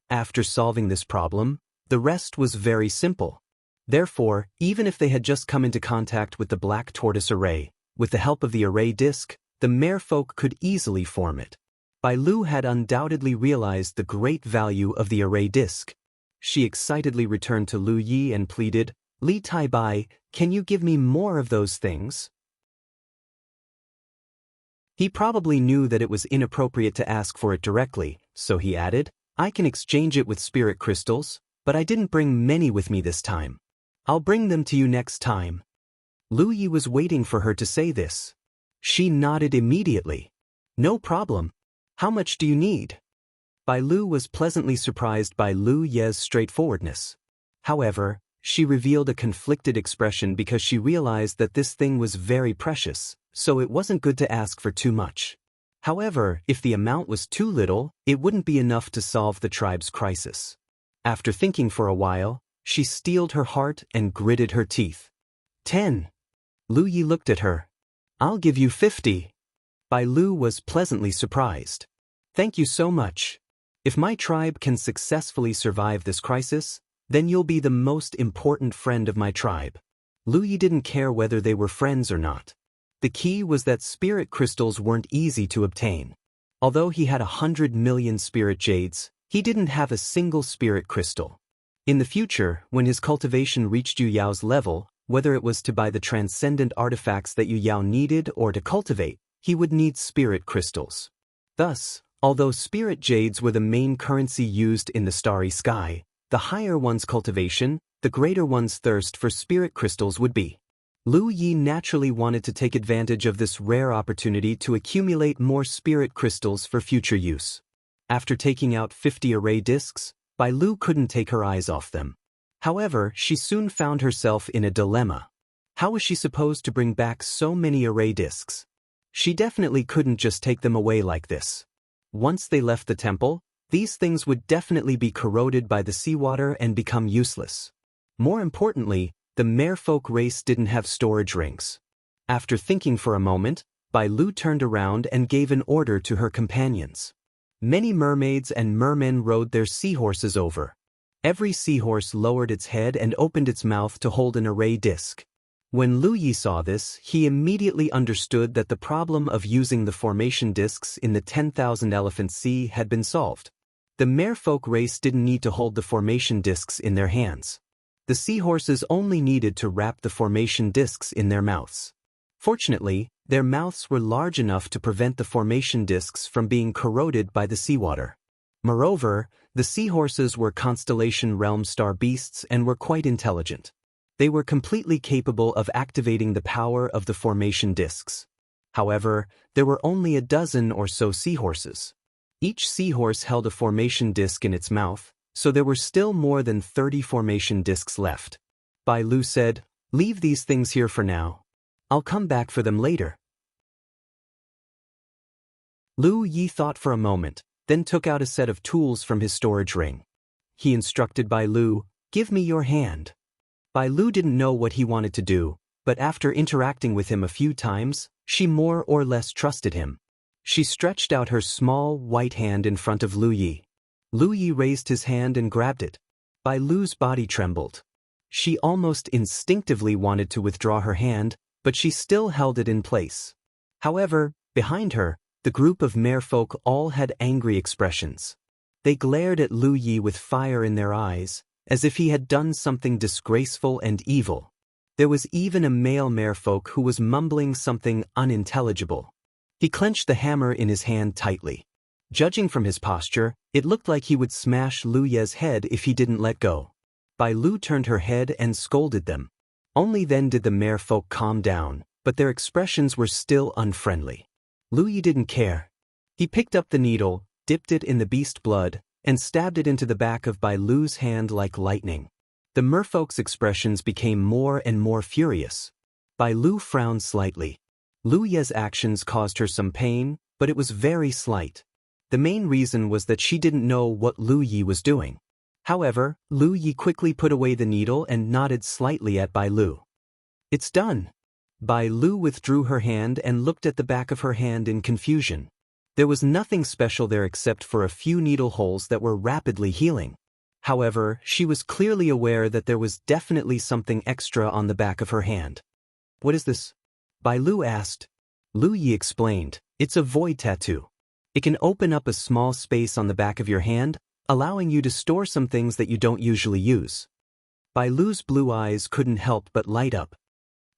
After solving this problem, the rest was very simple. Therefore, even if they had just come into contact with the black tortoise array, with the help of the array disc, the merfolk could easily form it. Bai Lu had undoubtedly realized the great value of the array disc. She excitedly returned to Lu Yi and pleaded, Li Taibai, can you give me more of those things? He probably knew that it was inappropriate to ask for it directly, so he added, I can exchange it with spirit crystals, but I didn't bring many with me this time. I'll bring them to you next time. Lu Yi was waiting for her to say this. She nodded immediately. No problem. How much do you need? Bai Lu was pleasantly surprised by Lu Ye's straightforwardness. However, she revealed a conflicted expression because she realized that this thing was very precious, so it wasn't good to ask for too much. However, if the amount was too little, it wouldn't be enough to solve the tribe's crisis. After thinking for a while, she steeled her heart and gritted her teeth. 10. Lu Yi looked at her. I'll give you 50. Bai Lu was pleasantly surprised. Thank you so much. If my tribe can successfully survive this crisis, then you'll be the most important friend of my tribe. Lu Yi didn't care whether they were friends or not. The key was that spirit crystals weren't easy to obtain. Although he had 100 million spirit jades, he didn't have a single spirit crystal. In the future, when his cultivation reached Yu Yao's level, whether it was to buy the transcendent artifacts that Yu Yao needed or to cultivate, he would need spirit crystals. Thus, although spirit jades were the main currency used in the starry sky, the higher one's cultivation, the greater one's thirst for spirit crystals would be. Lu Yi naturally wanted to take advantage of this rare opportunity to accumulate more spirit crystals for future use. After taking out 50 array discs, Bai Lu couldn't take her eyes off them. However, she soon found herself in a dilemma. How was she supposed to bring back so many array discs? She definitely couldn't just take them away like this. Once they left the temple, these things would definitely be corroded by the seawater and become useless. More importantly, the merfolk race didn't have storage rings. After thinking for a moment, Bai Lu turned around and gave an order to her companions. Many mermaids and mermen rode their seahorses over. Every seahorse lowered its head and opened its mouth to hold an array disc. When Lu Yi saw this, he immediately understood that the problem of using the formation discs in the 10,000 Elephant Sea had been solved. The merfolk race didn't need to hold the formation discs in their hands. The seahorses only needed to wrap the formation discs in their mouths. Fortunately, their mouths were large enough to prevent the formation discs from being corroded by the seawater. Moreover, the seahorses were Constellation Realm star beasts and were quite intelligent. They were completely capable of activating the power of the formation discs. However, there were only a dozen or so seahorses. Each seahorse held a formation disc in its mouth, so there were still more than 30 formation discs left. Bai Lu said, "Leave these things here for now. I'll come back for them later." Lu Yi thought for a moment, then took out a set of tools from his storage ring. He instructed Bai Lu, "Give me your hand." Bai Lu didn't know what he wanted to do, but after interacting with him a few times, she more or less trusted him. She stretched out her small, white hand in front of Lu Yi. Lu Yi raised his hand and grabbed it. Bai Lu's body trembled. She almost instinctively wanted to withdraw her hand, but she still held it in place. However, behind her, the group of merfolk all had angry expressions. They glared at Lu Yi with fire in their eyes, as if he had done something disgraceful and evil. There was even a male merfolk who was mumbling something unintelligible. He clenched the hammer in his hand tightly. Judging from his posture, it looked like he would smash Lu Ye's head if he didn't let go. Bai Lu turned her head and scolded them. Only then did the merfolk calm down, but their expressions were still unfriendly. Lu Yi didn't care. He picked up the needle, dipped it in the beast blood, and stabbed it into the back of Bai Lu's hand like lightning. The merfolk's expressions became more and more furious. Bai Lu frowned slightly. Lu Ye's actions caused her some pain, but it was very slight. The main reason was that she didn't know what Lu Yi was doing. However, Lu Yi quickly put away the needle and nodded slightly at Bai Lu. "It's done." Bai Lu withdrew her hand and looked at the back of her hand in confusion. There was nothing special there except for a few needle holes that were rapidly healing. However, she was clearly aware that there was definitely something extra on the back of her hand. "What is this?" Bai Lu asked. Lu Yi explained, "It's a void tattoo. It can open up a small space on the back of your hand, allowing you to store some things that you don't usually use." Bai Lu's blue eyes couldn't help but light up.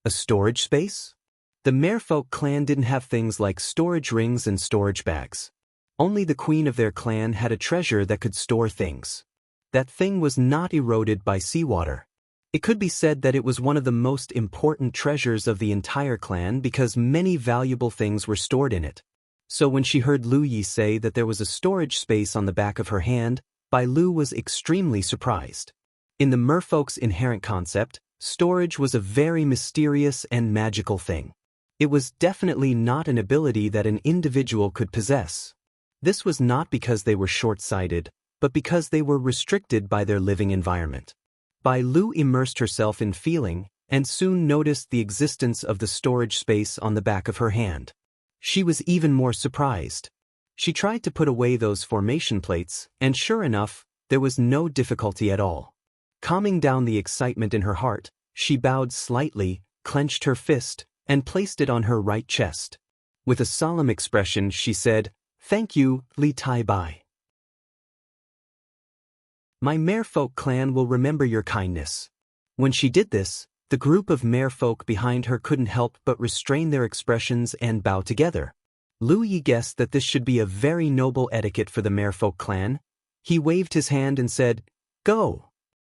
A storage space? The merfolk clan didn't have things like storage rings and storage bags. Only the queen of their clan had a treasure that could store things. That thing was not eroded by seawater. It could be said that it was one of the most important treasures of the entire clan because many valuable things were stored in it. So when she heard Lu Yi say that there was a storage space on the back of her hand, Bai Lu was extremely surprised. In the merfolk's inherent concept, storage was a very mysterious and magical thing. It was definitely not an ability that an individual could possess. This was not because they were short-sighted, but because they were restricted by their living environment. Bai Lu immersed herself in feeling, and soon noticed the existence of the storage space on the back of her hand. She was even more surprised. She tried to put away those formation plates, and sure enough, there was no difficulty at all. Calming down the excitement in her heart, she bowed slightly, clenched her fist, and placed it on her right chest. With a solemn expression, she said, Thank you, Li Tai Bai. My merfolk clan will remember your kindness. When she did this, the group of merfolk behind her couldn't help but restrain their expressions and bow together. Lu Yi guessed that this should be a very noble etiquette for the merfolk clan. He waved his hand and said, "Go!"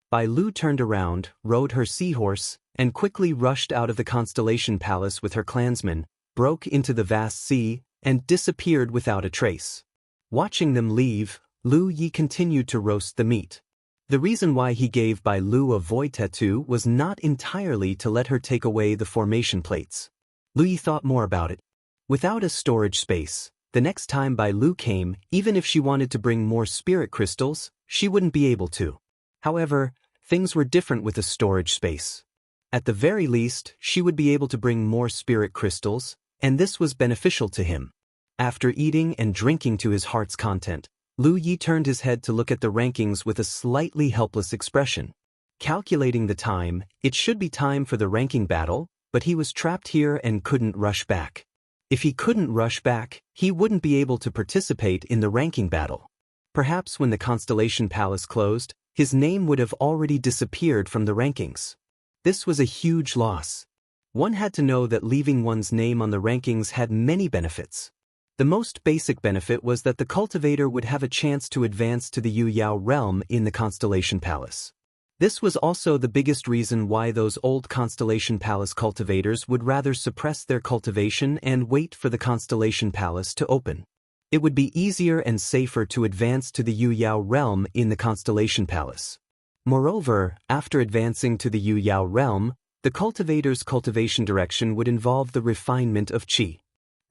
Bai Lu turned around, rode her seahorse, and quickly rushed out of the Constellation Palace with her clansmen, broke into the vast sea, and disappeared without a trace. Watching them leave, Lu Yi continued to roast the meat. The reason why he gave Bai Lu a void tattoo was not entirely to let her take away the formation plates. Lu Yi thought more about it. Without a storage space, the next time Bai Lu came, even if she wanted to bring more spirit crystals, she wouldn't be able to. However, things were different with a storage space. At the very least, she would be able to bring more spirit crystals, and this was beneficial to him. After eating and drinking to his heart's content, Lu Yi turned his head to look at the rankings with a slightly helpless expression. Calculating the time, it should be time for the ranking battle, but he was trapped here and couldn't rush back. If he couldn't rush back, he wouldn't be able to participate in the ranking battle. Perhaps when the Constellation Palace closed, his name would have already disappeared from the rankings. This was a huge loss. One had to know that leaving one's name on the rankings had many benefits. The most basic benefit was that the cultivator would have a chance to advance to the Yu Yao realm in the Constellation Palace. This was also the biggest reason why those old Constellation Palace cultivators would rather suppress their cultivation and wait for the Constellation Palace to open. It would be easier and safer to advance to the Yu Yao realm in the Constellation Palace. Moreover, after advancing to the Yu Yao realm, the cultivator's cultivation direction would involve the refinement of qi.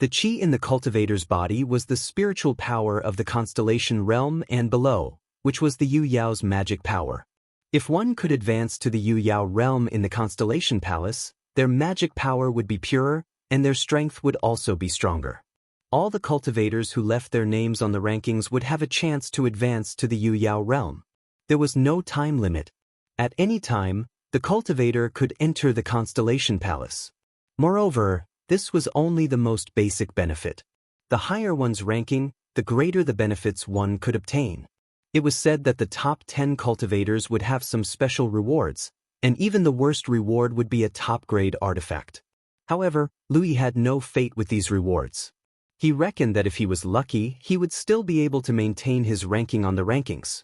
The qi in the cultivator's body was the spiritual power of the Constellation realm and below, which was the Yu Yao's magic power. If one could advance to the Yu Yao realm in the Constellation Palace, their magic power would be purer, and their strength would also be stronger. All the cultivators who left their names on the rankings would have a chance to advance to the Yu Yao realm. There was no time limit. At any time, the cultivator could enter the Constellation Palace. Moreover, this was only the most basic benefit. The higher one's ranking, the greater the benefits one could obtain. It was said that the top 10 cultivators would have some special rewards, and even the worst reward would be a top-grade artifact. However, Lu Yi had no fate with these rewards. He reckoned that if he was lucky, he would still be able to maintain his ranking on the rankings.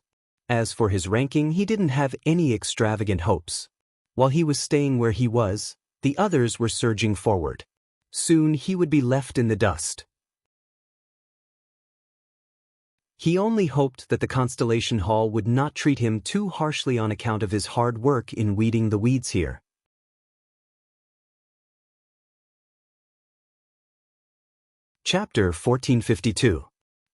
As for his ranking, he didn't have any extravagant hopes. While he was staying where he was, the others were surging forward. Soon he would be left in the dust. He only hoped that the Constellation Hall would not treat him too harshly on account of his hard work in weeding the weeds here. Chapter 1452.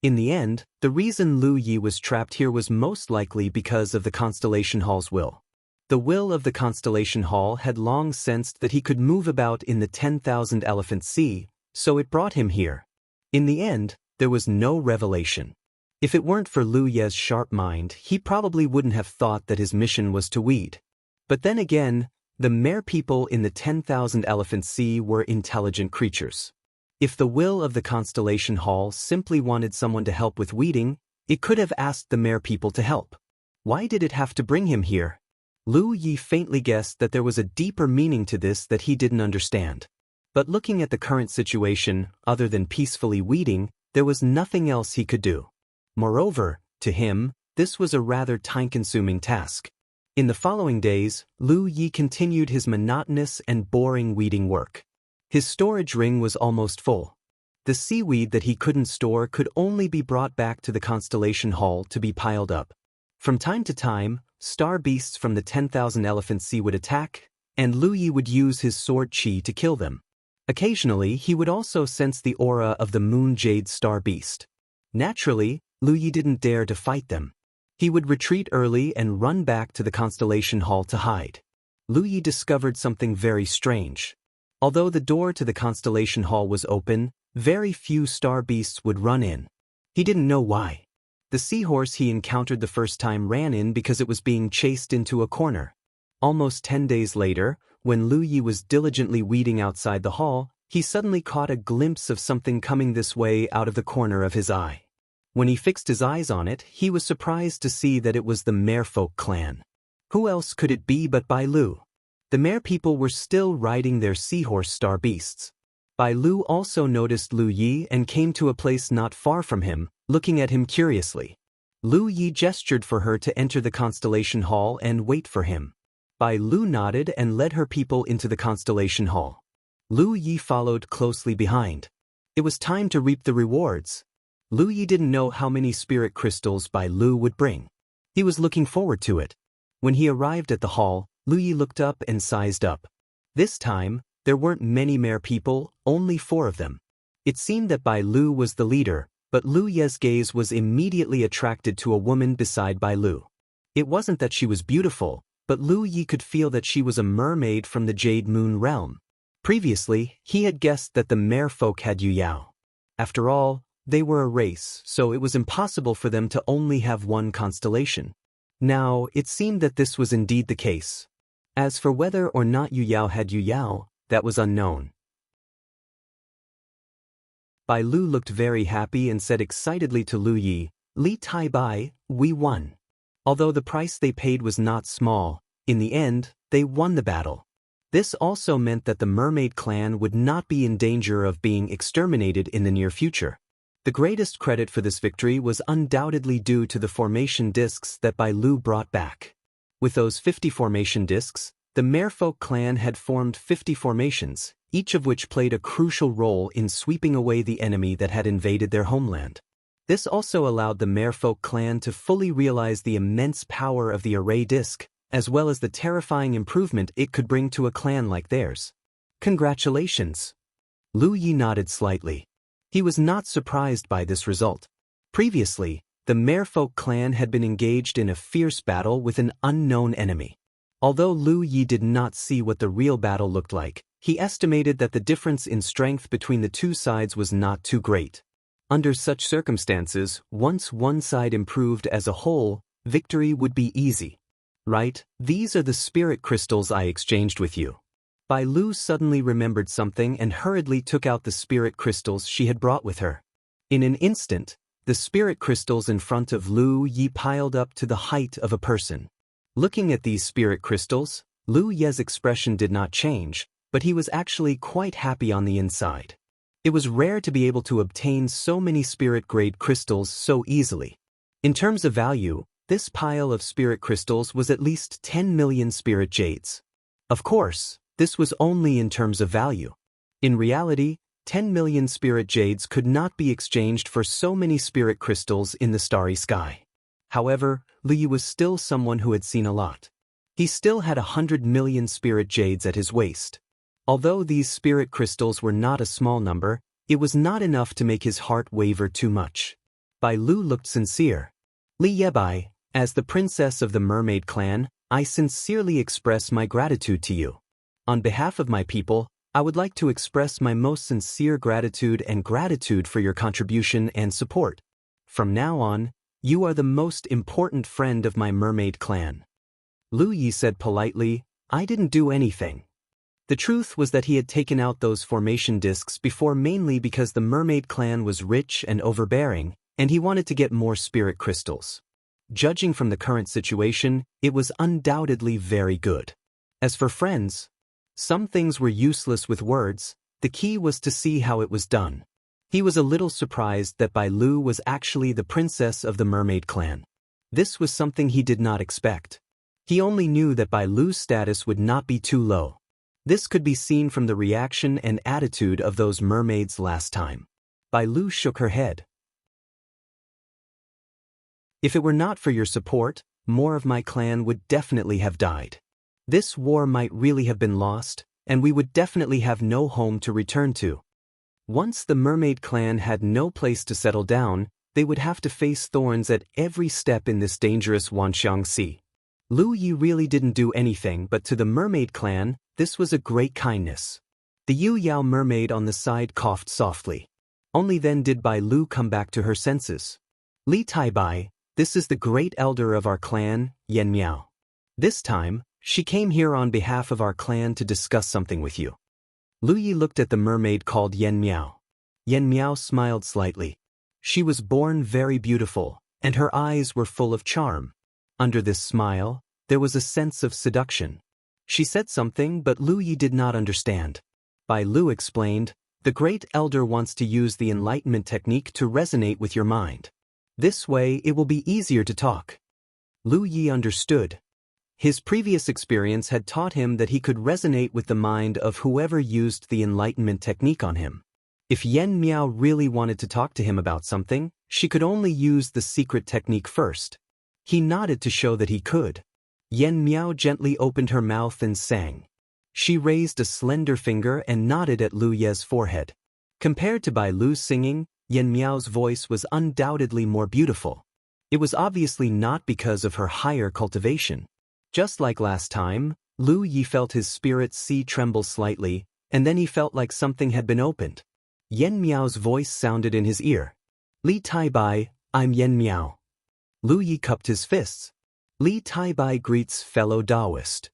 In the end, the reason Lu Yi was trapped here was most likely because of the Constellation Hall's will. The will of the Constellation Hall had long sensed that he could move about in the 10,000 Elephant Sea, so it brought him here. In the end, there was no revelation. If it weren't for Lu Ye's sharp mind, he probably wouldn't have thought that his mission was to weed. But then again, the mere people in the 10,000 Elephant Sea were intelligent creatures. If the will of the Constellation Hall simply wanted someone to help with weeding, it could have asked the mere people to help. Why did it have to bring him here? Lu Yi faintly guessed that there was a deeper meaning to this that he didn't understand. But looking at the current situation, other than peacefully weeding, there was nothing else he could do. Moreover, to him, this was a rather time-consuming task. In the following days, Lu Yi continued his monotonous and boring weeding work. His storage ring was almost full. The seaweed that he couldn't store could only be brought back to the Constellation Hall to be piled up. From time to time, star beasts from the 10,000 Elephant Sea would attack, and Lu Yi would use his sword qi to kill them. Occasionally, he would also sense the aura of the moon jade star beast. Naturally, Lu Yi didn't dare to fight them. He would retreat early and run back to the Constellation Hall to hide. Lu Yi discovered something very strange. Although the door to the Constellation Hall was open, very few star beasts would run in. He didn't know why. The seahorse he encountered the first time ran in because it was being chased into a corner. Almost 10 days later, when Lu Yi was diligently weeding outside the hall, he suddenly caught a glimpse of something coming this way out of the corner of his eye. When he fixed his eyes on it, he was surprised to see that it was the Merfolk clan. Who else could it be but Bai Lu? The Mer people were still riding their seahorse star beasts. Bai Lu also noticed Lu Yi and came to a place not far from him, looking at him curiously. Lu Yi gestured for her to enter the constellation hall and wait for him. Bai Lu nodded and led her people into the constellation hall. Lu Yi followed closely behind. It was time to reap the rewards. Lu Yi didn't know how many spirit crystals Bai Lu would bring. He was looking forward to it. When he arrived at the hall, Lu Yi looked up and sized up. This time, there weren't many Mer people, only 4 of them. It seemed that Bai Lu was the leader, but Lu Ye's gaze was immediately attracted to a woman beside Bai Lu. It wasn't that she was beautiful, but Lu Yi could feel that she was a mermaid from the Jade Moon realm. Previously, he had guessed that the Merfolk had Yu Yao. After all, they were a race, so it was impossible for them to only have one constellation. Now, it seemed that this was indeed the case. As for whether or not Yu Yao had Yu Yao, that was unknown. Bai Lu looked very happy and said excitedly to Lu Yi, "Li Tai Bai, we won." Although the price they paid was not small, in the end, they won the battle. This also meant that the mermaid clan would not be in danger of being exterminated in the near future. The greatest credit for this victory was undoubtedly due to the formation discs that Bai Lu brought back. With those 50 formation discs, the Merfolk clan had formed 50 formations, each of which played a crucial role in sweeping away the enemy that had invaded their homeland. This also allowed the Merfolk clan to fully realize the immense power of the array disc, as well as the terrifying improvement it could bring to a clan like theirs. Congratulations! Lu Yi nodded slightly. He was not surprised by this result. Previously, the Merfolk clan had been engaged in a fierce battle with an unknown enemy. Although Lu Yi did not see what the real battle looked like, he estimated that the difference in strength between the two sides was not too great. Under such circumstances, once one side improved as a whole, victory would be easy. Right, these are the spirit crystals I exchanged with you. Bai Lu suddenly remembered something and hurriedly took out the spirit crystals she had brought with her. In an instant, the spirit crystals in front of Lu Yi piled up to the height of a person. Looking at these spirit crystals, Lu Ye's expression did not change, but he was actually quite happy on the inside. It was rare to be able to obtain so many spirit-grade crystals so easily. In terms of value, this pile of spirit crystals was at least 10 million spirit jades. Of course, this was only in terms of value. In reality, 10 million spirit jades could not be exchanged for so many spirit crystals in the starry sky. However, Lu Yi was still someone who had seen a lot. He still had 100 million spirit jades at his waist. Although these spirit crystals were not a small number, it was not enough to make his heart waver too much. Bai Lu looked sincere. Li Yebai, as the princess of the mermaid clan, I sincerely express my gratitude to you. On behalf of my people, I would like to express my most sincere gratitude for your contribution and support. From now on, you are the most important friend of my mermaid clan. Lu Yi said politely, I didn't do anything. The truth was that he had taken out those formation discs before mainly because the mermaid clan was rich and overbearing, and he wanted to get more spirit crystals. Judging from the current situation, it was undoubtedly very good. As for friends, some things were useless with words, the key was to see how it was done. He was a little surprised that Bai Lu was actually the princess of the mermaid clan. This was something he did not expect. He only knew that Bai Lu's status would not be too low. This could be seen from the reaction and attitude of those mermaids last time. Bai Lu shook her head. If it were not for your support, more of my clan would definitely have died. This war might really have been lost, and we would definitely have no home to return to. Once the mermaid clan had no place to settle down, they would have to face thorns at every step in this dangerous Wanxiang Sea. Lu Yi really didn't do anything, but to the mermaid clan, this was a great kindness. The Yu Yao mermaid on the side coughed softly. Only then did Bai Lu come back to her senses. Li Tai Bai, this is the great elder of our clan, Yan Miao. This time, she came here on behalf of our clan to discuss something with you. Lu Yi looked at the mermaid called Yen Miao. Yen Miao smiled slightly. She was born very beautiful, and her eyes were full of charm. Under this smile, there was a sense of seduction. She said something, but Lu Yi did not understand. Bai Lu explained, "The great elder wants to use the enlightenment technique to resonate with your mind. This way it will be easier to talk." Lu Yi understood. His previous experience had taught him that he could resonate with the mind of whoever used the enlightenment technique on him. If Yen Miao really wanted to talk to him about something, she could only use the secret technique first. He nodded to show that he could. Yen Miao gently opened her mouth and sang. She raised a slender finger and nodded at Lu Ye's forehead. Compared to Bai Lu's singing, Yen Miao's voice was undoubtedly more beautiful. It was obviously not because of her higher cultivation. Just like last time, Lu Yi felt his spirit sea tremble slightly, and then he felt like something had been opened. Yen Miao's voice sounded in his ear. "Li Tai Bai, I'm Yen Miao." Lu Yi cupped his fists. Li Tai Bai greets fellow Taoist.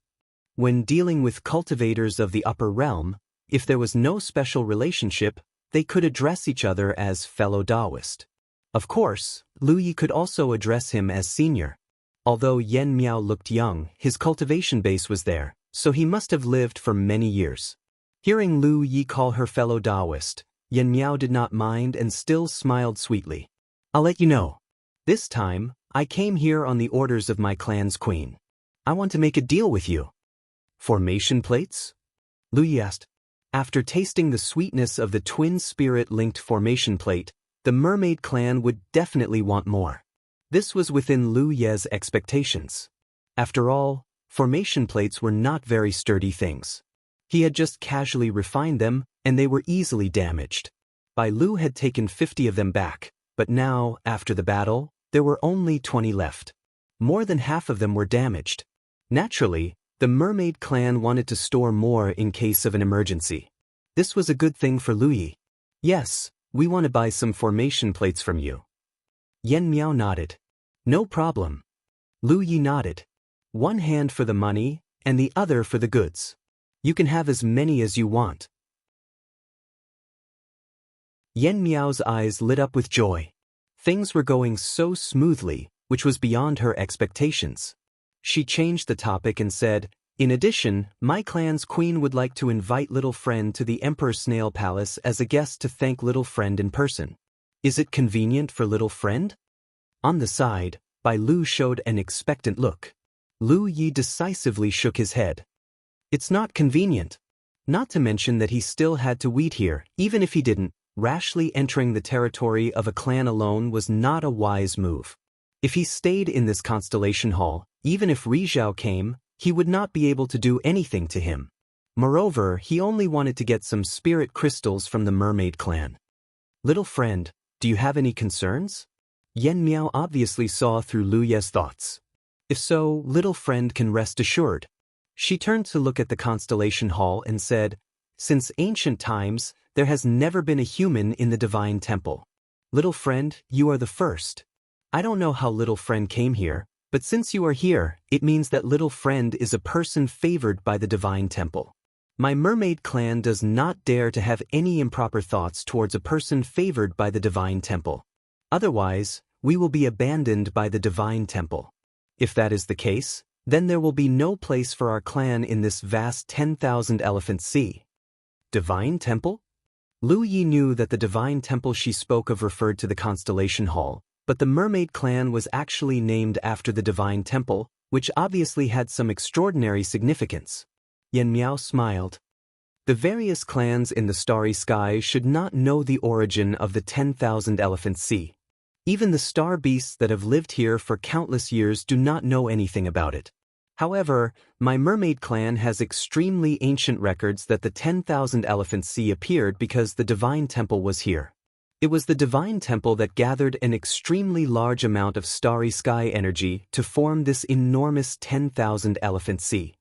When dealing with cultivators of the upper realm, if there was no special relationship, they could address each other as fellow Taoist. Of course, Lu Yi could also address him as senior. Although Yen Miao looked young, his cultivation base was there, so he must have lived for many years. Hearing Lu Yi call her fellow Taoist, Yen Miao did not mind and still smiled sweetly. "I'll let you know. This time, I came here on the orders of my clan's queen. I want to make a deal with you." "Formation plates?" Lu Yi asked. After tasting the sweetness of the twin spirit-linked formation plate, the mermaid clan would definitely want more. This was within Lu Ye's expectations. After all, formation plates were not very sturdy things. He had just casually refined them, and they were easily damaged. Bai Lu had taken 50 of them back, but now, after the battle, there were only 20 left. More than half of them were damaged. Naturally, the mermaid clan wanted to store more in case of an emergency. This was a good thing for Lu Yi. "Yes, we want to buy some formation plates from you." Yen Miao nodded. "No problem." Lu Yi nodded. "One hand for the money, and the other for the goods. You can have as many as you want." Yen Miao's eyes lit up with joy. Things were going so smoothly, which was beyond her expectations. She changed the topic and said, "In addition, my clan's queen would like to invite Little Friend to the Emperor Snail Palace as a guest to thank Little Friend in person. Is it convenient for Little Friend?" On the side, Bai Lu showed an expectant look. Lu Yi decisively shook his head. "It's not convenient. Not to mention that he still had to wait here, even if he didn't. Rashly entering the territory of a clan alone was not a wise move. If he stayed in this constellation hall, even if Rizhao came, he would not be able to do anything to him. Moreover, he only wanted to get some spirit crystals from the mermaid clan. "Little Friend, do you have any concerns?" Yen Miao obviously saw through Lu Ye's thoughts. "If so, Little Friend can rest assured." She turned to look at the constellation hall and said, "Since ancient times, there has never been a human in the divine temple. Little Friend, you are the first. I don't know how Little Friend came here, but since you are here, it means that Little Friend is a person favored by the divine temple. My mermaid clan does not dare to have any improper thoughts towards a person favored by the divine temple. Otherwise, we will be abandoned by the divine temple. If that is the case, then there will be no place for our clan in this vast 10,000 elephant sea." Divine temple? Lu Yi knew that the divine temple she spoke of referred to the constellation hall, but the mermaid clan was actually named after the divine temple, which obviously had some extraordinary significance. Yen Miao smiled. The various clans in the starry sky should not know the origin of the 10,000 elephant sea. Even the star beasts that have lived here for countless years do not know anything about it. However, my mermaid clan has extremely ancient records that the 10,000 elephant sea appeared because the divine temple was here. It was the divine temple that gathered an extremely large amount of starry sky energy to form this enormous 10,000 elephant sea.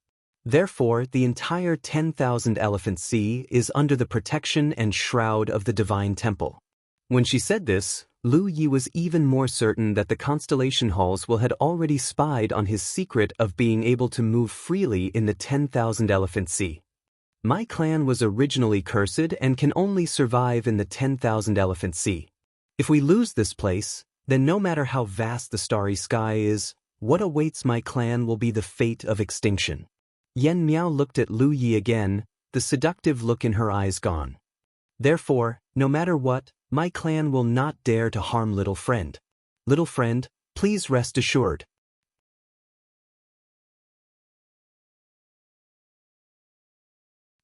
Therefore, the entire 10,000 elephant sea is under the protection and shroud of the divine temple. When she said this, Lu Yi was even more certain that the constellation halls had already spied on his secret of being able to move freely in the 10,000 elephant sea. My clan was originally cursed and can only survive in the 10,000 Elephant Sea. If we lose this place, then no matter how vast the starry sky is, what awaits my clan will be the fate of extinction. Yen Miao looked at Lu Yi again, the seductive look in her eyes gone. Therefore, no matter what, my clan will not dare to harm little friend. Little friend, please rest assured.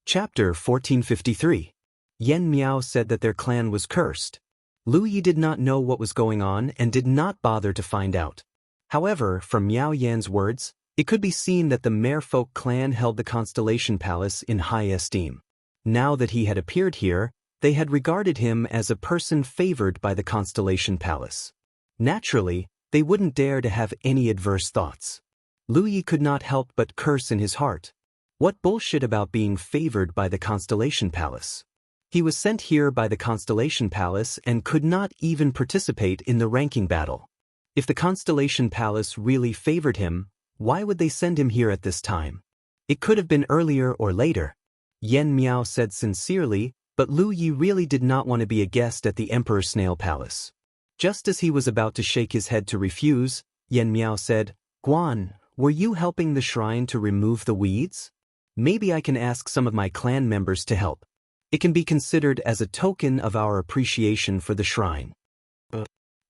Chapter 1453. Yen Miao said that their clan was cursed. Lu Yi did not know what was going on and did not bother to find out. However, from Miao Yan's words, it could be seen that the Merfolk clan held the Constellation Palace in high esteem. Now that he had appeared here, they had regarded him as a person favored by the Constellation Palace. Naturally, they wouldn't dare to have any adverse thoughts. Lu Yi could not help but curse in his heart. What bullshit about being favored by the Constellation Palace? He was sent here by the Constellation Palace and could not even participate in the ranking battle. If the Constellation Palace really favored him, why would they send him here at this time? It could have been earlier or later. Yen Miao said sincerely, but Lu Yi really did not want to be a guest at the Emperor Snail Palace. Just as he was about to shake his head to refuse, Yen Miao said, "Guan, were you helping the shrine to remove the weeds? Maybe I can ask some of my clan members to help. It can be considered as a token of our appreciation for the shrine."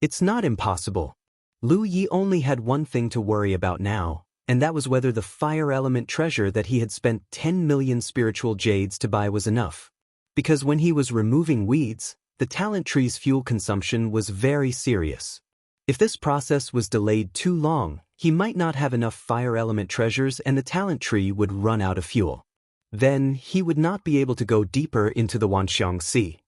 It's not impossible. Lu Yi only had one thing to worry about now, and that was whether the fire element treasure that he had spent 10 million spiritual jades to buy was enough. Because when he was removing weeds, the talent tree's fuel consumption was very serious. If this process was delayed too long, he might not have enough fire element treasures and the talent tree would run out of fuel. Then, he would not be able to go deeper into the Wanxiang Sea.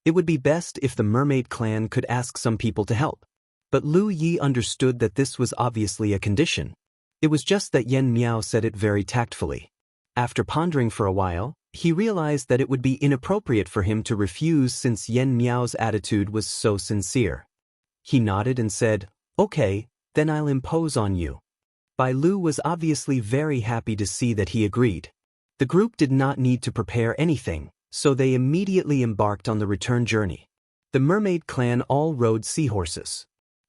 It would be best if the mermaid clan could ask some people to help. But Lu Yi understood that this was obviously a condition. It was just that Yen Miao said it very tactfully. After pondering for a while, he realized that it would be inappropriate for him to refuse since Yen Miao's attitude was so sincere. He nodded and said, "Okay, then I'll impose on you." Bai Lu was obviously very happy to see that he agreed. The group did not need to prepare anything, so they immediately embarked on the return journey. The mermaid clan all rode seahorses.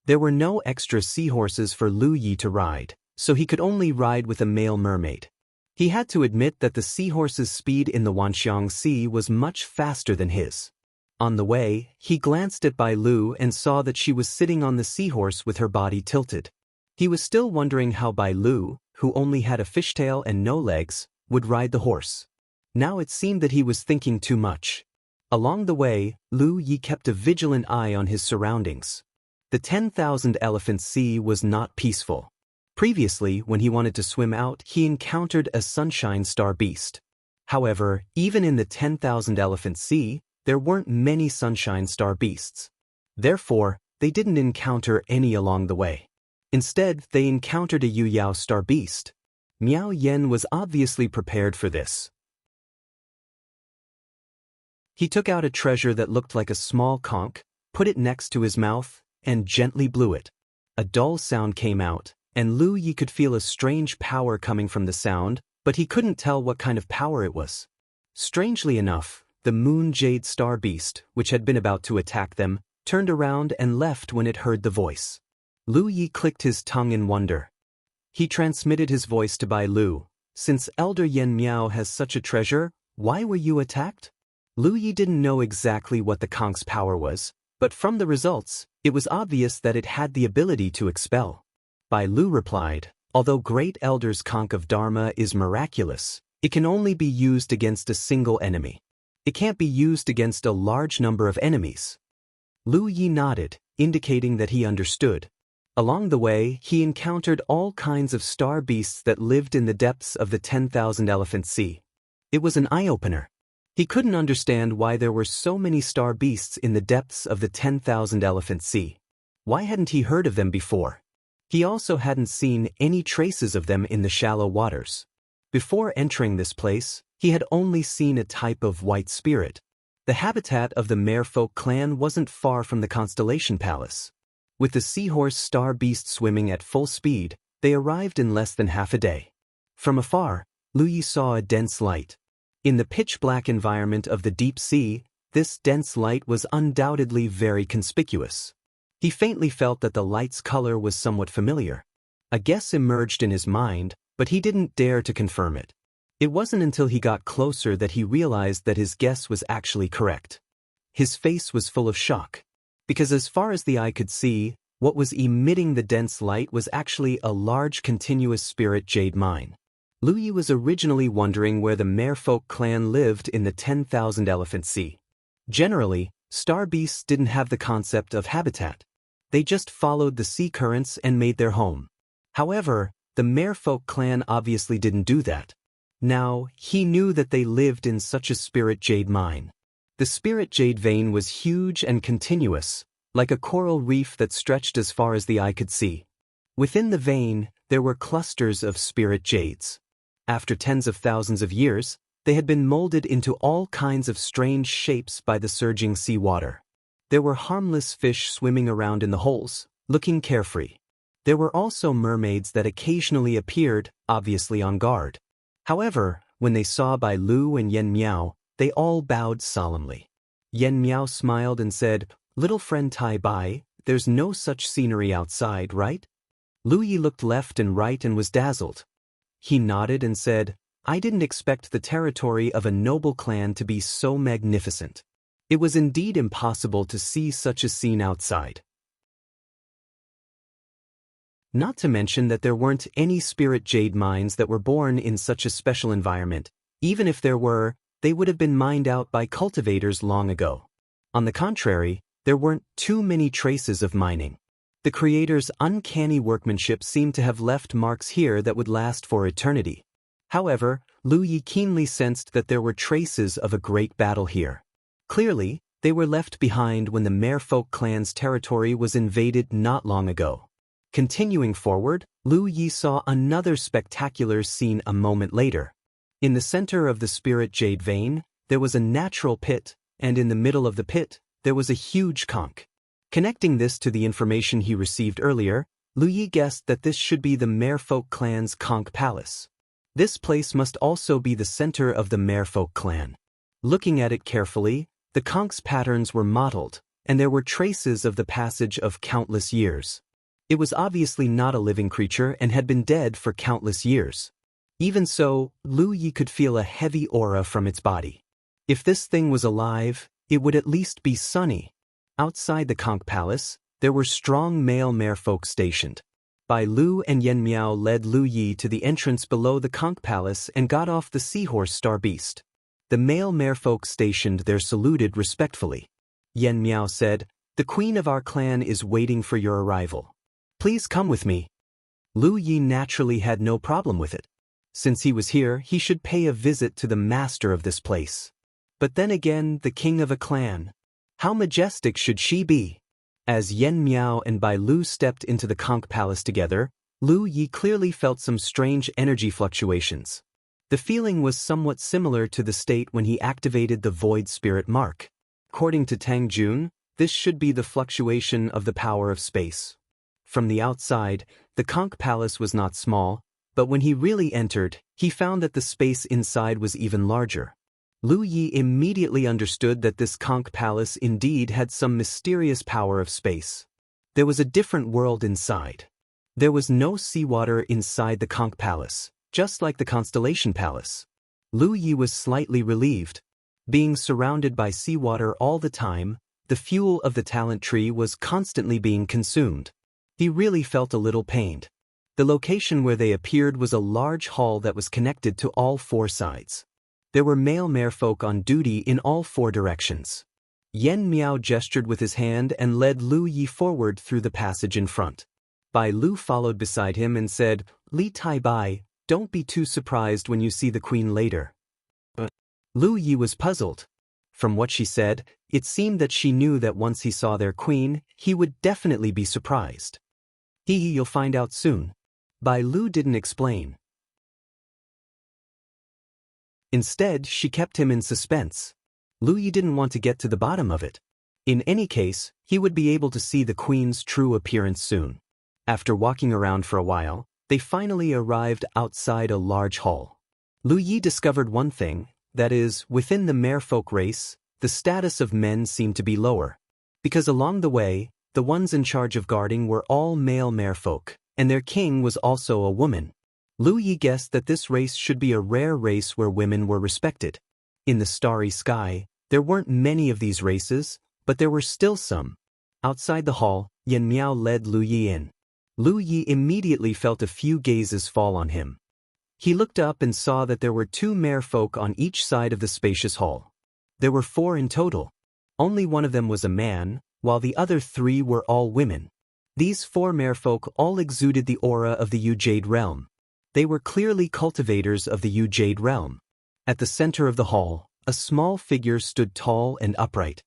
There were no extra seahorses for Lu Yi to ride, so he could only ride with a male mermaid. He had to admit that the seahorse's speed in the Wanxiang Sea was much faster than his. On the way, he glanced at Bai Lu and saw that she was sitting on the seahorse with her body tilted. He was still wondering how Bai Lu, who only had a fishtail and no legs, would ride the horse. Now it seemed that he was thinking too much. Along the way, Lu Yi kept a vigilant eye on his surroundings. The 10,000 Elephant Sea was not peaceful. Previously, when he wanted to swim out, he encountered a sunshine star beast. However, even in the 10,000 Elephant Sea, there weren't many sunshine star beasts. Therefore, they didn't encounter any along the way. Instead, they encountered a Yu Yao star beast. Miao Yen was obviously prepared for this. He took out a treasure that looked like a small conch, put it next to his mouth, and gently blew it. A dull sound came out, and Lu Yi could feel a strange power coming from the sound, but he couldn't tell what kind of power it was. Strangely enough, the Moon Jade Star Beast, which had been about to attack them, turned around and left when it heard the voice. Lu Yi clicked his tongue in wonder. He transmitted his voice to Bai Lu. "Since Elder Yen Miao has such a treasure, why were you attacked?" Lu Yi didn't know exactly what the conch's power was, but from the results, it was obvious that it had the ability to expel. Bai Lu replied, "Although Great Elder's conch of Dharma is miraculous, it can only be used against a single enemy. It can't be used against a large number of enemies." Lu Yi nodded, indicating that he understood. Along the way, he encountered all kinds of star beasts that lived in the depths of the 10,000 Elephant Sea. It was an eye-opener. He couldn't understand why there were so many star beasts in the depths of the 10,000 Elephant Sea. Why hadn't he heard of them before? He also hadn't seen any traces of them in the shallow waters. Before entering this place, he had only seen a type of white spirit. The habitat of the Merfolk clan wasn't far from the Constellation Palace. With the seahorse star beast swimming at full speed, they arrived in less than half a day. From afar, Lu Yi saw a dense light. In the pitch-black environment of the deep sea, this dense light was undoubtedly very conspicuous. He faintly felt that the light's color was somewhat familiar. A guess emerged in his mind, but he didn't dare to confirm it. It wasn't until he got closer that he realized that his guess was actually correct. His face was full of shock. Because as far as the eye could see, what was emitting the dense light was actually a large continuous spirit jade mine. Lu Yi was originally wondering where the merfolk clan lived in the 10,000 Elephant Sea. Generally, star beasts didn't have the concept of habitat. They just followed the sea currents and made their home. However, the merfolk clan obviously didn't do that. Now, he knew that they lived in such a spirit jade mine. The spirit jade vein was huge and continuous, like a coral reef that stretched as far as the eye could see. Within the vein, there were clusters of spirit jades. After tens of thousands of years, they had been molded into all kinds of strange shapes by the surging seawater. There were harmless fish swimming around in the holes, looking carefree. There were also mermaids that occasionally appeared, obviously on guard. However, when they saw Bai Lu and Yen Miao, they all bowed solemnly. Yen Miao smiled and said, "Little friend Tai Bai, there's no such scenery outside, right?" Lu Yi looked left and right and was dazzled. He nodded and said, "I didn't expect the territory of a noble clan to be so magnificent. It was indeed impossible to see such a scene outside. Not to mention that there weren't any spirit jade mines that were born in such a special environment. Even if there were, they would have been mined out by cultivators long ago. On the contrary, there weren't too many traces of mining. The creator's uncanny workmanship seemed to have left marks here that would last for eternity. However, Lu Yi keenly sensed that there were traces of a great battle here. Clearly, they were left behind when the merfolk clan's territory was invaded not long ago. Continuing forward, Lu Yi saw another spectacular scene a moment later. In the center of the spirit jade vein, there was a natural pit, and in the middle of the pit, there was a huge conch. Connecting this to the information he received earlier, Lu Yi guessed that this should be the merfolk clan's conch palace. This place must also be the center of the merfolk clan. Looking at it carefully, the conch's patterns were mottled, and there were traces of the passage of countless years. It was obviously not a living creature and had been dead for countless years. Even so, Lu Yi could feel a heavy aura from its body. If this thing was alive, it would at least be sunny. Outside the conch palace, there were strong male merfolk stationed. Bai Lu and Yen Miao led Lu Yi to the entrance below the conch palace and got off the seahorse star beast. The male merfolk stationed there saluted respectfully. Yen Miao said, "The queen of our clan is waiting for your arrival. Please come with me." Lu Yi naturally had no problem with it. Since he was here, he should pay a visit to the master of this place. But then again, the king of a clan. How majestic should she be? As Yen Miao and Bai Lu stepped into the conch palace together, Lu Yi clearly felt some strange energy fluctuations. The feeling was somewhat similar to the state when he activated the Void Spirit Mark. According to Tang Jun, this should be the fluctuation of the power of space. From the outside, the conch palace was not small, but when he really entered, he found that the space inside was even larger. Lu Yi immediately understood that this conch palace indeed had some mysterious power of space. There was a different world inside. There was no seawater inside the conch palace, just like the Constellation Palace. Lu Yi was slightly relieved. Being surrounded by seawater all the time, the fuel of the talent tree was constantly being consumed. He really felt a little pained. The location where they appeared was a large hall that was connected to all four sides. There were male merfolk on duty in all four directions. Yen Miao gestured with his hand and led Lu Yi forward through the passage in front. Bai Lu followed beside him and said, "Li Tai Bai, don't be too surprised when you see the queen later." But Lu Yi was puzzled. From what she said, it seemed that she knew that once he saw their queen, he would definitely be surprised. You'll find out soon." Bai Lu didn't explain. Instead, she kept him in suspense. Lu Yi didn't want to get to the bottom of it. In any case, he would be able to see the queen's true appearance soon. After walking around for a while, they finally arrived outside a large hall. Lu Yi discovered one thing: That is, within the merfolk race, the status of men seemed to be lower. Because along the way, the ones in charge of guarding were all male merfolk, and their king was also a woman. Lu Yi guessed that this race should be a rare race where women were respected. In the starry sky, there weren't many of these races, but there were still some. Outside the hall, Yan Miao led Lu Yi in. Lu Yi immediately felt a few gazes fall on him. He looked up and saw that there were 2 merfolk on each side of the spacious hall. There were 4 in total. Only one of them was a man, while the other 3 were all women. These 4 merfolk all exuded the aura of the Yu-Jade realm. They were clearly cultivators of the Yu-Jade realm. At the center of the hall, a small figure stood tall and upright.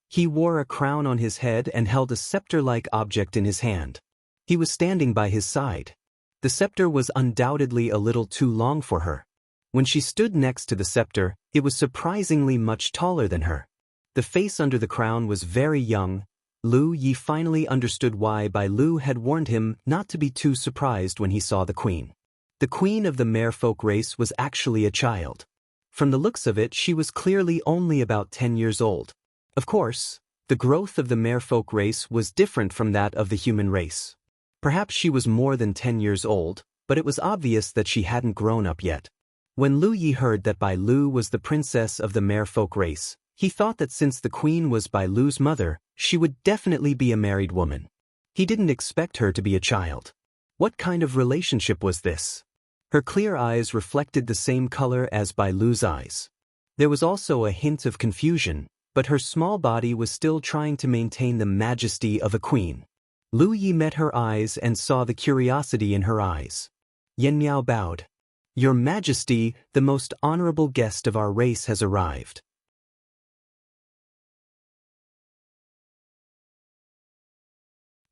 He wore a crown on his head and held a scepter-like object in his hand. He was standing by his side. The scepter was undoubtedly a little too long for her. When she stood next to the scepter, it was surprisingly much taller than her. The face under the crown was very young. Lu Yi finally understood why Bai Lu had warned him not to be too surprised when he saw the queen. The queen of the merfolk race was actually a child. From the looks of it, she was clearly only about 10 years old. Of course, the growth of the merfolk race was different from that of the human race. Perhaps she was more than 10 years old, but it was obvious that she hadn't grown up yet. When Lu Yi heard that Bai Lu was the princess of the merfolk race, he thought that since the queen was Bai Lu's mother, she would definitely be a married woman. He didn't expect her to be a child. What kind of relationship was this? Her clear eyes reflected the same color as Bai Lu's eyes. There was also a hint of confusion, but her small body was still trying to maintain the majesty of a queen. Lu Yi met her eyes and saw the curiosity in her eyes. Yan Miao bowed. "Your Majesty, the most honorable guest of our race has arrived."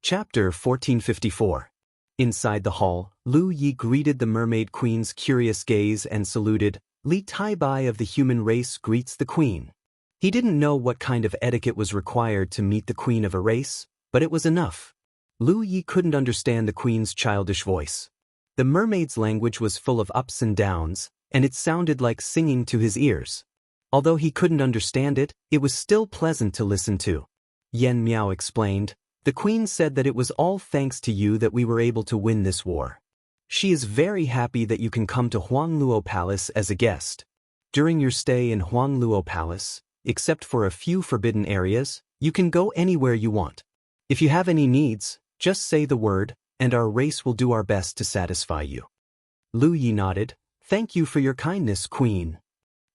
Chapter 1454. Inside the hall, Lu Yi greeted the mermaid queen's curious gaze and saluted. "Li Tai Bai of the human race greets the queen." He didn't know what kind of etiquette was required to meet the queen of a race, but it was enough. Lu Yi couldn't understand the queen's childish voice. The mermaid's language was full of ups and downs, and it sounded like singing to his ears. Although he couldn't understand it, it was still pleasant to listen to. Yan Miao explained, "The queen said that it was all thanks to you that we were able to win this war. She is very happy that you can come to Huangluo Palace as a guest. During your stay in Huangluo Palace, except for a few forbidden areas, you can go anywhere you want. If you have any needs, just say the word, and our race will do our best to satisfy you." Lu Yi nodded. "Thank you for your kindness, Queen."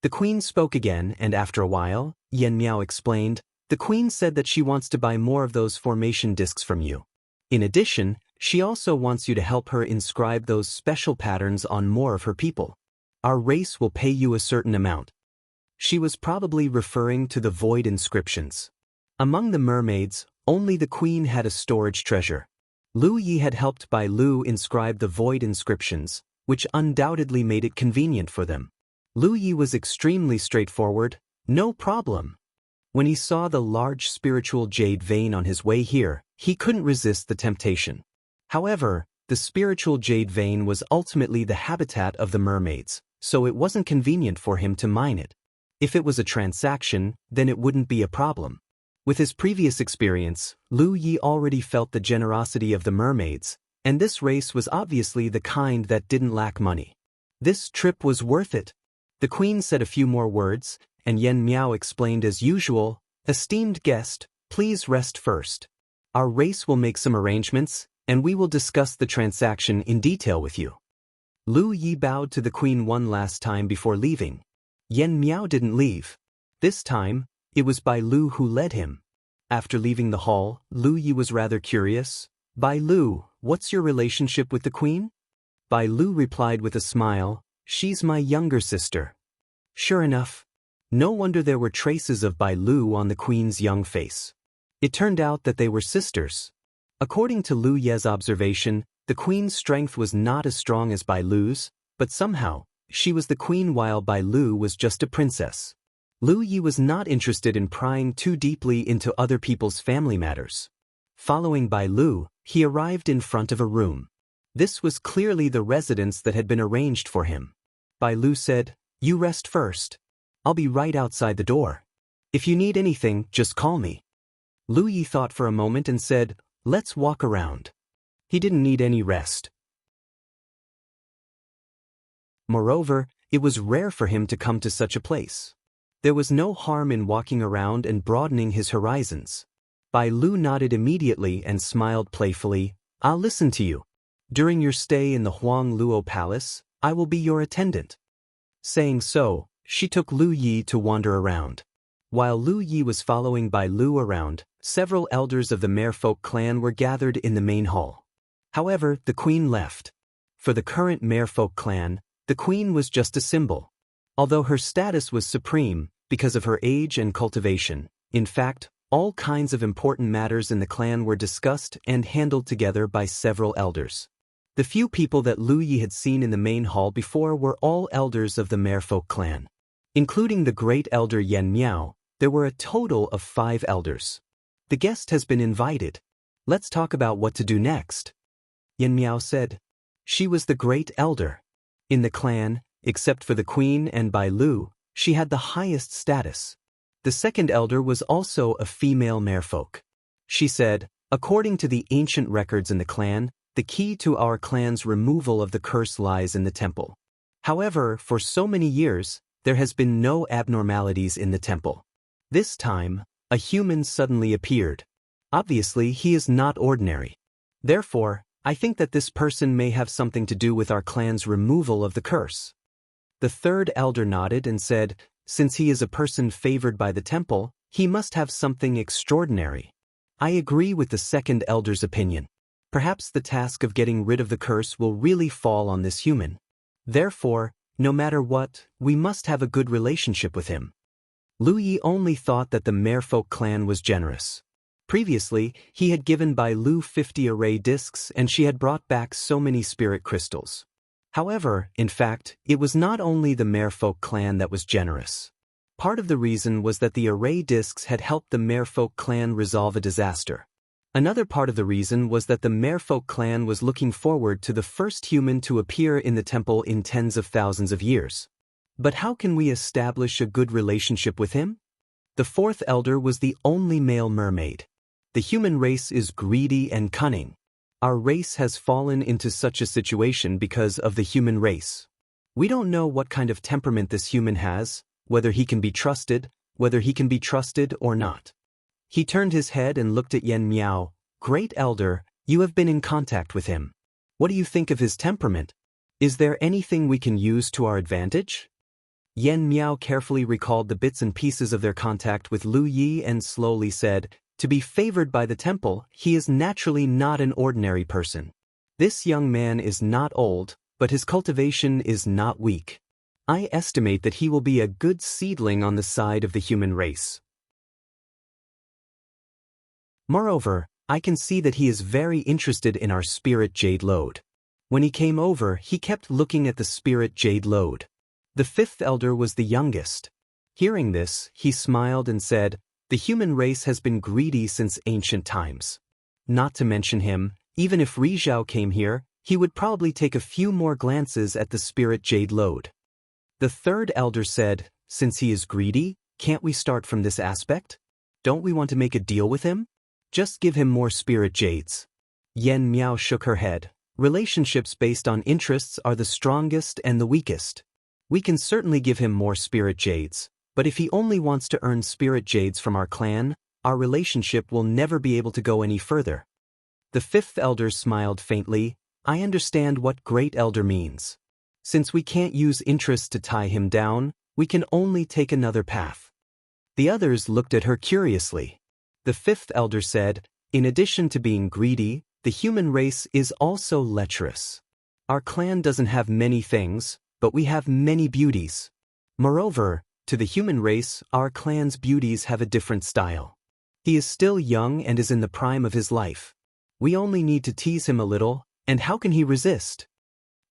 The queen spoke again, and after a while, Yan Miao explained, "The queen said that she wants to buy more of those formation discs from you. In addition, she also wants you to help her inscribe those special patterns on more of her people. Our race will pay you a certain amount." She was probably referring to the void inscriptions. Among the mermaids, only the queen had a storage treasure. Lu Yi had helped Bai Lu inscribe the void inscriptions, which undoubtedly made it convenient for them. Lu Yi was extremely straightforward. "No problem." When he saw the large spiritual jade vein on his way here, he couldn't resist the temptation. However, the spiritual jade vein was ultimately the habitat of the mermaids, so it wasn't convenient for him to mine it. If it was a transaction, then it wouldn't be a problem. With his previous experience, Lu Yi already felt the generosity of the mermaids, and this race was obviously the kind that didn't lack money. This trip was worth it. The queen said a few more words, and Yan Miao explained as usual, "Esteemed guest, please rest first. Our race will make some arrangements, and we will discuss the transaction in detail with you." Lu Yi bowed to the queen one last time before leaving. Yan Miao didn't leave. This time, it was Bai Lu who led him. After leaving the hall, Lu Yi was rather curious. "Bai Lu, what's your relationship with the queen?" Bai Lu replied with a smile, "She's my younger sister." Sure enough. No wonder there were traces of Bai Lu on the queen's young face. It turned out that they were sisters. According to Lu Ye's observation, the queen's strength was not as strong as Bai Lu's, but somehow, she was the queen while Bai Lu was just a princess. Lu Yi was not interested in prying too deeply into other people's family matters. Following Bai Lu, he arrived in front of a room. This was clearly the residence that had been arranged for him. Bai Lu said, "You rest first. I'll be right outside the door. If you need anything, just call me. Lu Yi thought for a moment and said, let's walk around. He didn't need any rest. Moreover, it was rare for him to come to such a place. There was no harm in walking around and broadening his horizons. Bai Lu nodded immediately and smiled playfully, I'll listen to you. During your stay in the Huang Luo Palace, I will be your attendant. Saying so, she took Lu Yi to wander around. While Lu Yi was following Bai Lu around, several elders of the Merfolk clan were gathered in the main hall. However, the queen left. For the current Merfolk clan, the queen was just a symbol. Although her status was supreme, because of her age and cultivation, in fact, all kinds of important matters in the clan were discussed and handled together by several elders. The few people that Lu Yi had seen in the main hall before were all elders of the Merfolk clan. Including the great elder Yan Miao, there were a total of 5 elders. The guest has been invited. Let's talk about what to do next. Yan Miao said. She was the great elder. In the clan, except for the queen and Bai Lu, she had the highest status. The second elder was also a female merfolk. She said, according to the ancient records in the clan, the key to our clan's removal of the curse lies in the temple. However, for so many years, there has been no abnormalities in the temple. This time, a human suddenly appeared. Obviously, he is not ordinary. Therefore, I think that this person may have something to do with our clan's removal of the curse. The third elder nodded and said, since he is a person favored by the temple, he must have something extraordinary. I agree with the second elder's opinion. Perhaps the task of getting rid of the curse will really fall on this human. Therefore, no matter what, we must have a good relationship with him. Lu Yi only thought that the Merfolk clan was generous. Previously, he had given Bai Lu 50 array discs and she had brought back so many spirit crystals. However, in fact, it was not only the Merfolk clan that was generous. Part of the reason was that the array discs had helped the Merfolk clan resolve a disaster. Another part of the reason was that the Merfolk clan was looking forward to the first human to appear in the temple in tens of thousands of years. But how can we establish a good relationship with him? The fourth elder was the only male mermaid. The human race is greedy and cunning. Our race has fallen into such a situation because of the human race. We don't know what kind of temperament this human has, whether he can be trusted or not. He turned his head and looked at Yan Miao. Great elder, you have been in contact with him. What do you think of his temperament? Is there anything we can use to our advantage? Yan Miao carefully recalled the bits and pieces of their contact with Lu Yi and slowly said, to be favored by the temple, he is naturally not an ordinary person. This young man is not old, but his cultivation is not weak. I estimate that he will be a good seedling on the side of the human race. Moreover, I can see that he is very interested in our spirit jade lode. When he came over, he kept looking at the spirit jade lode. The fifth elder was the youngest. Hearing this, he smiled and said, the human race has been greedy since ancient times. Not to mention him, even if Rizhao came here, he would probably take a few more glances at the spirit jade lode. The third elder said, since he is greedy, can't we start from this aspect? Don't we want to make a deal with him? Just give him more spirit jades. Yan Miao shook her head. Relationships based on interests are the strongest and the weakest. We can certainly give him more spirit jades, but if he only wants to earn spirit jades from our clan, our relationship will never be able to go any further. The fifth elder smiled faintly. I understand what great elder means. Since we can't use interest to tie him down, we can only take another path. The others looked at her curiously. The fifth elder said, in addition to being greedy, the human race is also lecherous. Our clan doesn't have many things, but we have many beauties. Moreover, to the human race, our clan's beauties have a different style. He is still young and is in the prime of his life. We only need to tease him a little, and how can he resist?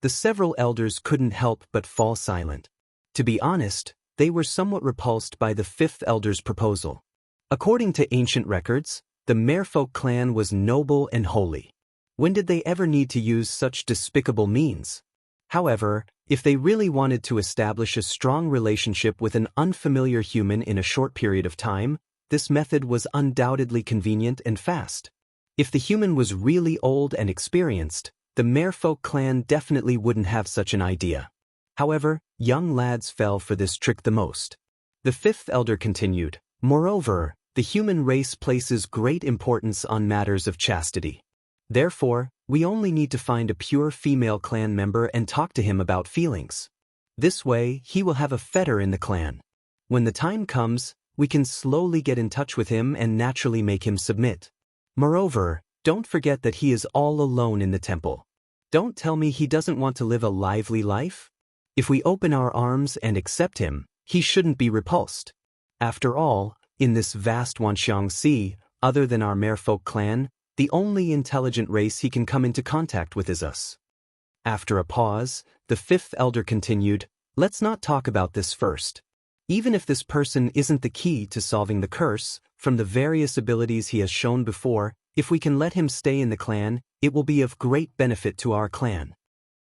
The several elders couldn't help but fall silent. To be honest, they were somewhat repulsed by the fifth elder's proposal. According to ancient records, the Merfolk clan was noble and holy. When did they ever need to use such despicable means? However, If they really wanted to establish a strong relationship with an unfamiliar human in a short period of time, this method was undoubtedly convenient and fast. If the human was really old and experienced, the merfolk clan definitely wouldn't have such an idea. However, young lads fell for this trick the most. The fifth elder continued, "Moreover, the human race places great importance on matters of chastity. Therefore, we only need to find a pure female clan member and talk to him about feelings. This way, he will have a fetter in the clan. When the time comes, we can slowly get in touch with him and naturally make him submit. Moreover, don't forget that he is all alone in the temple. Don't tell me he doesn't want to live a lively life? If we open our arms and accept him, he shouldn't be repulsed. After all, in this vast Wanxiang Sea, other than our merfolk clan, the only intelligent race he can come into contact with is us." After a pause, the fifth elder continued, "Let's not talk about this first. Even if this person isn't the key to solving the curse, from the various abilities he has shown before, if we can let him stay in the clan, it will be of great benefit to our clan."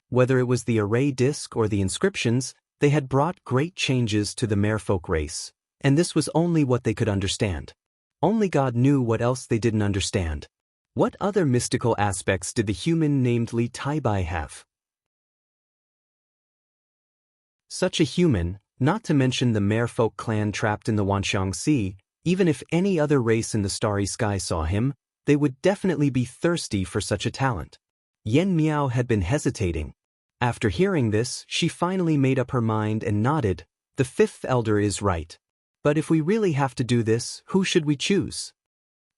Whether it was the array disc or the inscriptions, they had brought great changes to the merfolk race, and this was only what they could understand. Only God knew what else they didn't understand. What other mystical aspects did the human named Li Taibai have? Such a human, not to mention the merfolk clan trapped in the Wanxiang Sea, even if any other race in the starry sky saw him, they would definitely be thirsty for such a talent. Yen Miao had been hesitating. After hearing this, she finally made up her mind and nodded. "The fifth elder is right. But if we really have to do this, who should we choose?"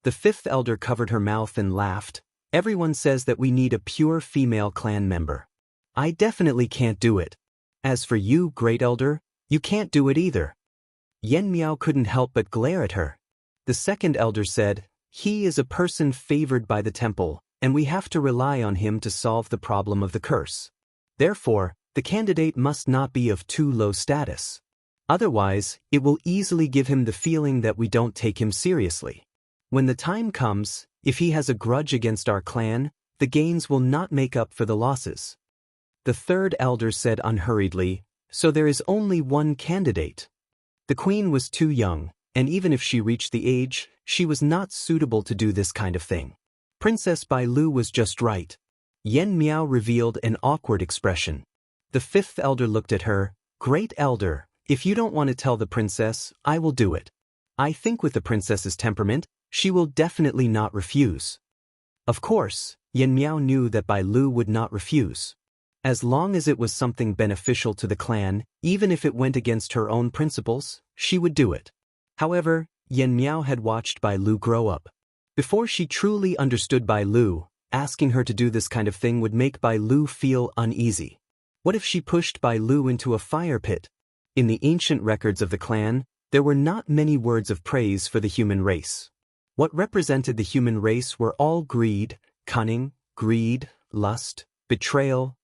The fifth elder covered her mouth and laughed. "Everyone says that we need a pure female clan member. I definitely can't do it. As for you, great elder, you can't do it either." Yen Miao couldn't help but glare at her. The second elder said, "He is a person favored by the temple, and we have to rely on him to solve the problem of the curse. Therefore, the candidate must not be of too low status. Otherwise, it will easily give him the feeling that we don't take him seriously. When the time comes, if he has a grudge against our clan, the gains will not make up for the losses." The third elder said unhurriedly, "So there is only one candidate." The queen was too young, and even if she reached the age, she was not suitable to do this kind of thing. Princess Bai Lu was just right. Yen Miao revealed an awkward expression. The fifth elder looked at her. "Great elder, if you don't want to tell the princess, I will do it. I think with the princess's temperament, she will definitely not refuse." Of course, Yen Miao knew that Bai Lu would not refuse. As long as it was something beneficial to the clan, even if it went against her own principles, she would do it. However, Yen Miao had watched Bai Lu grow up. Before she truly understood Bai Lu, asking her to do this kind of thing would make Bai Lu feel uneasy. What if she pushed Bai Lu into a fire pit? In the ancient records of the clan, there were not many words of praise for the human race. What represented the human race were all greed, cunning, greed, lust, betrayal.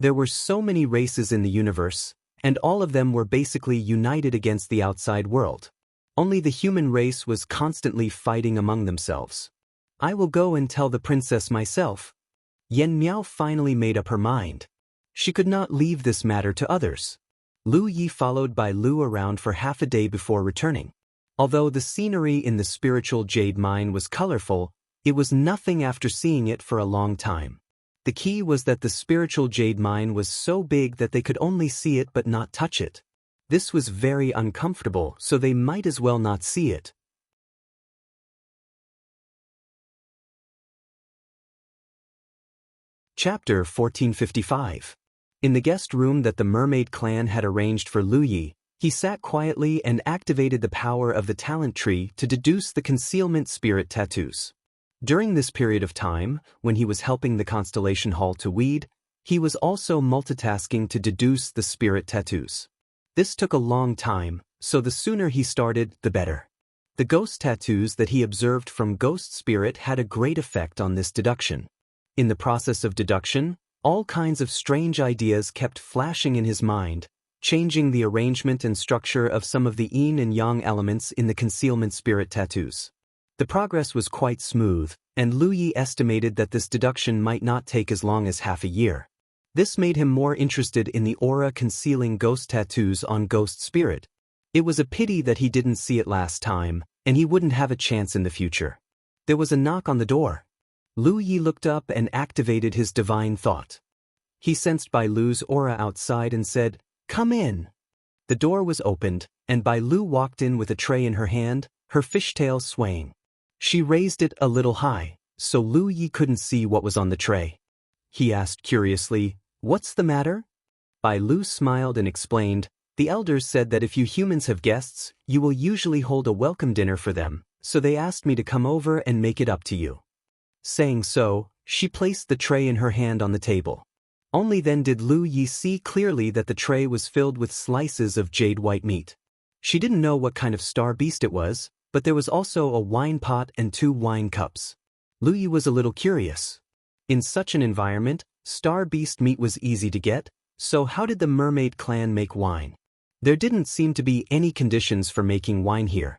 There were so many races in the universe, and all of them were basically united against the outside world. Only the human race was constantly fighting among themselves. "I will go and tell the princess myself." Yen Miao finally made up her mind. She could not leave this matter to others. Lu Yi followed Bai Lu around for half a day before returning. Although the scenery in the spiritual jade mine was colorful, it was nothing after seeing it for a long time. The key was that the spiritual jade mine was so big that they could only see it but not touch it. This was very uncomfortable, so they might as well not see it. Chapter 1455. In the guest room that the mermaid clan had arranged for Lu Yi, he sat quietly and activated the power of the talent tree to deduce the concealment spirit tattoos. During this period of time, when he was helping the Constellation Hall to weed, he was also multitasking to deduce the spirit tattoos. This took a long time, so the sooner he started, the better. The ghost tattoos that he observed from Ghost Spirit had a great effect on this deduction. In the process of deduction, all kinds of strange ideas kept flashing in his mind, changing the arrangement and structure of some of the yin and yang elements in the concealment spirit tattoos. The progress was quite smooth, and Lu Yi estimated that this deduction might not take as long as half a year. This made him more interested in the aura concealing ghost tattoos on Ghost Spirit. It was a pity that he didn't see it last time, and he wouldn't have a chance in the future. There was a knock on the door. Lu Yi looked up and activated his divine thought. He sensed Bai Lu's aura outside and said, "Come in." The door was opened, and Bai Lu walked in with a tray in her hand, her fishtail swaying. She raised it a little high, so Lu Yi couldn't see what was on the tray. He asked curiously, "What's the matter?" Bai Lu smiled and explained, "The elders said that if you humans have guests, you will usually hold a welcome dinner for them, so they asked me to come over and make it up to you." Saying so, she placed the tray in her hand on the table. Only then did Lu Yi see clearly that the tray was filled with slices of jade white meat. She didn't know what kind of star beast it was, but there was also a wine pot and 2 wine cups. Lu Yi was a little curious. In such an environment, star beast meat was easy to get, so how did the mermaid clan make wine? There didn't seem to be any conditions for making wine here.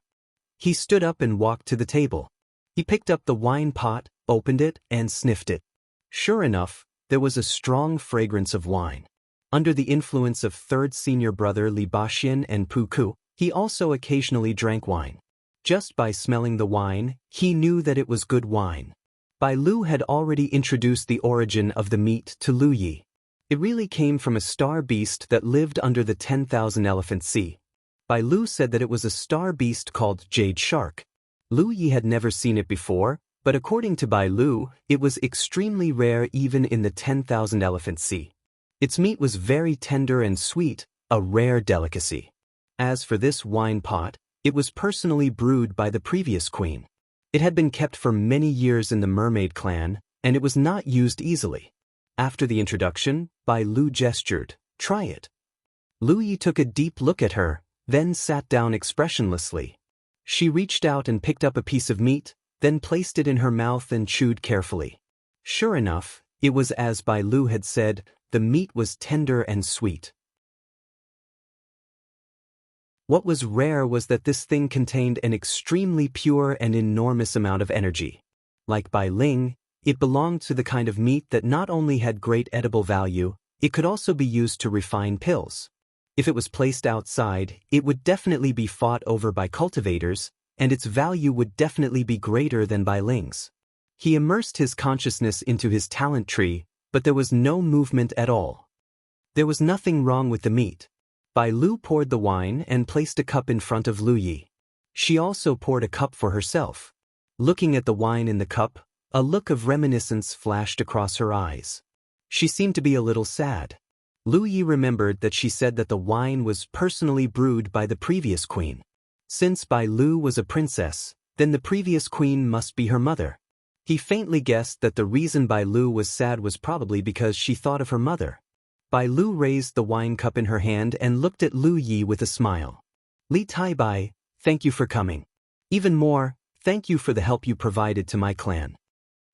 He stood up and walked to the table. He picked up the wine pot, opened it, and sniffed it. Sure enough, there was a strong fragrance of wine. Under the influence of third senior brother Li Baxian and Pu Ku, he also occasionally drank wine. Just by smelling the wine, he knew that it was good wine. Bai Lu had already introduced the origin of the meat to Lu Yi. It really came from a star beast that lived under the 10,000 Elephant Sea. Bai Lu said that it was a star beast called Jade Shark. Lu Yi had never seen it before, but according to Bai Lu, it was extremely rare even in the 10,000 Elephant Sea. Its meat was very tender and sweet, a rare delicacy. As for this wine pot, it was personally brewed by the previous queen. It had been kept for many years in the mermaid clan, and it was not used easily. After the introduction, Bai Lu gestured, "Try it." Lu Yi took a deep look at her, then sat down expressionlessly. She reached out and picked up a piece of meat, then placed it in her mouth and chewed carefully. Sure enough, it was as Bai Lu had said, the meat was tender and sweet. What was rare was that this thing contained an extremely pure and enormous amount of energy. Like Bai Ling, it belonged to the kind of meat that not only had great edible value, it could also be used to refine pills. If it was placed outside, it would definitely be fought over by cultivators, and its value would definitely be greater than Bai Ling's. He immersed his consciousness into his talent tree, but there was no movement at all. There was nothing wrong with the meat. Bai Lu poured the wine and placed a cup in front of Lu Yi. She also poured a cup for herself. Looking at the wine in the cup, a look of reminiscence flashed across her eyes. She seemed to be a little sad. Lu Yi remembered that she said that the wine was personally brewed by the previous queen. Since Bai Lu was a princess, then the previous queen must be her mother. He faintly guessed that the reason Bai Lu was sad was probably because she thought of her mother. Bai Lu raised the wine cup in her hand and looked at Lu Yi with a smile. "Li Tai Bai, thank you for coming. Even more, thank you for the help you provided to my clan."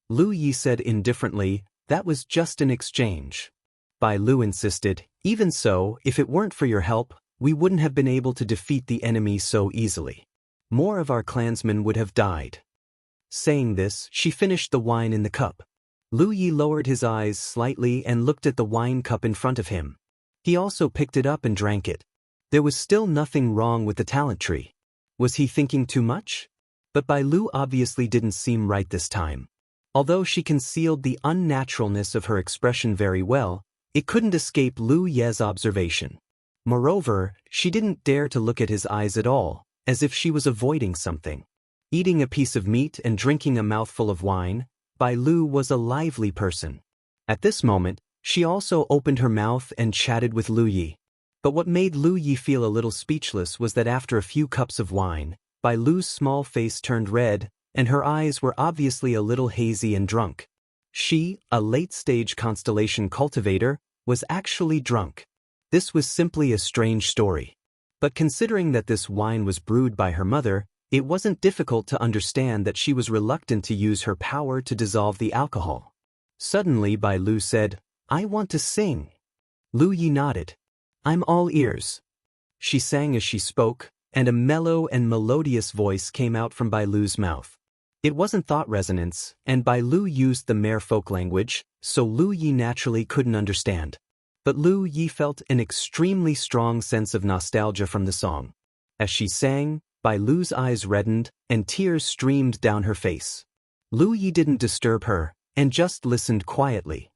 Lu Yi said indifferently, "That was just an exchange." Bai Lu insisted, "Even so, if it weren't for your help, we wouldn't have been able to defeat the enemy so easily. More of our clansmen would have died." Saying this, she finished the wine in the cup. Lu Yi lowered his eyes slightly and looked at the wine cup in front of him. He also picked it up and drank it. There was still nothing wrong with the talent tree. Was he thinking too much? But Bai Lu obviously didn't seem right this time. Although she concealed the unnaturalness of her expression very well, it couldn't escape Lu Ye's observation. Moreover, she didn't dare to look at his eyes at all, as if she was avoiding something. Eating a piece of meat and drinking a mouthful of wine, Bai Lu was a lively person. At this moment, she also opened her mouth and chatted with Lu Yi. But what made Lu Yi feel a little speechless was that after a few cups of wine, Bai Lu's small face turned red, and her eyes were obviously a little hazy and drunk. She, a late-stage constellation cultivator, was actually drunk. This was simply a strange story. But considering that this wine was brewed by her mother, it wasn't difficult to understand that she was reluctant to use her power to dissolve the alcohol. Suddenly Bai Lu said, "I want to sing." Lu Yi nodded. "I'm all ears." She sang as she spoke, and a mellow and melodious voice came out from Bai Lu's mouth. It wasn't thought resonance, and Bai Lu used the merfolk language, so Lu Yi naturally couldn't understand. But Lu Yi felt an extremely strong sense of nostalgia from the song. As she sang, Bai Lu's eyes reddened, and tears streamed down her face. Lu Yi didn't disturb her, and just listened quietly.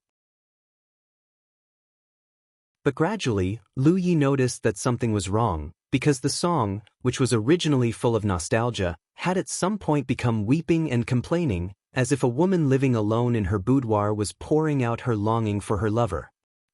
But gradually, Lu Yi noticed that something was wrong, because the song, which was originally full of nostalgia, had at some point become weeping and complaining, as if a woman living alone in her boudoir was pouring out her longing for her lover.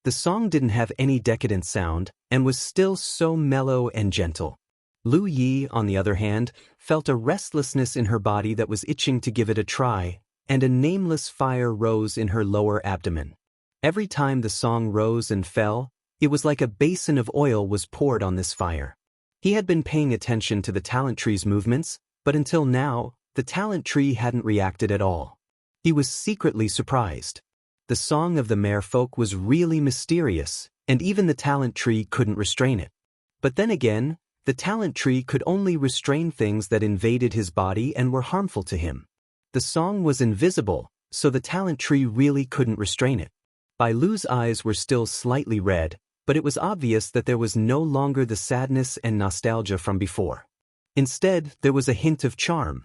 The song didn't have any decadent sound, and was still so mellow and gentle. Lu Yi, on the other hand, felt a restlessness in her body that was itching to give it a try, and a nameless fire rose in her lower abdomen. Every time the song rose and fell, it was like a basin of oil was poured on this fire. He had been paying attention to the talent tree's movements, but until now, the talent tree hadn't reacted at all. He was secretly surprised. The song of the merfolk was really mysterious, and even the talent tree couldn't restrain it. But then again, the talent tree could only restrain things that invaded his body and were harmful to him. The song was invisible, so the talent tree really couldn't restrain it. Bai Lu's eyes were still slightly red, but it was obvious that there was no longer the sadness and nostalgia from before. Instead, there was a hint of charm.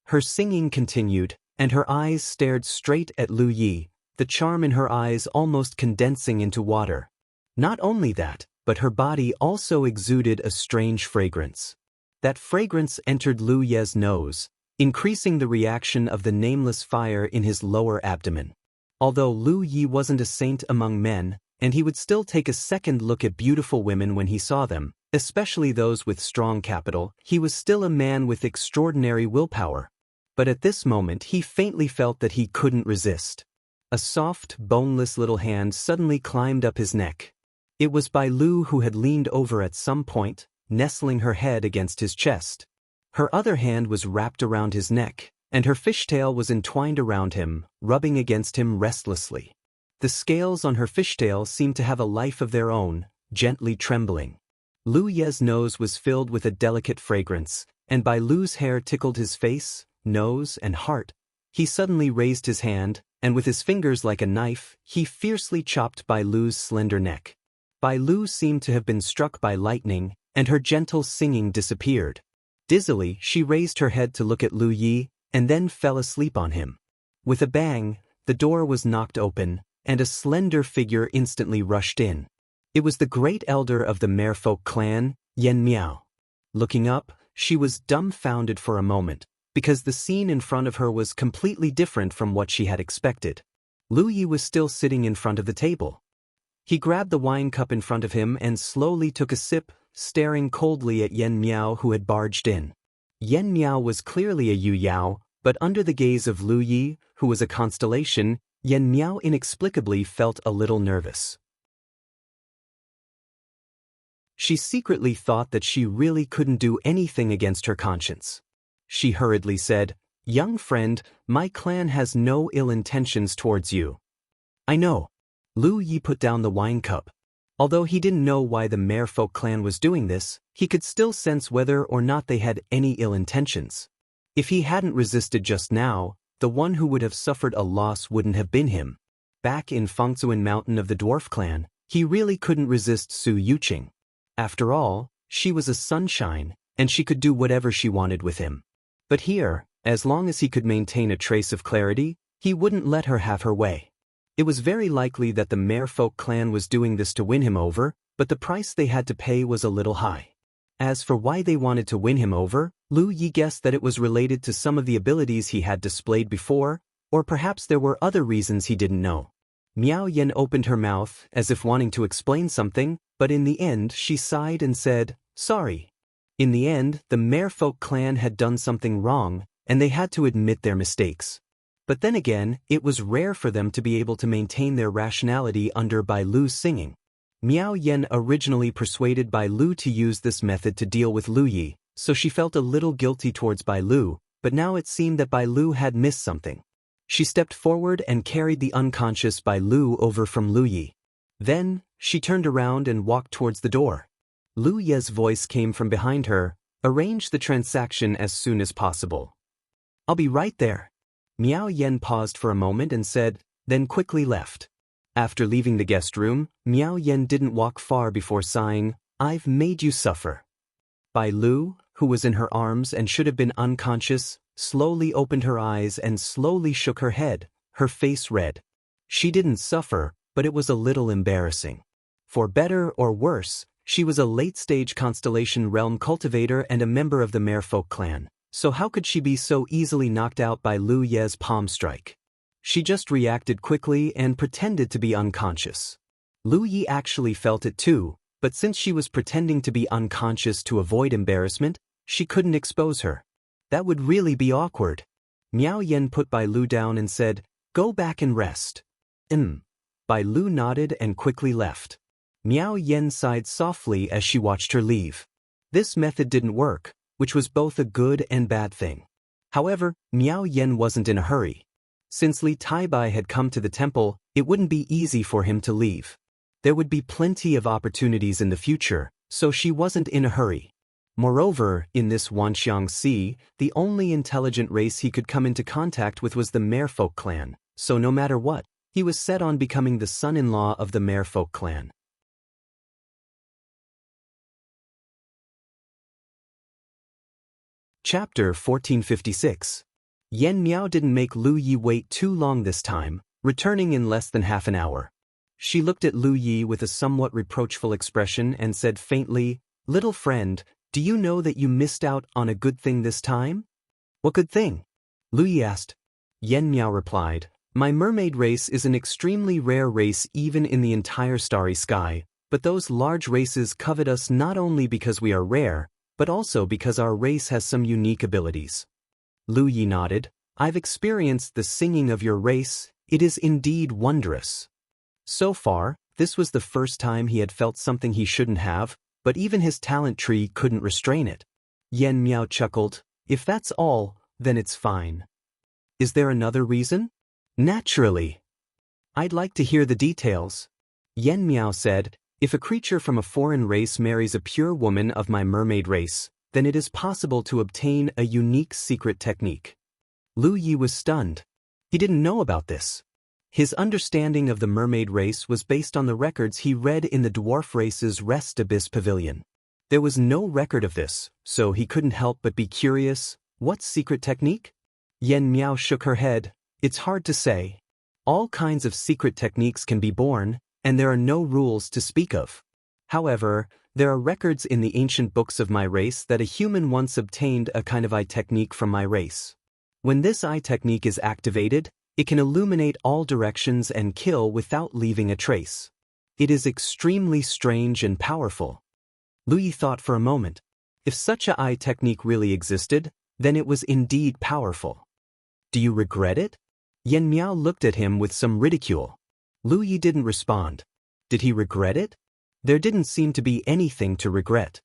Her singing continued, and her eyes stared straight at Lu Yi, the charm in her eyes almost condensing into water. Not only that, but her body also exuded a strange fragrance. That fragrance entered Lu Ye's nose, increasing the reaction of the nameless fire in his lower abdomen. Although Lu Yi wasn't a saint among men, and he would still take a second look at beautiful women when he saw them, especially those with strong capital, he was still a man with extraordinary willpower. But at this moment he faintly felt that he couldn't resist. A soft, boneless little hand suddenly climbed up his neck. It was Bai Lu who had leaned over at some point, nestling her head against his chest. Her other hand was wrapped around his neck, and her fishtail was entwined around him, rubbing against him restlessly. The scales on her fishtail seemed to have a life of their own, gently trembling. Lu Ye's nose was filled with a delicate fragrance, and Bai Lu's hair tickled his face, nose, and heart. He suddenly raised his hand, and with his fingers like a knife, he fiercely chopped Bai Lu's slender neck. Bai Lu seemed to have been struck by lightning, and her gentle singing disappeared. Dizzily, she raised her head to look at Lu Yi, and then fell asleep on him. With a bang, the door was knocked open, and a slender figure instantly rushed in. It was the great elder of the merfolk clan, Yen Miao. Looking up, she was dumbfounded for a moment, because the scene in front of her was completely different from what she had expected. Lu Yi was still sitting in front of the table. He grabbed the wine cup in front of him and slowly took a sip, staring coldly at Yen Miao who had barged in. Yen Miao was clearly a Yu Yao, but under the gaze of Lu Yi, who was a constellation, Yen Miao inexplicably felt a little nervous. She secretly thought that she really couldn't do anything against her conscience. She hurriedly said, "Young friend, my clan has no ill intentions towards you." "I know." Lu Yi put down the wine cup. Although he didn't know why the merfolk clan was doing this, he could still sense whether or not they had any ill intentions. If he hadn't resisted just now, the one who would have suffered a loss wouldn't have been him. Back in Fengzuan Mountain of the dwarf clan, he really couldn't resist Su Yuqing. After all, she was a sunshine, and she could do whatever she wanted with him. But here, as long as he could maintain a trace of clarity, he wouldn't let her have her way. It was very likely that the merfolk clan was doing this to win him over, but the price they had to pay was a little high. As for why they wanted to win him over, Lu Yi guessed that it was related to some of the abilities he had displayed before, or perhaps there were other reasons he didn't know. Miao Yen opened her mouth as if wanting to explain something, but in the end she sighed and said, "Sorry." In the end, the merfolk clan had done something wrong, and they had to admit their mistakes. But then again, it was rare for them to be able to maintain their rationality under Bai Lu's singing. Miao Yen originally persuaded Bai Lu to use this method to deal with Lu Yi, so she felt a little guilty towards Bai Lu, but now it seemed that Bai Lu had missed something. She stepped forward and carried the unconscious Bai Lu over from Lu Yi. Then, she turned around and walked towards the door. Lu Ye's voice came from behind her, "Arrange the transaction as soon as possible." I'll be right there. Miao Yen paused for a moment and said, then quickly left. After leaving the guest room, Miao Yen didn't walk far before sighing, I've made you suffer. Bai Lu, who was in her arms and should have been unconscious, slowly opened her eyes and slowly shook her head, her face red. She didn't suffer, but it was a little embarrassing. For better or worse, she was a late-stage constellation realm cultivator and a member of the Merfolk clan, so how could she be so easily knocked out by Lu Ye's palm strike? She just reacted quickly and pretended to be unconscious. Lu Yi actually felt it too, but since she was pretending to be unconscious to avoid embarrassment, she couldn't expose her. That would really be awkward. Miao Yen put Bai Lu down and said, go back and rest. Bai Lu nodded and quickly left. Miao Yen sighed softly as she watched her leave. This method didn't work, which was both a good and bad thing. However, Miao Yen wasn't in a hurry. Since Li Taibai had come to the temple, it wouldn't be easy for him to leave. There would be plenty of opportunities in the future, so she wasn't in a hurry. Moreover, in this Wanxiang Sea, the only intelligent race he could come into contact with was the Merfolk clan, so no matter what, he was set on becoming the son-in-law of the Merfolk clan. Chapter 1456. Yen Miao didn't make Lu Yi wait too long this time, returning in less than half an hour. She looked at Lu Yi with a somewhat reproachful expression and said faintly, little friend, do you know that you missed out on a good thing this time? What good thing? Lu Yi asked. Yen Miao replied, my mermaid race is an extremely rare race even in the entire starry sky, but those large races covet us not only because we are rare, but also because our race has some unique abilities. Lu Yi nodded, I've experienced the singing of your race, it is indeed wondrous. So far, this was the first time he had felt something he shouldn't have, but even his talent tree couldn't restrain it. Yen Miao chuckled, if that's all, then it's fine. Is there another reason? Naturally. I'd like to hear the details. Yen Miao said, if a creature from a foreign race marries a pure woman of my mermaid race, then it is possible to obtain a unique secret technique. Lu Yi was stunned. He didn't know about this. His understanding of the mermaid race was based on the records he read in the dwarf race's Rest Abyss Pavilion. There was no record of this, so he couldn't help but be curious, what secret technique? Yen Miao shook her head, it's hard to say. All kinds of secret techniques can be born, and there are no rules to speak of. However, there are records in the ancient books of my race that a human once obtained a kind of eye technique from my race. When this eye technique is activated, it can illuminate all directions and kill without leaving a trace. It is extremely strange and powerful. Lu Yi thought for a moment. If such a eye technique really existed, then it was indeed powerful. Do you regret it? Yen Miao looked at him with some ridicule. Lu Yi didn't respond. Did he regret it? There didn't seem to be anything to regret.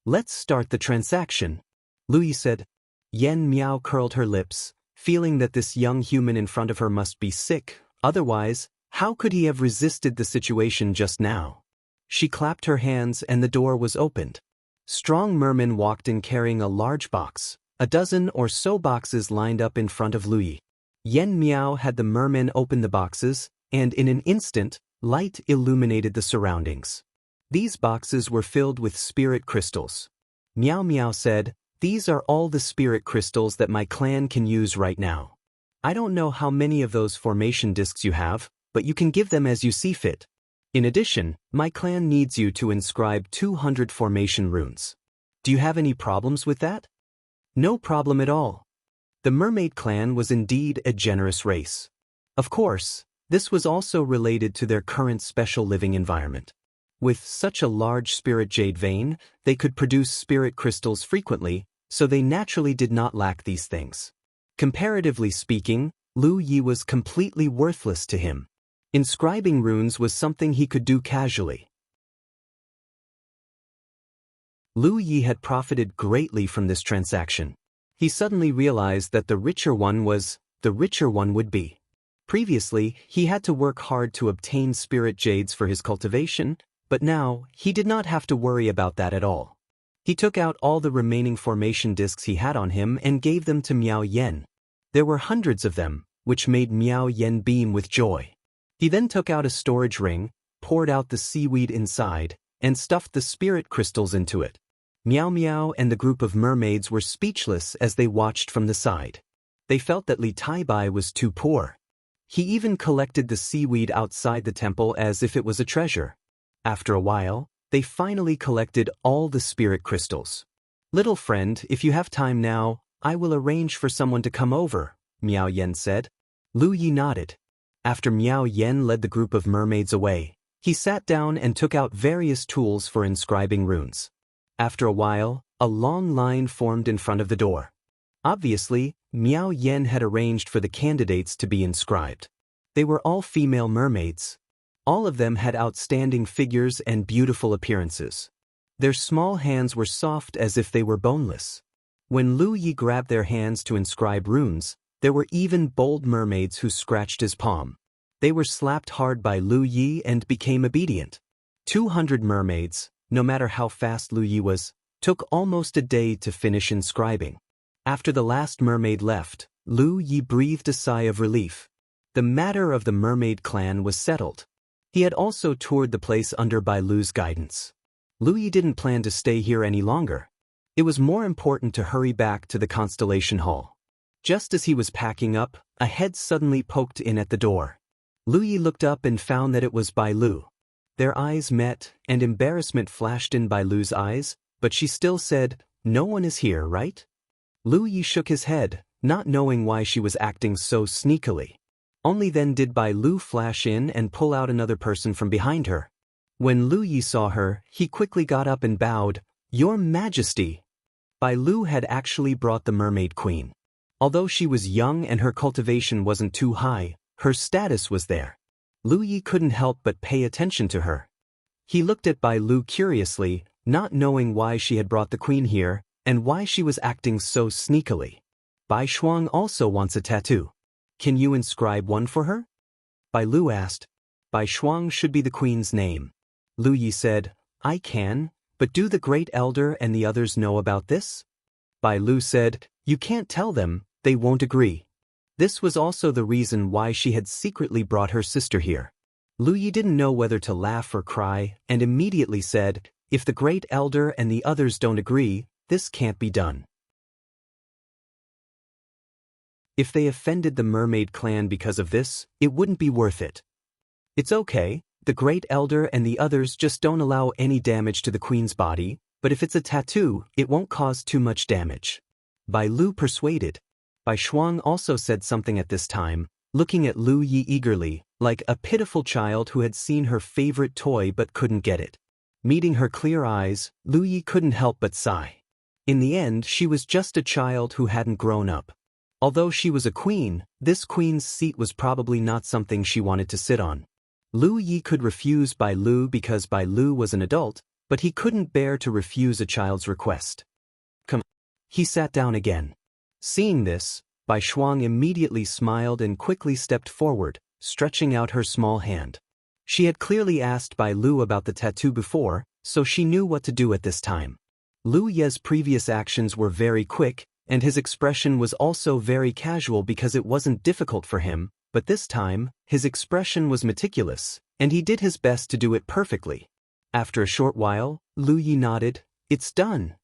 Let's start the transaction, Lu Yi said. Yen Miao curled her lips, feeling that this young human in front of her must be sick, otherwise, how could he have resisted the situation just now? She clapped her hands and the door was opened. Strong mermen walked in carrying a large box, a dozen or so boxes lined up in front of Lu Yi. Yen Miao had the mermen open the boxes, and in an instant, light illuminated the surroundings. These boxes were filled with spirit crystals. Miao Miao said, these are all the spirit crystals that my clan can use right now. I don't know how many of those formation discs you have, but you can give them as you see fit. In addition, my clan needs you to inscribe 200 formation runes. Do you have any problems with that? No problem at all. The mermaid clan was indeed a generous race. Of course, this was also related to their current special living environment. With such a large spirit jade vein, they could produce spirit crystals frequently, so they naturally did not lack these things. Comparatively speaking, Lu Yi was completely worthless to him. Inscribing runes was something he could do casually. Lu Yi had profited greatly from this transaction. He suddenly realized that the richer one would be. Previously, he had to work hard to obtain spirit jades for his cultivation, but now, he did not have to worry about that at all. He took out all the remaining formation discs he had on him and gave them to Miao Yen, There were hundreds of them, which made Miao Yen beam with joy. He then took out a storage ring, poured out the seaweed inside, and stuffed the spirit crystals into it. Miao Miao and the group of mermaids were speechless as they watched from the side. They felt that Li Taibai was too poor. He even collected the seaweed outside the temple as if it was a treasure. After a while, they finally collected all the spirit crystals. "Little friend, if you have time now, I will arrange for someone to come over," Miao Yen said. Lu Yi nodded. After Miao Yen led the group of mermaids away, he sat down and took out various tools for inscribing runes. After a while, a long line formed in front of the door. Obviously, Miao Yen had arranged for the candidates to be inscribed. They were all female mermaids. All of them had outstanding figures and beautiful appearances. Their small hands were soft as if they were boneless. When Lu Yi grabbed their hands to inscribe runes, there were even bold mermaids who scratched his palm. They were slapped hard by Lu Yi and became obedient. 200 mermaids, no matter how fast Lu Yi was, took almost a day to finish inscribing. After the last mermaid left, Lu Yi breathed a sigh of relief. The matter of the mermaid clan was settled. He had also toured the place under Bai Lu's guidance. Lu Yi didn't plan to stay here any longer. It was more important to hurry back to the Constellation Hall. Just as he was packing up, a head suddenly poked in at the door. Lu Yi looked up and found that it was Bai Lu. Their eyes met, and embarrassment flashed in Bai Lu's eyes, but she still said, "No one is here, right?" Lu Yi shook his head, not knowing why she was acting so sneakily. Only then did Bai Lu flash in and pull out another person from behind her. When Lu Yi saw her, he quickly got up and bowed, "Your Majesty." Bai Lu had actually brought the Mermaid Queen. Although she was young and her cultivation wasn't too high, her status was there. Lu Yi couldn't help but pay attention to her. He looked at Bai Lu curiously, not knowing why she had brought the queen here, and why she was acting so sneakily. "Bai Shuang also wants a tattoo. Can you inscribe one for her?" Bai Lu asked. "Bai Shuang should be the queen's name." Lu Yi said, "I can, but do the Great Elder and the others know about this?" Bai Lu said, "You can't tell them, they won't agree." This was also the reason why she had secretly brought her sister here. Lu Yi didn't know whether to laugh or cry, and immediately said, "If the Great Elder and the others don't agree, this can't be done." If they offended the mermaid clan because of this, it wouldn't be worth it. "It's okay, the Great Elder and the others just don't allow any damage to the queen's body, but if it's a tattoo, it won't cause too much damage." Bai Lu persuaded. Bai Shuang also said something at this time, looking at Lu Yi eagerly, like a pitiful child who had seen her favorite toy but couldn't get it. Meeting her clear eyes, Lu Yi couldn't help but sigh. In the end, she was just a child who hadn't grown up. Although she was a queen, this queen's seat was probably not something she wanted to sit on. Lu Yi could refuse Bai Lu because Bai Lu was an adult, but he couldn't bear to refuse a child's request. "Come." He sat down again. Seeing this, Bai Shuang immediately smiled and quickly stepped forward, stretching out her small hand. She had clearly asked Bai Lu about the tattoo before, so she knew what to do at this time. Lu Ye's previous actions were very quick, and his expression was also very casual because it wasn't difficult for him, but this time, his expression was meticulous, and he did his best to do it perfectly. After a short while, Lu Yi nodded, "It's done."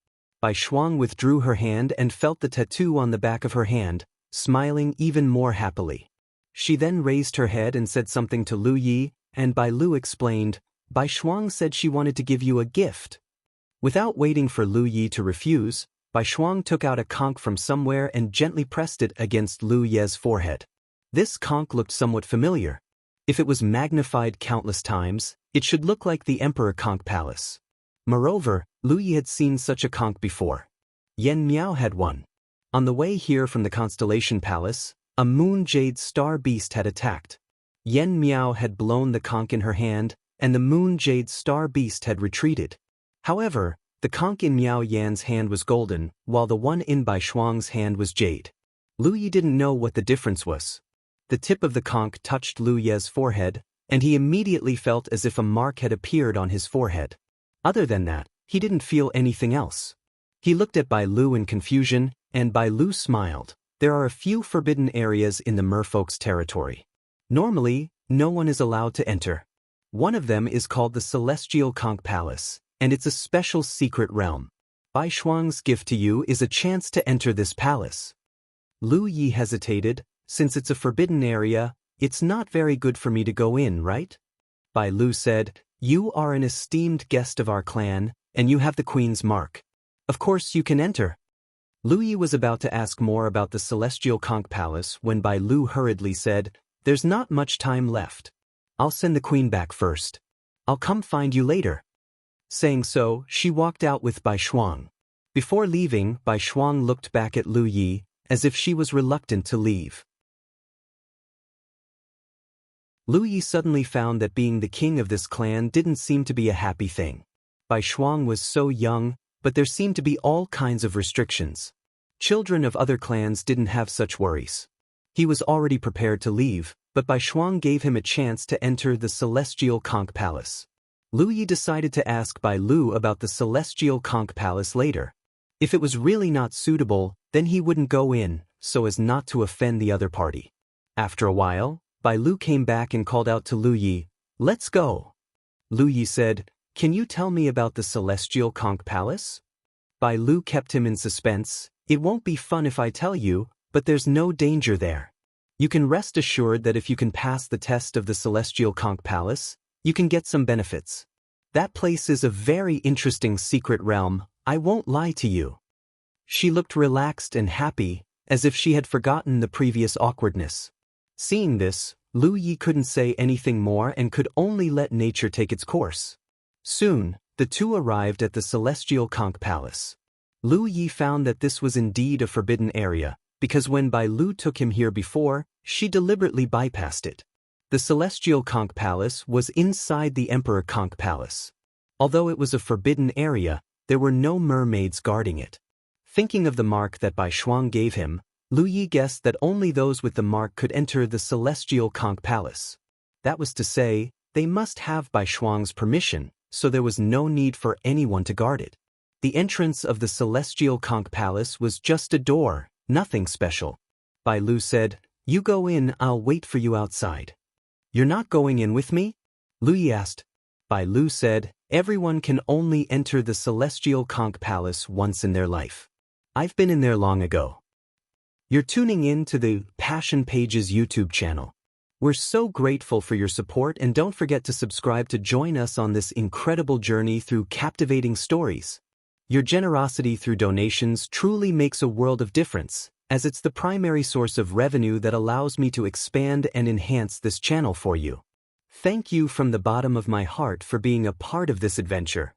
Bai Shuang withdrew her hand and felt the tattoo on the back of her hand, smiling even more happily. She then raised her head and said something to Lu Yi, and Bai Lu explained, "Bai Shuang said she wanted to give you a gift." Without waiting for Lu Yi to refuse, Bai Shuang took out a conch from somewhere and gently pressed it against Lu Ye's forehead. This conch looked somewhat familiar. If it was magnified countless times, it should look like the Emperor Conch Palace. Moreover, Lu Yi had seen such a conch before. Yen Miao had one. On the way here from the Constellation Palace, a moon jade star beast had attacked. Yen Miao had blown the conch in her hand, and the moon jade star beast had retreated. However, the conch in Miao Yan's hand was golden, while the one in Bai Shuang's hand was jade. Lu Yi didn't know what the difference was. The tip of the conch touched Lu Ye's forehead, and he immediately felt as if a mark had appeared on his forehead. Other than that, he didn't feel anything else. He looked at Bai Lu in confusion, and Bai Lu smiled. There are a few forbidden areas in the merfolk's territory. Normally, no one is allowed to enter. One of them is called the Celestial Conch Palace, and it's a special secret realm. Bai Shuang's gift to you is a chance to enter this palace. Lu Yi hesitated. Since it's a forbidden area, it's not very good for me to go in, right? Bai Lu said, you are an esteemed guest of our clan, and you have the queen's mark. Of course you can enter. Lu Yi was about to ask more about the Celestial Conch Palace when Bai Lu hurriedly said, there's not much time left. I'll send the queen back first. I'll come find you later. Saying so, she walked out with Bai Shuang. Before leaving, Bai Shuang looked back at Lu Yi, as if she was reluctant to leave. Lu Yi suddenly found that being the king of this clan didn't seem to be a happy thing. Bai Shuang was so young, but there seemed to be all kinds of restrictions. Children of other clans didn't have such worries. He was already prepared to leave, but Bai Shuang gave him a chance to enter the Celestial Conch Palace. Lu Yi decided to ask Bai Lu about the Celestial Conch Palace later. If it was really not suitable, then he wouldn't go in, so as not to offend the other party. After a while, Bai Lu came back and called out to Lu Yi, let's go. Lu Yi said, can you tell me about the Celestial Conch Palace? Bai Lu kept him in suspense. It won't be fun if I tell you, but there's no danger there. You can rest assured that if you can pass the test of the Celestial Conch Palace, you can get some benefits. That place is a very interesting secret realm, I won't lie to you. She looked relaxed and happy, as if she had forgotten the previous awkwardness. Seeing this, Lu Yi couldn't say anything more and could only let nature take its course. Soon, the two arrived at the Celestial Conch Palace. Lu Yi found that this was indeed a forbidden area, because when Bai Lu took him here before, she deliberately bypassed it. The Celestial Conch Palace was inside the Emperor Conch Palace. Although it was a forbidden area, there were no mermaids guarding it. Thinking of the mark that Bai Shuang gave him, Lu Yi guessed that only those with the mark could enter the Celestial Conch Palace. That was to say, they must have Bai Shuang's permission, so there was no need for anyone to guard it. The entrance of the Celestial Conch Palace was just a door, nothing special. Bai Lu said, you go in, I'll wait for you outside. You're not going in with me? Lu Yi asked. Bai Lu said, everyone can only enter the Celestial Conch Palace once in their life. I've been in there long ago. You're tuning in to the Passion Pages YouTube channel. We're so grateful for your support, and don't forget to subscribe to join us on this incredible journey through captivating stories. Your generosity through donations truly makes a world of difference, as it's the primary source of revenue that allows me to expand and enhance this channel for you. Thank you from the bottom of my heart for being a part of this adventure.